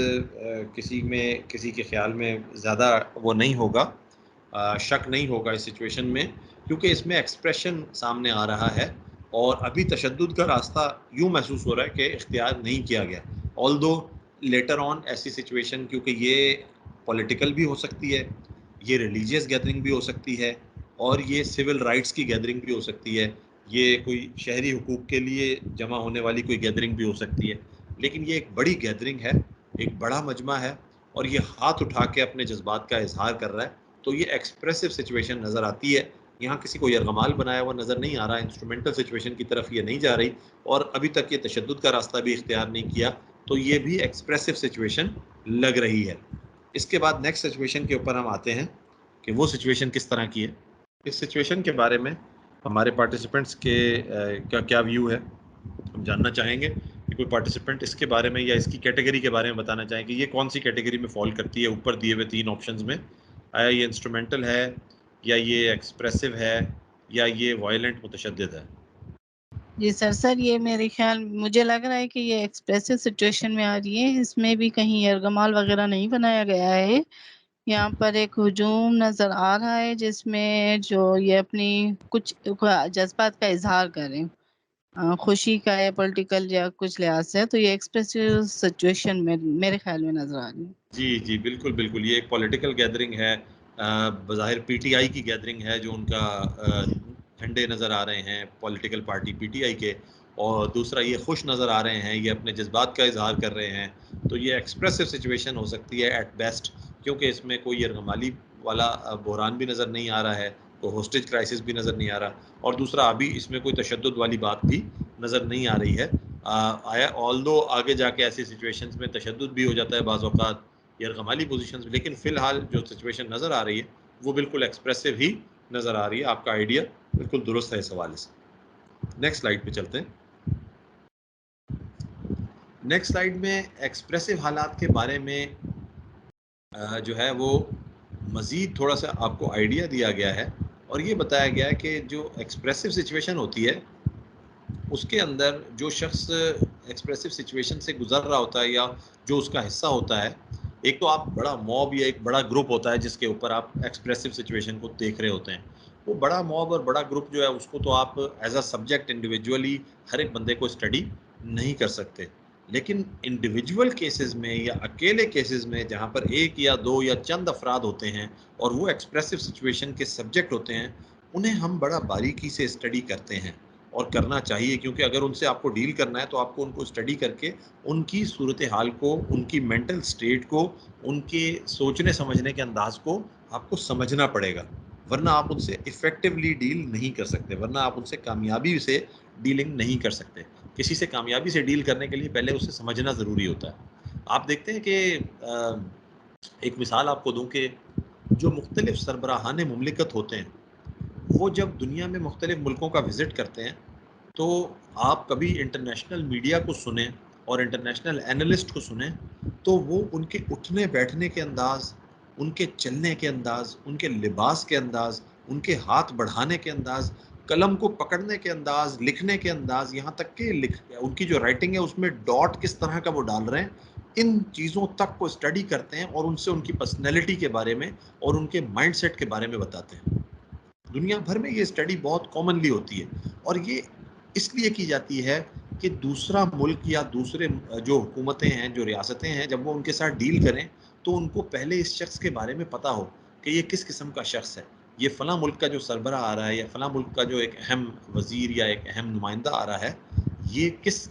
کسی کے خیال میں زیادہ وہ نہیں ہوگا، شک نہیں ہوگا اس سچویشن میں، کیونکہ اس میں ایکسپریشن سامنے آ رہا ہے، اور ابھی تشدد کا راستہ یوں محسوس ہو رہا ہے کہ اختیار نہیں کیا گیا. آلدو لیٹر آن ایسی سچویشن، کیونکہ یہ پولیٹیکل بھی ہو سکتی ہے، یہ ریلیجیس گیدرنگ بھی ہو سکتی ہے، اور یہ سول رائٹس کی گیدرنگ بھی ہو سکتی ہے، یہ کوئی شہری حقوق کے لیے جمع ہونے والی کوئی گیدرنگ بھی ہو سکتی ہے. لیکن یہ ایک بڑی گیدرنگ ہے، ایک بڑا مجمع ہے، اور یہ ہاتھ اٹھا کے اپنے جذبات کا اظہار کر رہا ہے. تو یہ ایکسپریسو سچویشن نظر آتی ہے. یہاں کسی کو یرغمال بنایا ہوا نظر نہیں آ رہا، انسٹرومنٹل سچویشن کی طرف یہ نہیں جا رہی، اور ابھی تک یہ تشدد کا راستہ بھی اختیار نہیں کیا. تو یہ بھی ایکسپریسو سچویشن لگ رہی ہے. اس کے بعد نیکسٹ سچویشن کے اوپر ہم آتے ہیں کہ وہ سچویشن کس طرح کی ہے. اس سچویشن کے بارے میں ہمارے پارٹیسپینٹس کے کیا ویو ہے، ہم جاننا چاہیں گے کہ کوئی پارٹیسپینٹ اس کے بارے میں یا اس کی کیٹیگری کے بارے میں بتانا چاہیں کہ یہ کون سی کیٹیگری میں فال کرتی ہے اوپر دیے ہوئے 3 آپشنز میں. آیا یہ انسٹرومنٹل ہے، یا یہ ایکسپریسو ہے، یا یہ وائلنٹ متشدد ہے؟ جی سر یہ میرے خیال مجھے لگ رہا ہے کہ یہ ایکسپریسو سچویشن میں آ رہی ہے. اس میں بھی کہیں یرغمال وغیرہ نہیں بنایا گیا ہے. یہاں پر ایک ہجوم نظر آ رہا ہے جس میں جو یہ اپنی کچھ جذبات کا اظہار کریں، خوشی کا ہے، پولیٹیکل یا کچھ لحاظ سے. تو یہ ایکسپریسو سچویشن میں میرے خیال میں نظر آ رہی ہے. جی بالکل یہ ایک پولیٹیکل گیدرنگ ہے، بظاہر پی ٹی آئی کی گیدرنگ ہے، جو ان کا جھنڈے نظر آ رہے ہیں political party P T I کے، اور دوسرا یہ خوش نظر آ رہے ہیں، یہ اپنے جذبات کا اظہار کر رہے ہیں. تو یہ ایکسپریسو سچویشن ہو سکتی ہے ایٹ بیسٹ، کیونکہ اس میں کوئی یرغمالی والا بحران بھی نظر نہیں آ رہا ہے، کوئی ہوسٹیج کرائسس بھی نظر نہیں آ رہا، اور دوسرا ابھی اس میں کوئی تشدد والی بات بھی نظر نہیں آ رہی ہے. آلدو آگے جا کے ایسی سچویشنز میں تشدد بھی ہو جاتا ہے بعض اوقات، یرغمالی پوزیشنز، لیکن فی الحال جو سچویشن نظر آ رہی ہے وہ بالکل ایکسپریسو ہی نظر آ رہی ہے. آپ کا آئیڈیا بالکل درست ہے اس حوالے سے. نیکسٹ سلائیڈ پہ چلتے ہیں. نیکسٹ سلائیڈ میں ایکسپریسو حالات کے بارے میں جو ہے وہ مزید تھوڑا سا آپ کو آئیڈیا دیا گیا ہے، اور یہ بتایا گیا ہے کہ جو ایکسپریسو سچویشن ہوتی ہے اس کے اندر جو شخص ایکسپریسو سچویشن سے گزر رہا ہوتا ہے یا جو اس کا حصہ ہوتا ہے، ایک تو آپ بڑا موب یا ایک بڑا گروپ ہوتا ہے جس کے اوپر آپ ایکسپریسو سچویشن کو دیکھ رہے ہوتے ہیں، وہ بڑا موب اور بڑا گروپ جو ہے اس کو تو آپ ایز اے سبجیکٹ انڈیویجولی ہر ایک بندے کو اسٹڈی نہیں کر سکتے، لیکن انڈیویجول کیسز میں یا اکیلے کیسز میں جہاں پر ایک یا دو یا چند افراد ہوتے ہیں اور وہ ایکسپریسو سچویشن کے سبجیکٹ ہوتے ہیں، انہیں ہم بڑا باریکی سے اسٹڈی کرتے ہیں اور کرنا چاہیے، کیونکہ اگر ان سے آپ کو ڈیل کرنا ہے تو آپ کو ان کو اسٹڈی کر کے ان کی صورتحال کو، ان کی مینٹل سٹیٹ کو، ان کے سوچنے سمجھنے کے انداز کو آپ کو سمجھنا پڑے گا، ورنہ آپ ان سے افیکٹولی ڈیل نہیں کر سکتے، ورنہ آپ ان سے کامیابی سے ڈیلنگ نہیں کر سکتے۔ کسی سے کامیابی سے ڈیل کرنے کے لیے پہلے اسے سمجھنا ضروری ہوتا ہے۔ آپ دیکھتے ہیں کہ ایک مثال آپ کو دوں کہ جو مختلف سربراہان مملکت ہوتے ہیں وہ جب دنیا میں مختلف ملکوں کا وزٹ کرتے ہیں تو آپ کبھی انٹرنیشنل میڈیا کو سنیں اور انٹرنیشنل اینالسٹ کو سنیں تو وہ ان کے اٹھنے بیٹھنے کے انداز، ان کے چلنے کے انداز، ان کے لباس کے انداز، ان کے ہاتھ بڑھانے کے انداز، قلم کو پکڑنے کے انداز، لکھنے کے انداز، یہاں تک کہ ان کی جو رائٹنگ ہے اس میں ڈاٹ کس طرح کا وہ ڈال رہے ہیں، ان چیزوں تک کو اسٹڈی کرتے ہیں اور ان سے ان کی پرسنالٹی کے بارے میں اور ان کے مائنڈ سیٹ کے بارے میں بتاتے ہیں۔ دنیا بھر میں یہ اسٹڈی بہت کامنلی ہوتی ہے اور یہ اس لیے کی جاتی ہے کہ دوسرا ملک یا دوسرے جو حکومتیں ہیں، جو ریاستیں ہیں، جب وہ ان کے ساتھ ڈیل کریں تو ان کو پہلے اس شخص کے بارے میں پتہ ہو کہ یہ کس قسم کا شخص ہے، یہ فلاں ملک کا جو سربراہ آ رہا ہے یا فلاں ملک کا جو ایک اہم وزیر یا ایک اہم نمائندہ آ رہا ہے، یہ کس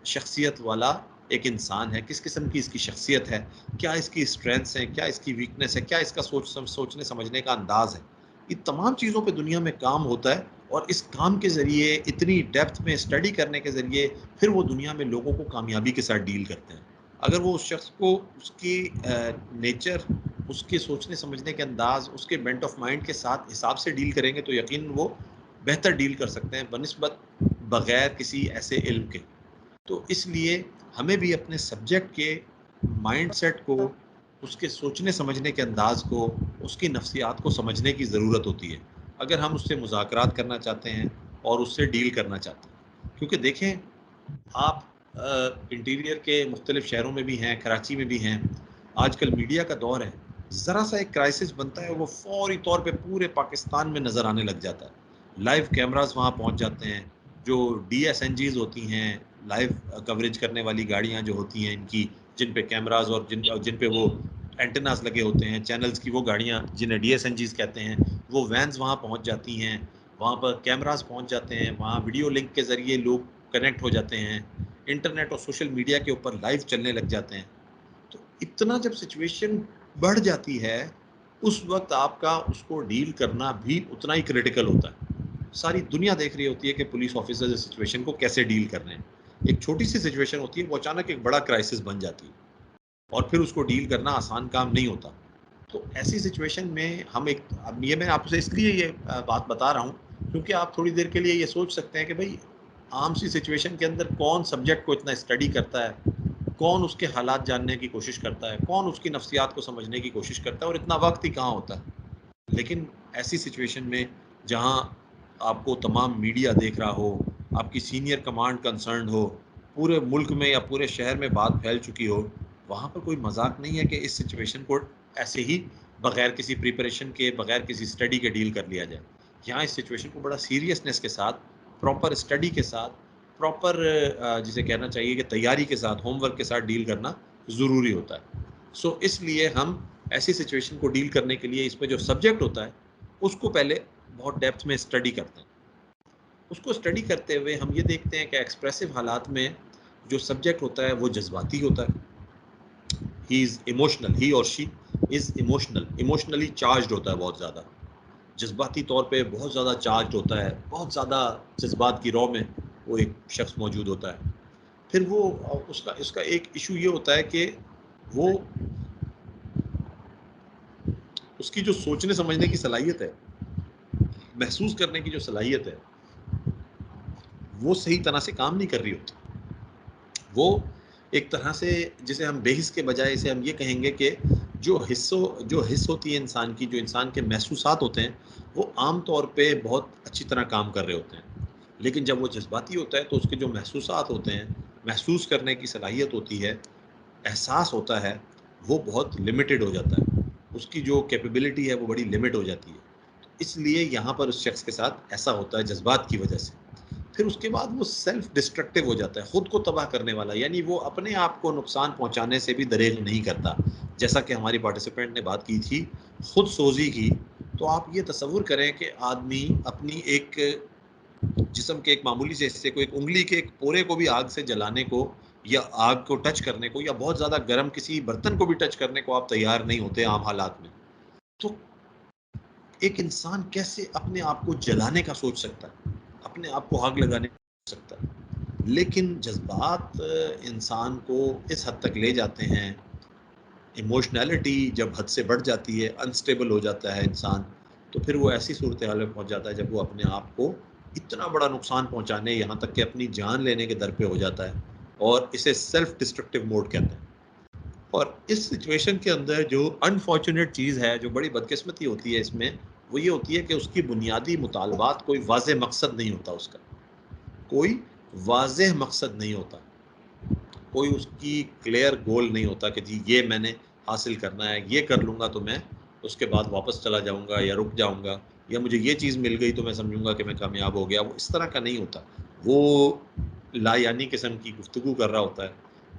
شخصیت والا ایک انسان ہے، کس قسم کی اس کی شخصیت ہے، کیا اس کی اسٹرینتھس ہیں، کیا اس کی ویکنیس ہے، کیا اس کا سوچنے سمجھنے کا انداز ہے۔ یہ تمام چیزوں پہ دنیا میں کام ہوتا ہے اور اس کام کے ذریعے، اتنی ڈیپتھ میں اسٹڈی کرنے کے ذریعے پھر وہ دنیا میں لوگوں کو کامیابی کے ساتھ ڈیل کرتے ہیں۔ اگر وہ اس شخص کو اس کی نیچر، اس کے سوچنے سمجھنے کے انداز، اس کے بینٹ آف مائنڈ کے ساتھ حساب سے ڈیل کریں گے تو یقیناً وہ بہتر ڈیل کر سکتے ہیں بنسبت بغیر کسی ایسے علم کے۔ تو اس لیے ہمیں بھی اپنے سبجیکٹ کے مائنڈ سیٹ کو، اس کے سوچنے سمجھنے کے انداز کو، اس کی نفسیات کو سمجھنے کی ضرورت ہوتی ہے اگر ہم اس سے مذاکرات کرنا چاہتے ہیں اور اس سے ڈیل کرنا چاہتے ہیں۔ کیونکہ دیکھیں، آپ انٹیریئر کے مختلف شہروں میں بھی ہیں، کراچی میں بھی ہیں، آج کل میڈیا کا دور ہے، ذرا سا ایک کرائسس بنتا ہے وہ فوری طور پہ پورے پاکستان میں نظر آنے لگ جاتا ہے، لائیو کیمراز وہاں پہنچ جاتے ہیں، جو ڈی ایس این جیز ہوتی ہیں، لائیو کوریج کرنے والی گاڑیاں جو ہوتی ہیں ان کی، جن پہ کیمراز اور جن پہ وہ اینٹناز لگے ہوتے ہیں چینلز کی، وہ گاڑیاں جنہیں ڈی ایس این جیز کہتے ہیں، وہ وینز وہاں پہنچ جاتی ہیں، وہاں پر کیمراز پہنچ جاتے ہیں، وہاں ویڈیو لنک کے ذریعے لوگ کنیکٹ ہو جاتے ہیں، انٹرنیٹ اور سوشل میڈیا کے اوپر لائیو چلنے لگ جاتے ہیں۔ تو اتنا جب سچویشن بڑھ جاتی ہے اس وقت آپ کا اس کو ڈیل کرنا بھی اتنا ہی کریٹیکل ہوتا ہے۔ ساری دنیا دیکھ رہی ہوتی ہے کہ پولیس آفیسر اس سچویشن کو کیسے ڈیل کر رہے ہیں۔ ایک چھوٹی سی سچویشن ہوتی ہے، وہ اچانک ایک بڑا کرائسس بن جاتی ہے اور پھر اس کو ڈیل کرنا آسان کام نہیں ہوتا۔ تو ایسی سچویشن میں ہم اب یہ میں آپ سے اس لیے یہ بات بتا رہا ہوں کیونکہ آپ تھوڑی دیر کے لیے یہ سوچ سکتے ہیں کہ بھائی عام سی سچویشن کے اندر کون سبجیکٹ کو اتنا اسٹڈی کرتا ہے، کون اس کے حالات جاننے کی کوشش کرتا ہے، کون اس کی نفسیات کو سمجھنے کی کوشش کرتا ہے، اور اتنا وقت ہی کہاں ہوتا ہے۔ لیکن ایسی سچویشن میں جہاں آپ کو تمام میڈیا دیکھ رہا ہو، آپ کی سینئر کمانڈ کنسرنڈ ہو، پورے ملک میں یا پورے شہر میں بات پھیل چکی ہو، وہاں پر کوئی مذاق نہیں ہے کہ اس سچویشن کو ایسے ہی بغیر کسی پریپریشن کے، بغیر کسی اسٹڈی کے ڈیل کر لیا جائے۔ یہاں اس سچویشن کو بڑا سیریسنس کے ساتھ، پراپر اسٹڈی کے ساتھ، پراپر جسے کہنا چاہیے کہ تیاری کے ساتھ، ہوم ورک کے ساتھ ڈیل کرنا ضروری ہوتا ہے۔ سو اس لیے ہم ایسی سچویشن کو ڈیل کرنے کے لیے اس میں جو سبجیکٹ ہوتا ہے اس کو پہلے بہت ڈیپتھ میں اسٹڈی کرتے ہیں۔ اس کو اسٹڈی کرتے ہوئے ہم یہ دیکھتے ہیں کہ ایکسپریسو حالات میں جو سبجیکٹ ہوتا ہے وہ جذباتی ہوتا ہے، ہی از ایموشنل، ہی اور شی از ایموشنل، ایموشنلی چارجڈ ہوتا ہے، بہت زیادہ جذباتی طور پہ بہت زیادہ چارجڈ ہوتا ہے، بہت زیادہ جذبات کی رو میں وہ ایک شخص موجود ہوتا ہے۔ پھر وہ اس کا ایک ایشو یہ ہوتا ہے کہ وہ اس کی جو سوچنے سمجھنے کی صلاحیت ہے، محسوس کرنے کی جو صلاحیت ہے، وہ صحیح طرح سے کام نہیں کر رہی ہوتی۔ وہ ایک طرح سے جسے ہم بے حس کے بجائے اسے ہم یہ کہیں گے کہ جو حس ہوتی ہے انسان کی، جو انسان کے محسوسات ہوتے ہیں، وہ عام طور پہ بہت اچھی طرح کام کر رہے ہوتے ہیں، لیکن جب وہ جذباتی ہوتا ہے تو اس کے جو محسوسات ہوتے ہیں، محسوس کرنے کی صلاحیت ہوتی ہے، احساس ہوتا ہے، وہ بہت لمیٹڈ ہو جاتا ہے، اس کی جو کیپیبلٹی ہے وہ بڑی لمٹ ہو جاتی ہے۔ اس لیے یہاں پر اس شخص کے ساتھ ایسا ہوتا ہے جذبات کی وجہ سے. پھر اس کے بعد وہ سیلف ڈسٹرکٹیو ہو جاتا ہے، خود کو تباہ کرنے والا، یعنی وہ اپنے آپ کو نقصان پہنچانے سے بھی دریغ نہیں کرتا. جیسا کہ ہماری پارٹیسپینٹ نے بات کی تھی خود سوزی کی، تو آپ یہ تصور کریں کہ آدمی اپنی ایک جسم کے ایک معمولی سے حصے کو، ایک انگلی کے ایک پورے کو بھی آگ سے جلانے کو یا آگ کو ٹچ کرنے کو یا بہت زیادہ گرم کسی برتن کو بھی ٹچ کرنے کو آپ تیار نہیں ہوتے عام حالات میں. تو ایک انسان کیسے اپنے آپ کو جلانے کا سوچ سکتا ہے، اپنے آپ کو آگ لگانے کا سوچ سکتا ہے؟ لیکن جذبات انسان کو اس حد تک لے جاتے ہیں، ایموشنالٹی جب حد سے بڑھ جاتی ہے، انسٹیبل ہو جاتا ہے انسان، تو پھر وہ ایسی صورتحال میں پہنچ جاتا ہے جب وہ اپنے آپ کو اتنا بڑا نقصان پہنچانے، یہاں تک کہ اپنی جان لینے کے در پہ ہو جاتا ہے، اور اسے سیلف ڈسٹرکٹیو موڈ کہتے ہیں. اور اس سچویشن کے اندر جو انفارچونیٹ چیز ہے، جو بڑی بدقسمتی ہوتی ہے اس میں، وہ یہ ہوتی ہے کہ اس کی بنیادی مطالبات کوئی واضح مقصد نہیں ہوتا، اس کا کوئی واضح مقصد نہیں ہوتا، کوئی اس کی کلیئر گول نہیں ہوتا کہ جی یہ میں نے حاصل کرنا ہے، یہ کر لوں گا تو میں اس کے بعد واپس چلا جاؤں گا یا رک جاؤں گا، یا مجھے یہ چیز مل گئی تو میں سمجھوں گا کہ میں کامیاب ہو گیا. وہ اس طرح کا نہیں ہوتا، وہ لا یعنی قسم کی گفتگو کر رہا ہوتا ہے،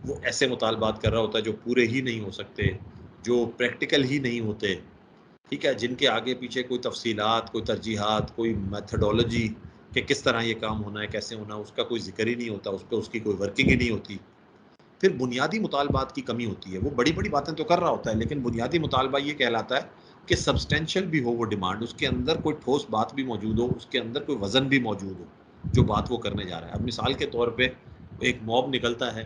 وہ ایسے مطالبات کر رہا ہوتا ہے جو پورے ہی نہیں ہو سکتے، جو پریکٹیکل ہی نہیں ہوتے، ٹھیک ہے، جن کے آگے پیچھے کوئی تفصیلات، کوئی ترجیحات، کوئی میتھڈولوجی کہ کس طرح یہ کام ہونا ہے، کیسے ہونا، اس کا کوئی ذکر ہی نہیں ہوتا، اس پہ اس کی کوئی ورکنگ ہی نہیں ہوتی. پھر بنیادی مطالبات کی کمی ہوتی ہے. وہ بڑی بڑی باتیں تو کر رہا ہوتا ہے، لیکن بنیادی مطالبہ یہ کہلاتا ہے کہ سبسٹینشل بھی ہو وہ ڈیمانڈ، اس کے اندر کوئی ٹھوس بات بھی موجود ہو، اس کے اندر کوئی وزن بھی موجود ہو جو بات وہ کرنے جا رہا ہے. اب مثال کے طور پہ ایک موب نکلتا ہے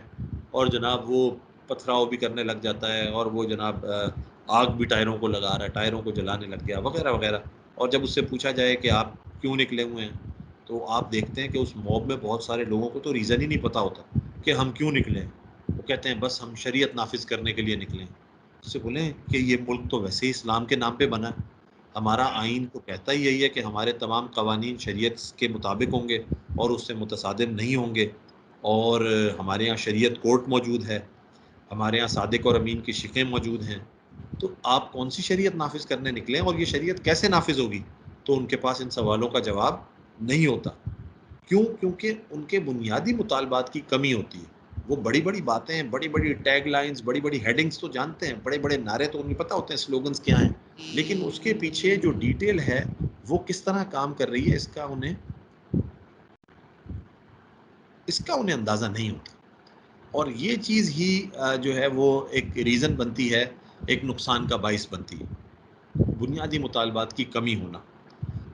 اور جناب وہ پتھراؤ بھی کرنے لگ جاتا ہے، اور وہ جناب آگ بھی ٹائروں کو لگا رہا ہے، ٹائروں کو جلانے لگ گیا وغیرہ وغیرہ. اور جب اس سے پوچھا جائے کہ آپ کیوں نکلے ہوئے ہیں، تو آپ دیکھتے ہیں کہ اس موب میں بہت سارے لوگوں کو تو ریزن ہی نہیں پتا ہوتا کہ ہم کیوں نکلے ہیں. وہ کہتے ہیں بس ہم شریعت نافذ کرنے کے لیے نکلیں. اس سے بولیں کہ یہ ملک تو ویسے ہی اسلام کے نام پہ بنا ہے، ہمارا آئین تو کہتا ہی یہی ہے کہ ہمارے تمام قوانین شریعت کے مطابق ہوں گے اور اس سے متصادم نہیں ہوں گے، اور ہمارے یہاں شریعت کورٹ موجود ہے، ہمارے یہاں صادق اور امین کی شقیں موجود ہیں، تو آپ کون سی شریعت نافذ کرنے نکلیں اور یہ شریعت کیسے نافذ ہوگی؟ تو ان کے پاس ان سوالوں کا جواب نہیں ہوتا. کیوں؟ کیونکہ ان کے بنیادی مطالبات کی کمی ہوتی ہے. وہ بڑی بڑی باتیں، بڑی بڑی ٹیگ لائنز، بڑی بڑی ہیڈنگز تو جانتے ہیں، بڑے بڑے نعرے تو انہیں پتہ ہوتے ہیں سلوگنز کیا ہیں، لیکن اس کے پیچھے جو ڈیٹیل ہے وہ کس طرح کام کر رہی ہے اس کا انہیں اندازہ نہیں ہوتا. اور یہ چیز ہی جو ہے وہ ایک ریزن بنتی ہے، ایک نقصان کا باعث بنتی ہے، بنیادی مطالبات کی کمی ہونا.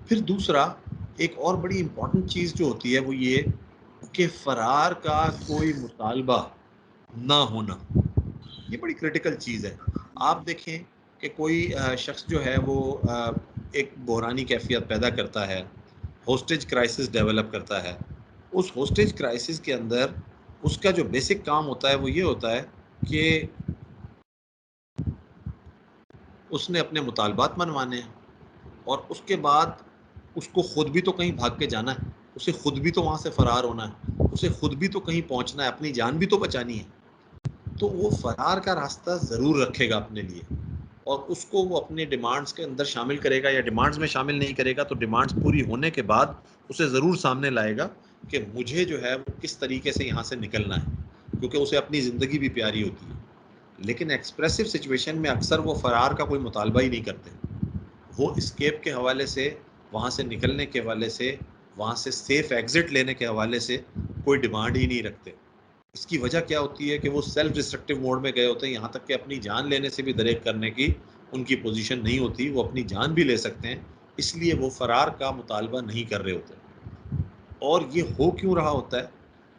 پھر دوسرا ایک اور بڑی امپورٹنٹ چیز جو ہوتی ہے وہ یہ کہ فرار کا کوئی مطالبہ نہ ہونا. یہ بڑی کریٹیکل چیز ہے. آپ دیکھیں کہ کوئی شخص جو ہے وہ ایک بحرانی کیفیت پیدا کرتا ہے، ہوسٹیج کرائسس ڈیولپ کرتا ہے. اس ہوسٹیج کرائسس کے اندر اس کا جو بیسک کام ہوتا ہے وہ یہ ہوتا ہے کہ اس نے اپنے مطالبات منوانے ہیں، اور اس کے بعد اس کو خود بھی تو کہیں بھاگ کے جانا ہے، اسے خود بھی تو وہاں سے فرار ہونا ہے، اسے خود بھی تو کہیں پہنچنا ہے، اپنی جان بھی تو بچانی ہے. تو وہ فرار کا راستہ ضرور رکھے گا اپنے لیے، اور اس کو وہ اپنے ڈیمانڈز کے اندر شامل کرے گا، یا ڈیمانڈز میں شامل نہیں کرے گا تو ڈیمانڈز پوری ہونے کے بعد اسے ضرور سامنے لائے گا کہ مجھے جو ہے وہ کس طریقے سے یہاں سے نکلنا ہے، کیونکہ اسے اپنی زندگی بھی پیاری ہوتی ہے. لیکن ایکسپریسو سچویشن میں اکثر وہ فرار کا کوئی مطالبہ ہی نہیں کرتے. وہ اسکیپ کے حوالے سے، وہاں سے نکلنے کے حوالے سے، وہاں سے سیف ایگزٹ لینے کے حوالے سے کوئی ڈیمانڈ ہی نہیں رکھتے. اس کی وجہ کیا ہوتی ہے کہ وہ سیلف ڈسٹرکٹیو موڈ میں گئے ہوتے ہیں، یہاں تک کہ اپنی جان لینے سے بھی دریغ کرنے کی ان کی پوزیشن نہیں ہوتی. وہ اپنی جان بھی لے سکتے ہیں، اس لیے وہ فرار کا مطالبہ نہیں کر رہے ہوتے. اور یہ ہو کیوں رہا ہوتا ہے؟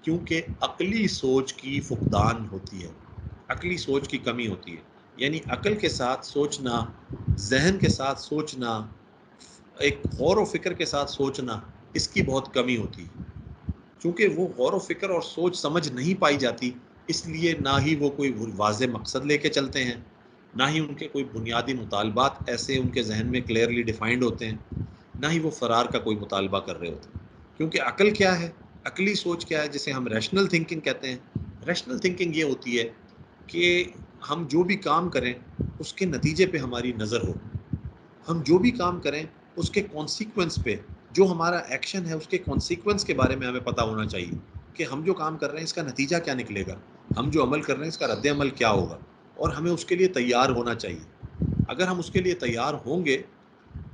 کیونکہ عقلی سوچ کی فقدان ہوتی ہے، عقلی سوچ کی کمی ہوتی ہے. یعنی عقل کے ساتھ سوچنا، ذہن کے ساتھ سوچنا، ایک غور و فکر کے ساتھ سوچنا، اس کی بہت کمی ہوتی ہے. چونکہ وہ غور و فکر اور سوچ سمجھ نہیں پائی جاتی، اس لیے نہ ہی وہ کوئی واضح مقصد لے کے چلتے ہیں، نہ ہی ان کے کوئی بنیادی مطالبات ایسے ان کے ذہن میں کلیئرلی ڈیفائنڈ ہوتے ہیں، نہ ہی وہ فرار کا کوئی مطالبہ کر رہے ہوتے ہیں. کیونکہ عقل کیا ہے، عقلی سوچ کیا ہے، جسے ہم ریشنل تھنکنگ کہتے ہیں. ریشنل تھنکنگ یہ ہوتی ہے کہ ہم جو بھی کام کریں اس کے نتیجے پہ ہماری نظر ہو، ہم جو بھی کام کریں اس کے کانسیکوینس پہ، جو ہمارا ایکشن ہے اس کے کانسیکوینس کے بارے میں ہمیں پتہ ہونا چاہیے کہ ہم جو کام کر رہے ہیں اس کا نتیجہ کیا نکلے گا، ہم جو عمل کر رہے ہیں اس کا رد عمل کیا ہوگا، اور ہمیں اس کے لیے تیار ہونا چاہیے. اگر ہم اس کے لیے تیار ہوں گے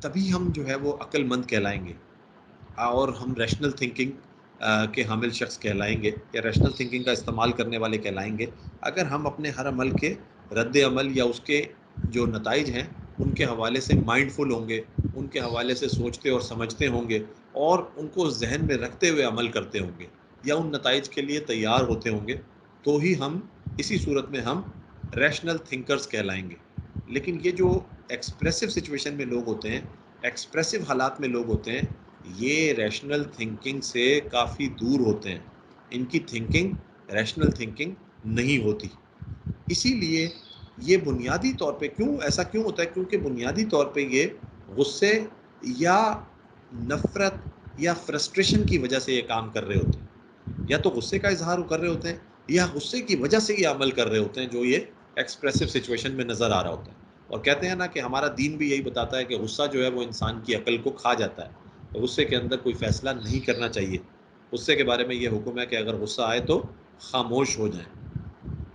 تبھی ہم جو ہے وہ عقل مند کہلائیں گے، اور ہم ریشنل تھنکنگ کے حامل شخص کہلائیں گے، یا ریشنل تھنکنگ کا استعمال کرنے والے کہلائیں گے، اگر ہم اپنے ہر عمل کے رد عمل یا اس کے جو نتائج ہیں ان کے حوالے سے مائنڈ فل ہوں گے، ان کے حوالے سے سوچتے اور سمجھتے ہوں گے، اور ان کو ذہن میں رکھتے ہوئے عمل کرتے ہوں گے، یا ان نتائج کے لیے تیار ہوتے ہوں گے، تو ہی ہم اسی صورت میں ہم ریشنل تھنکرز کہلائیں گے. لیکن یہ جو ایکسپریسو سچویشن میں لوگ ہوتے ہیں، ایکسپریسو حالات میں لوگ ہوتے ہیں، یہ ریشنل تھنکنگ سے کافی دور ہوتے ہیں، ان کی تھنکنگ ریشنل تھنکنگ نہیں ہوتی. اسی لیے یہ بنیادی طور پہ ایسا کیوں ہوتا ہے؟ کیونکہ بنیادی طور پہ یہ غصے یا نفرت یا فرسٹریشن کی وجہ سے یہ کام کر رہے ہوتے ہیں، یا تو غصے کا اظہار کر رہے ہوتے ہیں، یا غصے کی وجہ سے یہ عمل کر رہے ہوتے ہیں جو یہ ایکسپریسو سچویشن میں نظر آ رہا ہوتا ہے. اور کہتے ہیں نا کہ ہمارا دین بھی یہی بتاتا ہے کہ غصہ جو ہے وہ انسان کی عقل کو کھا جاتا ہے، غصے کے اندر کوئی فیصلہ نہیں کرنا چاہیے. غصے کے بارے میں یہ حکم ہے کہ اگر غصہ آئے تو خاموش ہو جائیں.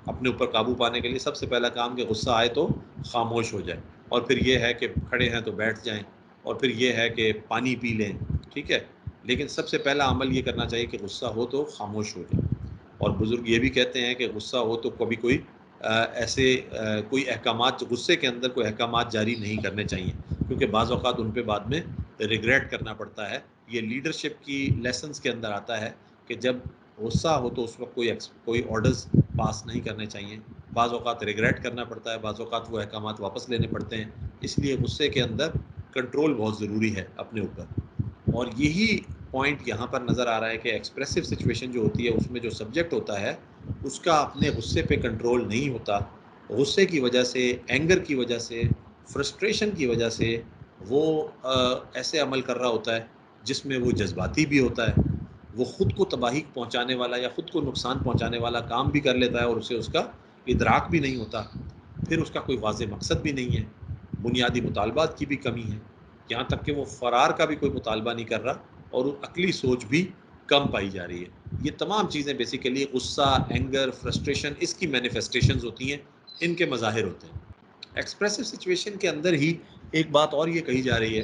اپنے اوپر قابو پانے کے لیے سب سے پہلا کام کہ غصہ آئے تو خاموش ہو جائے، اور پھر یہ ہے کہ کھڑے ہیں تو بیٹھ جائیں، اور پھر یہ ہے کہ پانی پی لیں، ٹھیک ہے. لیکن سب سے پہلا عمل یہ کرنا چاہیے کہ غصہ ہو تو خاموش ہو جائے. اور بزرگ یہ بھی کہتے ہیں کہ غصہ ہو تو کبھی کوئی ایسے کوئی احکامات، غصے کے اندر کوئی احکامات جاری نہیں کرنے چاہیے، کیونکہ بعض اوقات ان پہ بعد میں ریگریٹ کرنا پڑتا ہے. یہ لیڈرشپ کی لیسنز کے اندر آتا ہے کہ جب غصہ ہو تو اس وقت کوئی آرڈرز پاس نہیں کرنے چاہیے. بعض اوقات ریگریٹ کرنا پڑتا ہے، بعض اوقات وہ احکامات واپس لینے پڑتے ہیں. اس لیے غصے کے اندر کنٹرول بہت ضروری ہے اپنے اوپر. اور یہی پوائنٹ یہاں پر نظر آ رہا ہے کہ ایکسپریسو سچویشن جو ہوتی ہے اس میں جو سبجیکٹ ہوتا ہے اس کا اپنے غصے پہ کنٹرول نہیں ہوتا. غصے کی وجہ سے، اینگر کی وجہ سے، فرسٹریشن کی وجہ سے وہ ایسے عمل کر رہا ہوتا ہے جس میں وہ جذباتی بھی ہوتا ہے، وہ خود کو تباہی پہنچانے والا یا خود کو نقصان پہنچانے والا کام بھی کر لیتا ہے، اور اسے اس کا ادراک بھی نہیں ہوتا. پھر اس کا کوئی واضح مقصد بھی نہیں ہے، بنیادی مطالبات کی بھی کمی ہے، یہاں تک کہ وہ فرار کا بھی کوئی مطالبہ نہیں کر رہا، اور وہ عقلی سوچ بھی کم پائی جا رہی ہے. یہ تمام چیزیں بیسیکلی غصہ، اینگر، فرسٹریشن، اس کی مینیفیسٹیشنز ہوتی ہیں، ان کے مظاہر ہوتے ہیں. ایکسپریسو سچویشن کے اندر ہی ایک بات اور یہ کہی جا رہی ہے،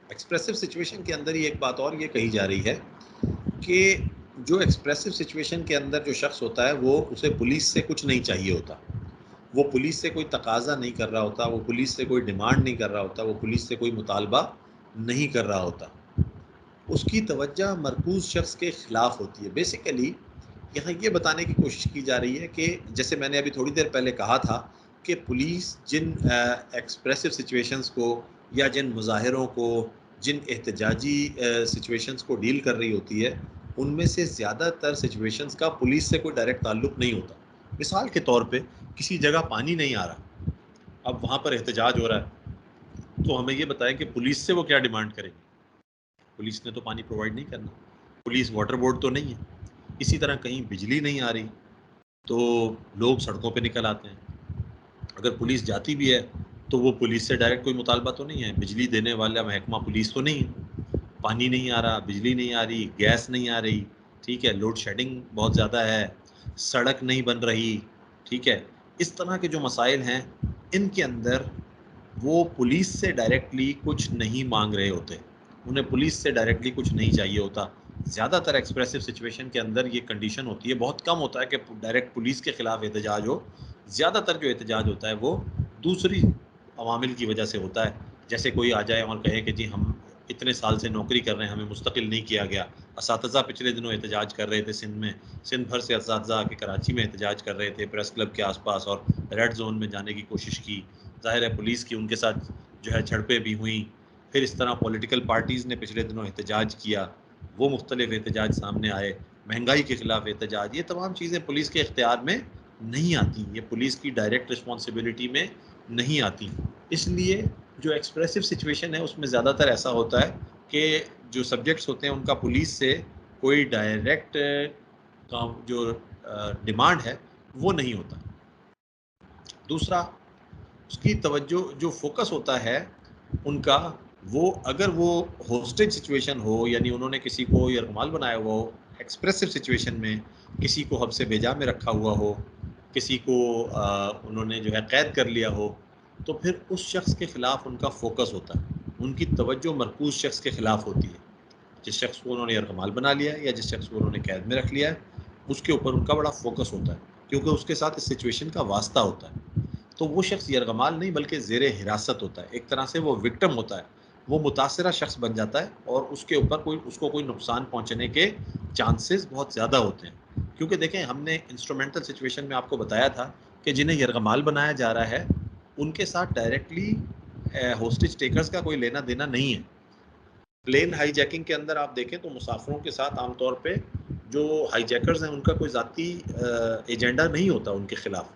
ایکسپریسو سچویشن کے اندر ہی ایک بات اور یہ کہی جا رہی ہے کہ جو ایکسپریسو سچویشن کے اندر جو شخص ہوتا ہے وہ اسے پولیس سے کچھ نہیں چاہیے ہوتا، وہ پولیس سے کوئی تقاضا نہیں کر رہا ہوتا، وہ پولیس سے کوئی ڈیمانڈ نہیں کر رہا ہوتا، وہ پولیس سے کوئی مطالبہ نہیں کر رہا ہوتا. اس کی توجہ مرکوز شخص کے خلاف ہوتی ہے. بیسیکلی یہاں یہ بتانے کی کوشش کی جا رہی ہے کہ جیسے میں نے ابھی تھوڑی دیر پہلے کہا تھا کہ پولیس جن ایکسپریسو سچویشنز کو یا جن مظاہروں کو، جن احتجاجی سچویشنز کو ڈیل کر رہی ہوتی ہے، ان میں سے زیادہ تر سچویشنز کا پولیس سے کوئی ڈائریکٹ تعلق نہیں ہوتا. مثال کے طور پہ کسی جگہ پانی نہیں آ رہا، اب وہاں پر احتجاج ہو رہا ہے، تو ہمیں یہ بتائیں کہ پولیس سے وہ کیا ڈیمانڈ کرے گی؟ پولیس نے تو پانی پرووائڈ نہیں کرنا، پولیس واٹر بورڈ تو نہیں ہے. اسی طرح کہیں بجلی نہیں آ رہی تو لوگ سڑکوں پہ نکل آتے ہیں. اگر پولیس جاتی بھی ہے تو وہ پولیس سے ڈائریکٹ کوئی مطالبہ تو نہیں ہے، بجلی دینے والا محکمہ پولیس تو نہیں ہے. پانی نہیں آ رہا، بجلی نہیں آ رہی، گیس نہیں آ رہی، ٹھیک ہے، لوڈ شیڈنگ بہت زیادہ ہے، سڑک نہیں بن رہی، ٹھیک ہے. اس طرح کے جو مسائل ہیں ان کے اندر وہ پولیس سے ڈائریکٹلی کچھ نہیں مانگ رہے ہوتے، انہیں پولیس سے ڈائریکٹلی کچھ نہیں چاہیے ہوتا. زیادہ تر ایکسپریسو سچویشن کے اندر یہ کنڈیشن ہوتی ہے، بہت کم ہوتا ہے کہ ڈائریکٹ پولیس کے خلاف احتجاج ہو. زیادہ تر جو احتجاج ہوتا ہے وہ دوسری عوامل کی وجہ سے ہوتا ہے. جیسے کوئی آ جائے اور کہے کہ جی ہم اتنے سال سے نوکری کر رہے ہیں، ہمیں مستقل نہیں کیا گیا. اساتذہ پچھلے دنوں احتجاج کر رہے تھے سندھ میں، سندھ بھر سے اساتذہ آ کے کراچی میں احتجاج کر رہے تھے پریس کلب کے آس پاس، اور ریڈ زون میں جانے کی کوشش کی. ظاہر ہے پولیس کی ان کے ساتھ جو ہے جھڑپیں بھی ہوئیں. پھر اس طرح پولیٹیکل پارٹیز نے پچھلے دنوں احتجاج کیا، وہ مختلف احتجاج سامنے آئے، مہنگائی کے خلاف احتجاج. یہ تمام چیزیں پولیس کے اختیار میں نہیں آتی، یہ پولیس کی ڈائریکٹ رسپانسبلٹی میں نہیں آتی. اس لیے جو ایکسپریسو سچویشن ہے اس میں زیادہ تر ایسا ہوتا ہے کہ جو سبجیکٹس ہوتے ہیں ان کا پولیس سے کوئی ڈائریکٹ جو ڈیمانڈ ہے وہ نہیں ہوتا. دوسرا، اس کی توجہ جو فوکس ہوتا ہے ان کا وہ اگر وہ ہوسٹیج سچویشن ہو، یعنی انہوں نے کسی کو یرغمال بنایا ہوا ہو، ایکسپریسو سچویشن میں کسی کو حبس بیجا میں رکھا ہوا ہو، کسی کو انہوں نے جو ہے قید کر لیا ہو، تو پھر اس شخص کے خلاف ان کا فوکس ہوتا ہے، ان کی توجہ مرکوز شخص کے خلاف ہوتی ہے. جس شخص کو انہوں نے یرغمال بنا لیا ہے یا جس شخص کو انہوں نے قید میں رکھ لیا ہے، اس کے اوپر ان کا بڑا فوکس ہوتا ہے، کیونکہ اس کے ساتھ اس سچویشن کا واسطہ ہوتا ہے. تو وہ شخص یرغمال نہیں بلکہ زیر حراست ہوتا ہے، ایک طرح سے وہ وکٹم ہوتا ہے، وہ متاثرہ شخص بن جاتا ہے، اور اس کے اوپر اس کو کوئی نقصان پہنچنے کے چانسز بہت زیادہ ہوتے ہیں. کیونکہ دیکھیں، ہم نے انسٹرومنٹل سچویشن میں آپ کو بتایا تھا کہ جنہیں یرغمال بنایا جا رہا ہے ان کے ساتھ ڈائریکٹلی ہوسٹیج ٹیکرز کا کوئی لینا دینا نہیں ہے. پلین ہائی جیکنگ کے اندر آپ دیکھیں تو مسافروں کے ساتھ عام طور پہ جو ہائی جیکرز ہیں ان کا کوئی ذاتی ایجنڈا نہیں ہوتا ان کے خلاف،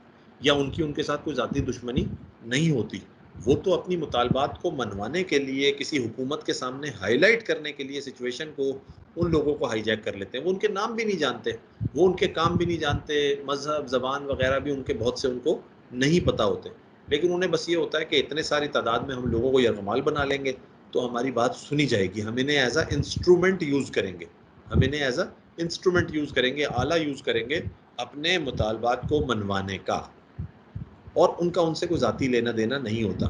یا ان کے ساتھ کوئی ذاتی دشمنی نہیں ہوتی. وہ تو اپنی مطالبات کو منوانے کے لیے، کسی حکومت کے سامنے ہائی لائٹ کرنے کے لیے سچویشن کو ان لوگوں کو ہائی جیک کر لیتے ہیں. وہ ان کے نام بھی نہیں جانتے، وہ ان کے کام بھی نہیں جانتے، مذہب، زبان وغیرہ بھی ان کے بہت سے ان کو نہیں پتہ ہوتے، لیکن انہیں بس یہ ہوتا ہے کہ اتنے ساری تعداد میں ہم لوگوں کو یرغمال بنا لیں گے تو ہماری بات سنی جائے گی، ہم انہیں ایز اے انسٹرومنٹ یوز کریں گے، ہم انہیں ایز اے انسٹرومنٹ یوز کریں گے، آلہ یوز کریں گے اپنے مطالبات کو منوانے کا، اور ان کا ان سے کوئی ذاتی لینا دینا نہیں ہوتا.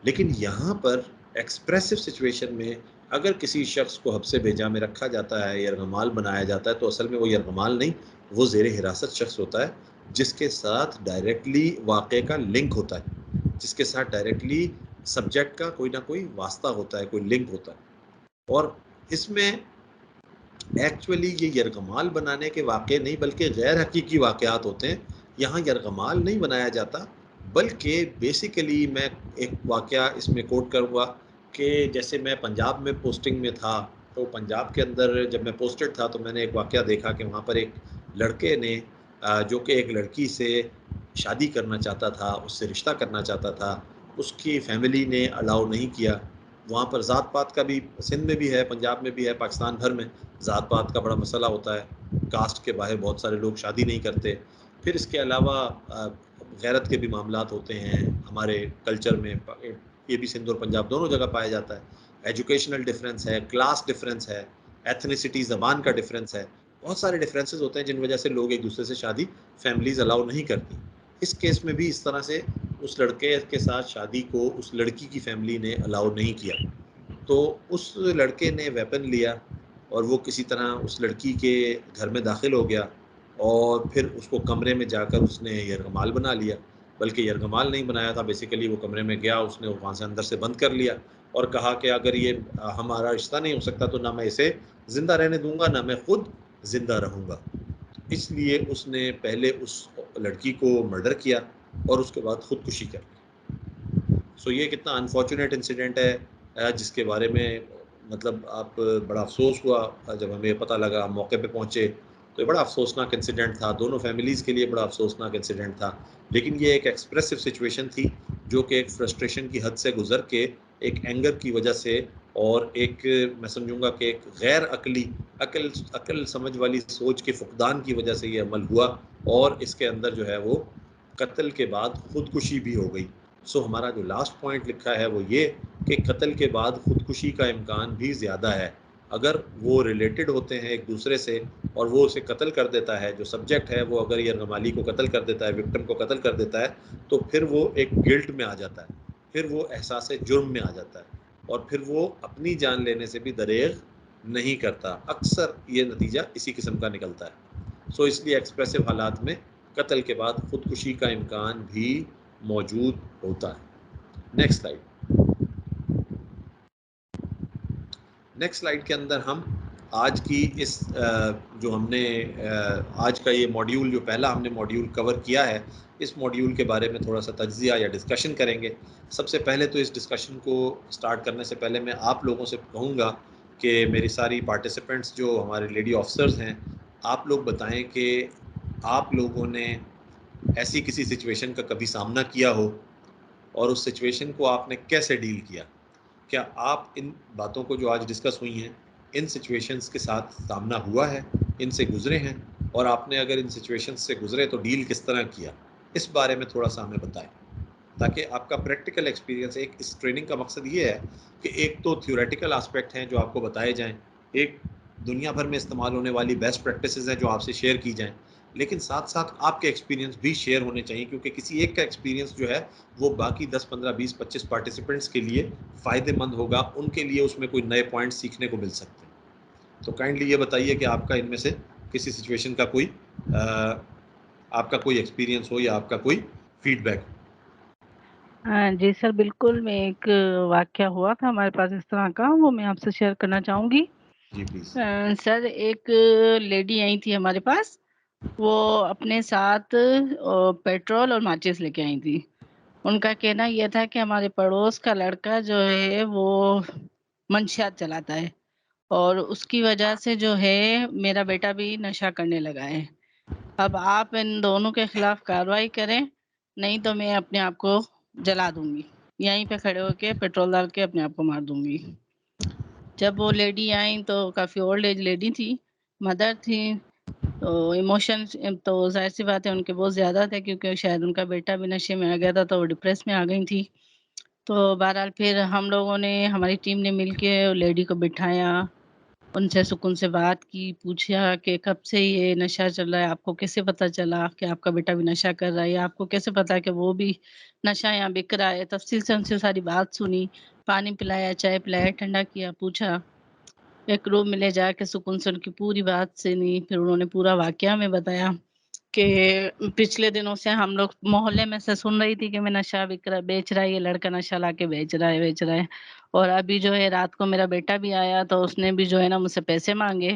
لیکن یہاں پر ایکسپریسو سچویشن میں اگر کسی شخص کو حبس بیجا میں رکھا جاتا ہے، یرغمال بنایا جاتا ہے، تو اصل میں وہ یرغمال نہیں، وہ زیر حراست شخص ہوتا ہے جس کے ساتھ ڈائریکٹلی واقعے کا لنک ہوتا ہے، جس کے ساتھ ڈائریکٹلی سبجیکٹ کا کوئی نہ کوئی واسطہ ہوتا ہے، کوئی لنک ہوتا ہے. اور اس میں ایکچولی یہ یرغمال بنانے کے واقعے نہیں بلکہ غیر حقیقی واقعات ہوتے ہیں. یہاں یرغمال نہیں بنایا جاتا، بلکہ بیسیکلی میں ایک واقعہ اس میں کوٹ کروں گا کہ جیسے میں پنجاب میں پوسٹنگ میں تھا، تو پنجاب کے اندر جب میں پوسٹڈ تھا تو میں نے ایک واقعہ دیکھا کہ وہاں پر ایک لڑکے نے جو کہ ایک لڑکی سے شادی کرنا چاہتا تھا، اس سے رشتہ کرنا چاہتا تھا، اس کی فیملی نے الاؤ نہیں کیا. وہاں پر ذات پات کا بھی، سندھ میں بھی ہے، پنجاب میں بھی ہے، پاکستان بھر میں ذات پات کا بڑا مسئلہ ہوتا ہے، کاسٹ کے باہر بہت سارے لوگ شادی نہیں کرتے. پھر اس کے علاوہ غیرت کے بھی معاملات ہوتے ہیں ہمارے کلچر میں، یہ بھی سندھ اور پنجاب دونوں جگہ پایا جاتا ہے. ایجوکیشنل ڈفرینس ہے، کلاس ڈفرینس ہے، ایتھنیسٹی، زبان کا ڈفرینس ہے، بہت سارے ڈفرینسز ہوتے ہیں جن وجہ سے لوگ ایک دوسرے سے شادی فیملیز الاؤ نہیں کرتی. اس کیس میں بھی اس طرح سے اس لڑکے کے ساتھ شادی کو اس لڑکی کی فیملی نے الاؤ نہیں کیا، تو اس لڑکے نے ویپن لیا اور وہ کسی طرح اس لڑکی کے گھر میں داخل ہو گیا، اور پھر اس کو کمرے میں جا کر اس نے یرغمال بنا لیا. بلکہ یرغمال نہیں بنایا تھا، بیسیکلی وہ کمرے میں گیا، اس نے وہاں سے اندر سے بند کر لیا اور کہا کہ اگر یہ ہمارا رشتہ نہیں ہو سکتا تو نہ میں اسے زندہ رہنے دوں گا، نہ میں خود زندہ رہوں گا. اس لیے اس نے پہلے اس لڑکی کو مرڈر کیا اور اس کے بعد خودکشی کر لی. سو یہ کتنا انفارچونیٹ انسیڈنٹ ہے جس کے بارے میں مطلب آپ بڑا افسوس ہوا جب ہمیں پتہ لگا، ہم موقع پہ پہنچے تو یہ بڑا افسوسناک انسیڈنٹ تھا، دونوں فیملیز کے لیے بڑا افسوسناک انسیڈنٹ تھا. لیکن یہ ایک ایکسپریسو سچویشن تھی جو کہ ایک فرسٹریشن کی حد سے گزر کے ایک اینگر کی وجہ سے، اور ایک میں سمجھوں گا کہ ایک غیر عقل سمجھ والی سوچ کے فقدان کی وجہ سے یہ عمل ہوا، اور اس کے اندر جو ہے وہ قتل کے بعد خودکشی بھی ہو گئی. سو ہمارا جو لاسٹ پوائنٹ لکھا ہے وہ یہ کہ قتل کے بعد خودکشی کا امکان بھی زیادہ ہے. اگر وہ ریلیٹڈ ہوتے ہیں ایک دوسرے سے اور وہ اسے قتل کر دیتا ہے، جو سبجیکٹ ہے وہ اگر یرغمالی کو قتل کر دیتا ہے، وکٹم کو قتل کر دیتا ہے، تو پھر وہ ایک گلٹ میں آ جاتا ہے، پھر وہ احساس جرم میں آ جاتا ہے، اور پھر وہ اپنی جان لینے سے بھی دریغ نہیں کرتا. اکثر یہ نتیجہ اسی قسم کا نکلتا ہے. سو اس لیے ایکسپریسو حالات میں قتل کے بعد خودکشی کا امکان بھی موجود ہوتا ہے. نیکسٹ سلائیڈ کے اندر ہم آج کی اس جو ہم نے آج کا یہ ماڈیول، جو پہلا ہم نے ماڈیول کور کیا ہے، اس ماڈیول کے بارے میں تھوڑا سا تجزیہ یا ڈسکشن کریں گے. سب سے پہلے تو اس ڈسکشن کو سٹارٹ کرنے سے پہلے میں آپ لوگوں سے کہوں گا کہ میری ساری پارٹیسپینٹس جو ہمارے لیڈی آفیسرز ہیں، آپ لوگ بتائیں کہ آپ لوگوں نے ایسی کسی سچویشن کا کبھی سامنا کیا ہو اور اس سچویشن کو آپ نے کیسے ڈیل کیا. کیا آپ ان باتوں کو جو آج ڈسکس ہوئی ہیں، ان سچویشنز کے ساتھ سامنا ہوا ہے، ان سے گزرے ہیں، اور آپ نے اگر ان سچویشنز سے گزرے تو ڈیل کس طرح کیا، اس بارے میں تھوڑا سا ہمیں بتائیں. تاکہ آپ کا پریکٹیکل ایکسپیرینس، ایک اس ٹریننگ کا مقصد یہ ہے کہ ایک تو تھیوریٹیکل آسپیکٹ ہیں جو آپ کو بتائے جائیں، ایک دنیا بھر میں استعمال ہونے والی بیسٹ پریکٹسز ہیں جو آپ سے شیئر کی جائیں، لیکن ساتھ ساتھ آپ کے ایکسپیرینس بھی شیئر ہونے چاہیے، کیونکہ کسی ایک کا ایکسپیرینس جو ہے وہ باقی 10 15 20 25 پارٹیسپینٹس کے لیے فائدے مند ہوگا، ان کے لیے اس میں کوئی نئے پوائنٹ سیکھنے کو مل سکتے ہیں۔ تو کائنڈلی یہ بتائیے کہ آپ کا ان میں سے کسی سچویشن کا کوئی آپ کا کوئی ایکسپیرینس ہو یا آپ کا کوئی فیڈ بیک۔ جی سر بالکل، میں ایک واقعہ ہوا تھا ہمارے پاس اس طرح کا، وہ میں آپ سے شیئر کرنا چاہوں گی۔ جی پلیز۔ سر ایک لیڈی آئی تھی ہمارے پاس، وہ اپنے ساتھ پیٹرول اور ماچس لے کے آئی تھی۔ ان کا کہنا یہ تھا کہ ہمارے پڑوس کا لڑکا جو ہے وہ منشیات چلاتا ہے اور اس کی وجہ سے جو ہے میرا بیٹا بھی نشہ کرنے لگا ہے۔ اب آپ ان دونوں کے خلاف کارروائی کریں، نہیں تو میں اپنے آپ کو جلا دوں گی، یہیں پہ کھڑے ہو کے پیٹرول ڈال کے اپنے آپ کو مار دوں گی۔ جب وہ لیڈی آئیں تو کافی اولڈ ایج لیڈی تھی، مدر تھی، تو ایموشن تو ظاہر سی بات ہے ان کے بہت زیادہ تھے، کیونکہ شاید ان کا بیٹا بھی نشے میں آ گیا تھا تو وہ ڈپریس میں آ گئی تھی۔ تو بہرحال پھر ہم لوگوں نے، ہماری ٹیم نے مل کے لیڈی کو بٹھایا، ان سے سکون سے بات کی، پوچھا کہ کب سے یہ نشہ چل رہا ہے، آپ کو کیسے پتہ چلا کہ آپ کا بیٹا بھی نشہ کر رہا ہے، یا آپ کو کیسے پتا کہ وہ بھی نشہ یہاں بک رہا ہے۔ تفصیل سے ان سے ساری بات سنی، پانی پلایا، چائے پلایا، ٹھنڈا کیا، پوچھا، ایک روم میں لے جا کے سکون سے ان کی پوری بات سنی۔ پھر انہوں نے پورا واقعہ میں بتایا کہ پچھلے دنوں سے ہم لوگ محلے میں سے سن رہی تھی کہ میں نشہ بیچ رہا ہے، یہ لڑکا نشہ لا کے بیچ رہا ہے، اور ابھی جو ہے رات کو میرا بیٹا بھی آیا تو اس نے بھی جو ہے نا مجھ سے پیسے مانگے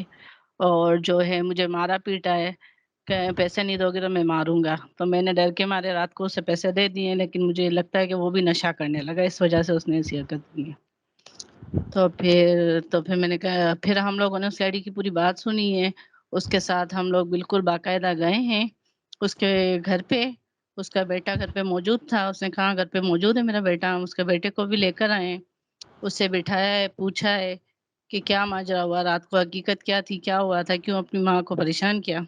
اور جو ہے مجھے مارا پیٹا ہے کہ پیسے نہیں دو گے تو میں ماروں گا۔ تو میں نے ڈر کے مارے رات کو اسے پیسے دے دیے، لیکن مجھے لگتا ہے کہ وہ بھی نشہ کرنے لگا، اس وجہ سے اس نے ایسی حرکت کی۔ تو پھر میں نے کہا، پھر ہم لوگوں نے اس لیڈی کی پوری بات سنی ہے، اس کے ساتھ ہم لوگ بالکل باقاعدہ گئے ہیں اس کے گھر پہ۔ اس کا بیٹا گھر پہ موجود تھا، اس نے کہا گھر پہ موجود ہے میرا بیٹا، ہم اس کے بیٹے کو بھی لے کر آئے، اس سے بٹھایا ہے، پوچھا ہے کہ کیا ماجرا ہوا، رات کو حقیقت کیا تھی، کیا ہوا تھا، کیوں اپنی ماں کو پریشان کیا۔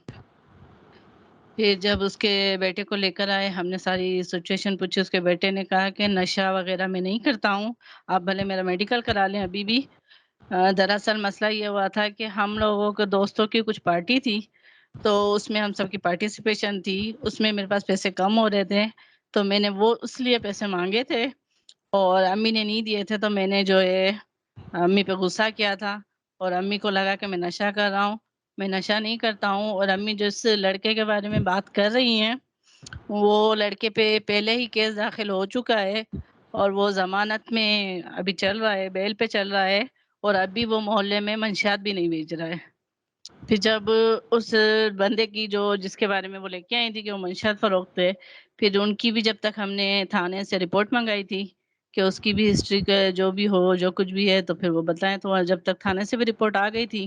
پھر جب اس کے بیٹے کو لے کر آئے، ہم نے ساری سچویشن پوچھی، اس کے بیٹے نے کہا کہ نشہ وغیرہ میں نہیں کرتا ہوں، آپ بھلے میرا میڈیکل کرا لیں ابھی بھی۔ دراصل مسئلہ یہ ہوا تھا کہ ہم لوگوں کے دوستوں کی کچھ پارٹی تھی، تو اس میں ہم سب کی پارٹیسپیشن تھی، اس میں میرے پاس پیسے کم ہو رہے تھے، تو میں نے وہ اس لیے پیسے مانگے تھے اور امی نے نہیں دیے تھے، تو میں نے جو ہے امی پہ غصہ کیا تھا اور امی کو لگا کہ میں نشہ کر رہا ہوں۔ میں نشہ نہیں کرتا ہوں، اور امی جس لڑکے کے بارے میں بات کر رہی ہیں وہ لڑکے پہ پہلے ہی کیس داخل ہو چکا ہے اور وہ ضمانت میں ابھی چل رہا ہے، بیل پہ چل رہا ہے، اور ابھی وہ محلے میں منشیات بھی نہیں بیچ رہا ہے۔ پھر جب اس بندے کی جس کے بارے میں وہ لے کے آئی تھی کہ وہ منشیات فروخت ہے، پھر ان کی بھی جب تک ہم نے تھانے سے رپورٹ منگائی تھی کہ اس کی بھی ہسٹری کا جو بھی ہو، جو کچھ بھی ہے، تو پھر وہ بتائیں، تو جب تک تھانے سے بھی رپورٹ آ گئی تھی،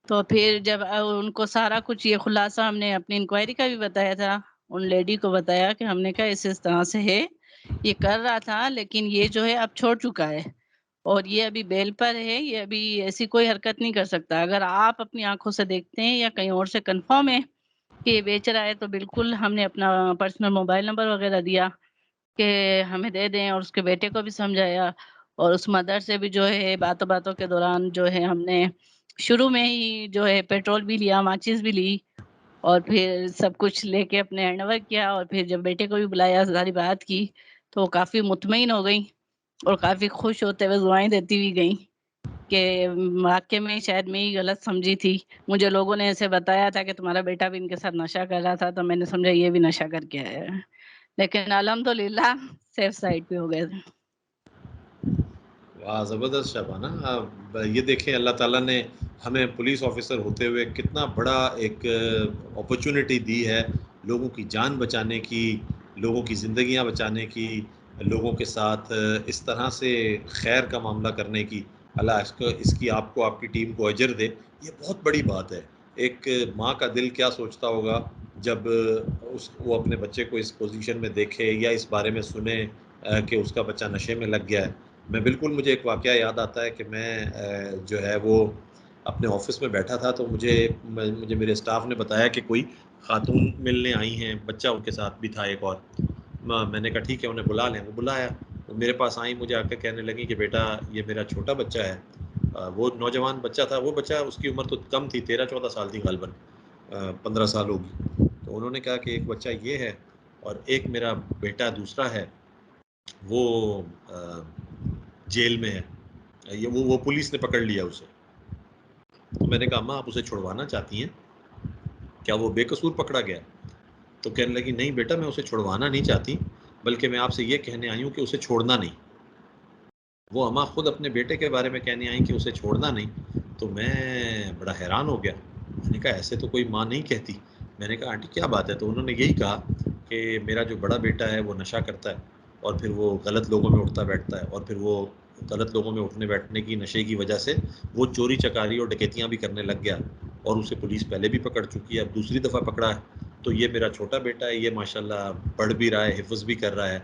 تو پھر جب ان کو سارا کچھ یہ خلاصہ ہم نے اپنی انکوائری کا بھی بتایا تھا، ان لیڈی کو بتایا کہ ہم نے کہا اس طرح سے ہے، یہ کر رہا تھا، لیکن یہ جو ہے اب چھوڑ چکا ہے اور یہ ابھی بیل پر ہے، یہ ابھی ایسی کوئی حرکت نہیں کر سکتا۔ اگر آپ اپنی آنکھوں سے دیکھتے ہیں یا کہیں اور سے کنفرم ہے کہ یہ بیچ رہا ہے، تو بالکل ہم نے اپنا پرسنل موبائل نمبر وغیرہ دیا کہ ہمیں دے دیں، اور اس کے بیٹے کو بھی سمجھایا، اور اس مدر سے بھی جو ہے باتوں باتوں کے دوران جو ہے ہم نے شروع میں ہی جو ہے پیٹرول بھی لیا، ماچس بھی لی، اور پھر سب کچھ لے کے اپنے ہینڈ اوور کیا، اور پھر جب بیٹے کو بھی بلایا، ساری بات کی، تو وہ کافی مطمئن ہو گئی اور کافی خوش ہوتے ہوئے دعائیں دیتی ہوئی گئیں کہ واقعے میں شاید میں ہی غلط سمجھی تھی، مجھے لوگوں نے ایسے بتایا تھا کہ تمہارا بیٹا بھی ان کے ساتھ نشہ کر رہا تھا، تو میں نے سمجھا یہ بھی نشہ کر کے آیا ہے، لیکن الحمدللہ سیف سائڈ پہ ہو گئے تھے۔ واہ زبردست شبانہ، یہ دیکھیں اللہ تعالیٰ نے ہمیں پولیس آفیسر ہوتے ہوئے کتنا بڑا ایک اپرچونٹی دی ہے لوگوں کی جان بچانے کی، لوگوں کی زندگیاں بچانے کی، لوگوں کے ساتھ اس طرح سے خیر کا معاملہ کرنے کی۔ اللہ اس کی آپ کو، آپ کی ٹیم کو اجر دے، یہ بہت بڑی بات ہے۔ ایک ماں کا دل کیا سوچتا ہوگا جب وہ اپنے بچے کو اس پوزیشن میں دیکھے یا اس بارے میں سنے کہ اس کا بچہ نشے میں لگ گیا ہے۔ میں بالکل، مجھے ایک واقعہ یاد آتا ہے کہ میں جو ہے وہ اپنے آفس میں بیٹھا تھا، تو مجھے میرے اسٹاف نے بتایا کہ کوئی خاتون ملنے آئی ہیں، بچہ ان کے ساتھ بھی تھا ایک اور، میں نے کہا ٹھیک ہے انہیں بلا لیں. وہ بلایا, وہ میرے پاس آئیں, مجھے آ کے کہنے لگیں کہ بیٹا یہ میرا چھوٹا بچہ ہے. وہ نوجوان بچہ تھا, وہ بچہ اس کی عمر تو کم تھی, 13-14 سال تھی غالباً, 15 سال ہوگی. تو انہوں نے کہا کہ ایک بچہ یہ ہے اور ایک میرا بیٹا دوسرا ہے وہ جیل میں ہے, وہ پولیس نے پکڑ لیا اسے. تو میں نے کہا اماں آپ اسے چھڑوانا چاہتی ہیں, کیا وہ بے قصور پکڑا گیا؟ تو کہنے لگی نہیں بیٹا میں اسے چھڑوانا نہیں چاہتی, بلکہ میں آپ سے یہ کہنے آئی ہوں کہ اسے چھوڑنا نہیں. وہ اماں خود اپنے بیٹے کے بارے میں کہنے آئیں کہ اسے چھوڑنا نہیں. تو میں بڑا حیران ہو گیا. میں نے کہا ایسے تو کوئی ماں نہیں کہتی. میں نے کہا آنٹی کیا بات ہے؟ تو انہوں نے یہی کہا کہ میرا جو بڑا بیٹا ہے وہ نشہ کرتا ہے اور پھر وہ غلط لوگوں میں اٹھتا بیٹھتا ہے, اور پھر وہ غلط لوگوں میں اٹھنے بیٹھنے کی نشے کی وجہ سے وہ چوری چکاری اور ڈکیتیاں بھی کرنے لگ گیا, اور اسے پولیس پہلے بھی پکڑ چکی ہے, اب دوسری دفعہ پکڑا ہے. تو یہ میرا چھوٹا بیٹا ہے, یہ ماشاءاللہ پڑھ بھی رہا ہے, حفظ بھی کر رہا ہے,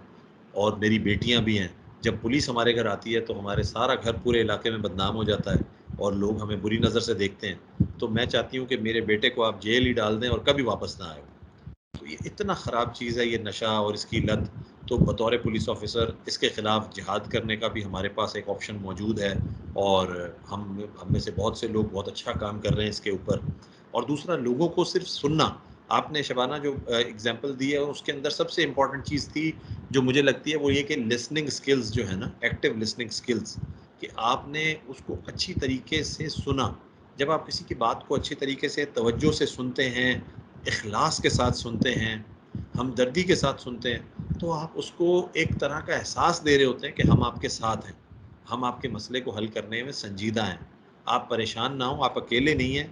اور میری بیٹیاں بھی ہیں. جب پولیس ہمارے گھر آتی ہے تو ہمارے سارا گھر پورے علاقے میں بدنام ہو جاتا ہے اور لوگ ہمیں بری نظر سے دیکھتے ہیں. تو میں چاہتی ہوں کہ میرے بیٹے کو آپ جیل ہی ڈال دیں اور کبھی واپس نہ آئے. تو یہ اتنا خراب چیز ہے یہ نشہ اور اس کی لت. تو بطور پولیس آفیسر اس کے خلاف جہاد کرنے کا بھی ہمارے پاس ایک آپشن موجود ہے, اور ہم میں سے بہت سے لوگ بہت اچھا کام کر رہے ہیں اس کے اوپر. اور دوسرا لوگوں کو صرف سننا. آپ نے شبانہ جو اگزامپل دی ہے اس کے اندر سب سے امپورٹنٹ چیز تھی جو مجھے لگتی ہے وہ یہ کہ لسننگ سکلز جو ہے نا, ایکٹیو لسننگ سکلز, کہ آپ نے اس کو اچھی طریقے سے سنا. جب آپ کسی کی بات کو اچھی طریقے سے توجہ سے سنتے ہیں, اخلاص کے ساتھ سنتے ہیں, ہمدردی کے ساتھ سنتے ہیں, تو آپ اس کو ایک طرح کا احساس دے رہے ہوتے ہیں کہ ہم آپ کے ساتھ ہیں, ہم آپ کے مسئلے کو حل کرنے میں سنجیدہ ہیں, آپ پریشان نہ ہوں, آپ اکیلے نہیں ہیں,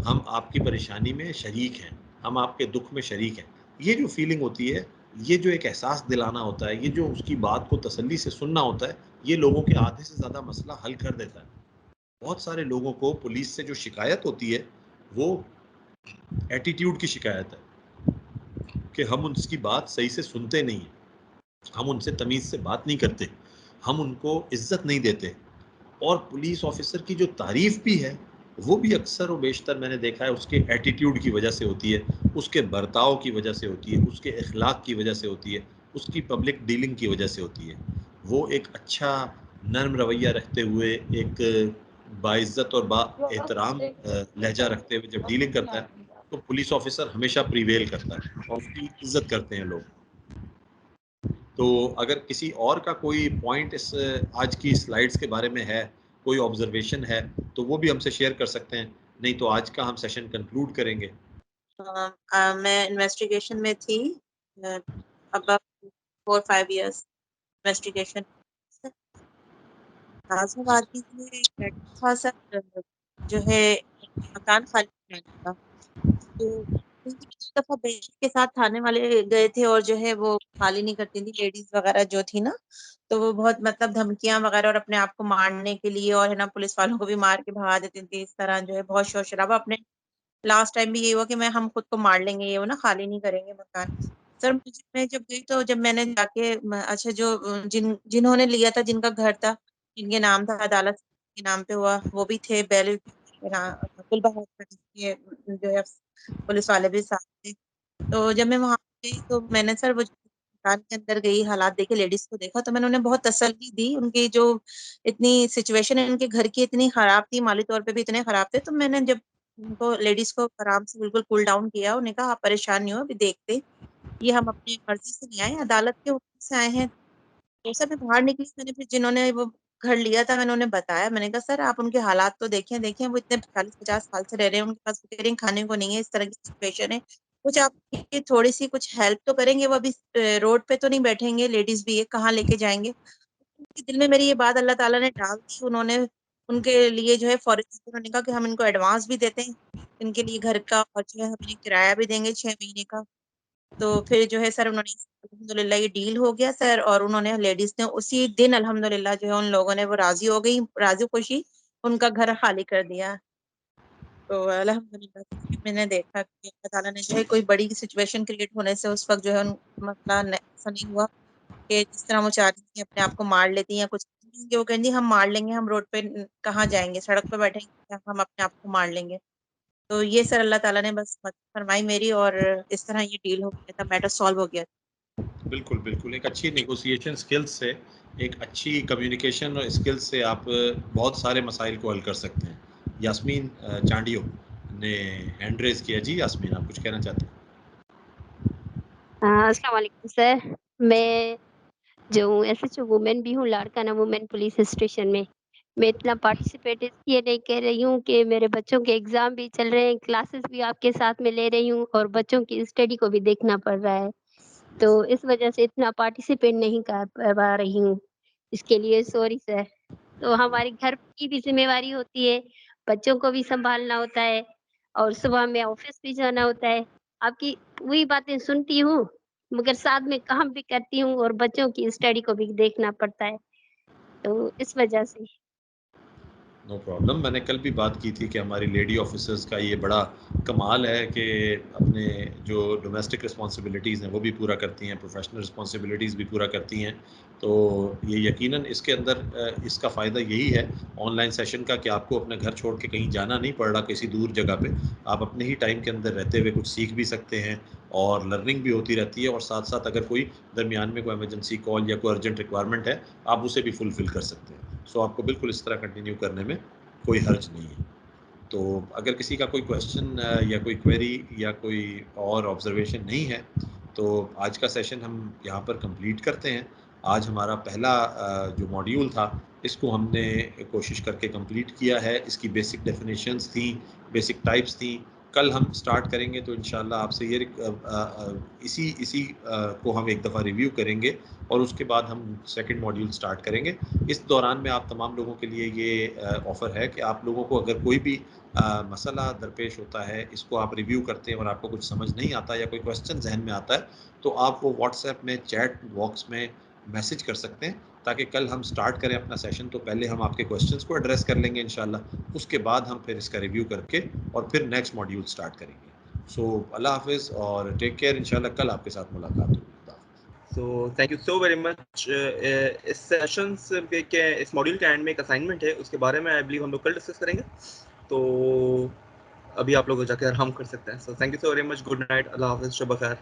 ہم آپ کی پریشانی میں شریک ہیں, ہم آپ کے دکھ میں شریک ہیں. یہ جو فیلنگ ہوتی ہے, یہ جو ایک احساس دلانا ہوتا ہے, یہ جو اس کی بات کو تسلی سے سننا ہوتا ہے, یہ لوگوں کے آدھے سے زیادہ مسئلہ حل کر دیتا ہے. بہت سارے لوگوں کو پولیس سے جو شکایت ہوتی ہے وہ ایٹیٹیوڈ کی شکایت ہے کہ ہم ان کی بات صحیح سے سنتے نہیں ہیں, ہم ان سے تمیز سے بات نہیں کرتے, ہم ان کو عزت نہیں دیتے. اور پولیس آفیسر کی جو تعریف بھی ہے وہ بھی اکثر و بیشتر میں نے دیکھا ہے اس کے ایٹیٹیوڈ کی وجہ سے ہوتی ہے, اس کے برتاؤ کی وجہ سے ہوتی ہے, اس کے اخلاق کی وجہ سے ہوتی ہے, اس کی پبلک ڈیلنگ کی وجہ سے ہوتی ہے. وہ ایک اچھا نرم رویہ رکھتے ہوئے, ایک باعزت اور با احترام لہجہ رکھتے ہوئے جب ڈیلنگ کرتا ہے تو پولیس آفیسر ہمیشہ پریویل کرتا ہے اور اس کی عزت کرتے ہیں لوگ. تو اگر کسی اور کا کوئی پوائنٹ اس آج کی سلائیڈز کے بارے میں ہے, کوئی آبزرویشن ہے, تو وہ بھی ہم سے شیئر کر سکتے ہیں, نہیں تو آج کا ہم سیشن کنکلوڈ کریں گے. میں انویسٹیگیشن میں تھی اباؤٹ 4-5 years انویسٹیگیشن. اعظم آدمی میں تھا سر, جو ہے مکان خالی کرانے کا. تو ایک دفعہ بیٹی کے ساتھ تھانے والے گئے تھے اور جو ہے وہ خالی نہیں کرتی تھی لیڈیز وغیرہ جو تھی نا, تو وہ بہت مطلب دھمکیاں وغیرہ اور اپنے آپ کو مارنے کے لیے اور ہے نا پولیس والوں کو بھی مار کے بھگا دیتی تھی. اس طرح جو ہے بہت شور شرابہ. اپنے لاسٹ ٹائم بھی یہی ہوا کہ ہم خود کو مار لیں گے, یہ وہ نا خالی نہیں کریں گے مکان. سر میں جب گئی تو جب میں نے جا کے اچھا جو جنہوں نے لیا تھا, جن کا گھر تھا, جن کے نام تھا, عدالت کے نام پہ ہوا, وہ بھی تھے, بیل گل بہت جو ہے پولیس والے بھی ساتھ تھے. تو جب میں وہاں گئی تو میں نے سر وہ مکان کے اندر گئی, حالات دیکھے, لیڈیز کو دیکھا, تو میں نے انہیں بہت تسلی دی. ان کی جو اتنی سچویشن ہے ان کے گھر کی اتنی خراب تھی, مالی طور پہ بھی اتنے خراب تھے. تو میں نے جب ان کو لیڈیز کو آرام سے بالکل کول ڈاؤن کیا, انہیں کہا آپ پریشان نہیں ہو, ابھی دیکھتے, یہ ہم اپنی مرضی سے نہیں آئے, عدالت کے حکم سے آئے ہیں. تو سر میں باہر نکلی, میں نے پھر جنہوں نے وہ گھر لیا تھا میں نے انہیں بتایا, میں نے کہا سر آپ ان کے حالات تو دیکھیں, وہ اتنے 40-50 سال سے رہ رہے ہیں, ان کے پاس کھانے کو نہیں ہے, اس طرح کی سچویشن ہے, کچھ آپ کی تھوڑی سی کچھ ہیلپ تو کریں گے, وہ ابھی روڈ پہ تو نہیں بیٹھیں گے, لیڈیز بھی ہے, کہاں لے کے جائیں گے. دل میں میری یہ بات اللہ تعالیٰ نے ڈال دی. انہوں نے ان کے لیے جو ہے فوراً انہوں نے کہا کہ ہم ان کو ایڈوانس بھی دیتے ہیں ان کے لیے گھر کا, اور جو ہے ہم انہیں کرایہ بھی دیں گے 6 مہینے کا. تو پھر جو ہے سر انہوں نے الحمدللہ یہ ڈیل ہو گیا سر, اور انہوں نے لیڈیز نے اسی دن الحمدللہ جو ہے ان لوگوں نے وہ راضی ہو گئی, راضی خوشی ان کا گھر خالی کر دیا. تو الحمدللہ میں نے دیکھا کہ اللہ تعالیٰ نے جو ہے کوئی بڑی سچویشن کریٹ ہونے سے اس وقت جو ہے مسئلہ ایسا نہیں ہوا کہ جس طرح وہ چاہ رہی تھی اپنے آپ کو مار لیتی ہیں یا کچھ, وہ کہیں ہم مار لیں گے, ہم روڈ پہ کہاں جائیں گے, سڑک پہ بیٹھیں گے, ہم اپنے آپ کو مار لیں گے. تو یہ سر اللہ تعالیٰ نے بس مدد فرمائی میری, اور اس طرح یہ ڈیل ہو گیا تھا, میٹر سالو ہو گیا. بالکل بالکل، ایک اچھی نیگوسیشن اسکلس سے، ایک اچھی کمیونیکیشن اور اسکلس سے آپ بہت سارے مسائل کو حل کر سکتے ہیں. یاسمین چانڈیو نے ہینڈ ریز کیا. جی یاسمین، آپ کچھ کہنا چاہتے ہیں؟ السلام علیکم سر. میں جو ہوں ایس ایچ او وومین بھی ہوں لاڑکانہ وومین پولیس اسٹیشن میں. میں اتنا پارٹیسپیٹ اس لیے نہیں کر رہی ہوں کہ میرے بچوں کے ایگزام بھی چل رہے ہیں، کلاسز بھی آپ کے ساتھ میں لے رہی ہوں اور بچوں کی اسٹڈی کو بھی دیکھنا پڑ رہا ہے، تو اس وجہ سے اتنا پارٹیسپیٹ نہیں کر پا رہی ہوں. اس کے لیے سوری سر. تو ہماری گھر کی بھی ذمہ داری ہوتی ہے، بچوں کو بھی سنبھالنا ہوتا ہے اور صبح میں آفس بھی جانا ہوتا ہے. آپ کی وہی باتیں سنتی ہوں مگر ساتھ میں کام بھی کرتی ہوں اور بچوں کی اسٹڈی کو بھی دیکھنا پڑتا ہے، تو اس وجہ سے. No problem. میں نے کل بھی بات کی تھی کہ ہماری لیڈی آفیسرز کا یہ بڑا کمال ہے کہ اپنے جو ڈومیسٹک رسپانسبلٹیز ہیں وہ بھی پورا کرتی ہیں، پروفیشنل رسپانسبلٹیز بھی پورا کرتی ہیں. تو یہ یقیناً اس کے اندر اس کا فائدہ یہی ہے آن لائن سیشن کا کہ آپ کو اپنے گھر چھوڑ کے کہیں جانا نہیں پڑ رہا کسی دور جگہ پہ. آپ اپنے ہی ٹائم کے اندر رہتے ہوئے کچھ سیکھ بھی سکتے ہیں اور لرننگ بھی ہوتی رہتی ہے، اور ساتھ ساتھ اگر کوئی درمیان میں کوئی ایمرجنسی کال یا کوئی ارجنٹ ریکوائرمنٹ ہے آپ اسے بھی فلفل کر سکتے ہیں. سو آپ کو بالکل اس طرح کنٹینیو کرنے میں کوئی حرج نہیں ہے. تو اگر کسی کا کوئی کویشچن یا کوئی کویری یا کوئی اور آبزرویشن نہیں ہے تو آج کا سیشن ہم یہاں پر کمپلیٹ کرتے ہیں. آج ہمارا پہلا جو ماڈیول تھا اس کو ہم نے کوشش کر کے کمپلیٹ کیا ہے. اس کی بیسک ڈیفینیشنز تھیں، بیسک ٹائپس تھیں. کل ہم سٹارٹ کریں گے تو انشاءاللہ آپ سے یہ اسی کو ہم ایک دفعہ ریویو کریں گے اور اس کے بعد ہم سیکنڈ ماڈیول سٹارٹ کریں گے. اس دوران میں آپ تمام لوگوں کے لیے یہ آفر ہے کہ آپ لوگوں کو اگر کوئی بھی مسئلہ درپیش ہوتا ہے، اس کو آپ ریویو کرتے ہیں اور آپ کو کچھ سمجھ نہیں آتا یا کوئی کویشچن ذہن میں آتا ہے تو آپ وہ واٹس ایپ میں چیٹ باکس میں میسج کر سکتے ہیں تاکہ کل ہم سٹارٹ کریں اپنا سیشن تو پہلے ہم آپ کے کویشچنس کو ایڈریس کر لیں گے انشاءاللہ. اس کے بعد ہم پھر اس کا ریویو کر کے اور پھر نیکسٹ ماڈیول سٹارٹ کریں گے. سو اللہ حافظ اور ٹیک کیئر. انشاءاللہ کل آپ کے ساتھ ملاقات ہوگی. So thank you so very much. اس سیشنس کے اس ماڈیول کے اینڈ میں ایک اسائنمنٹ ہے، اس کے بارے میں آئی بلیو ہم لوگ کل ڈسکس کریں گے، تو ابھی آپ لوگ جا کے آرام کر سکتے ہیں. So thank you so very much. Good night. اللہ حافظ. شب بخیر.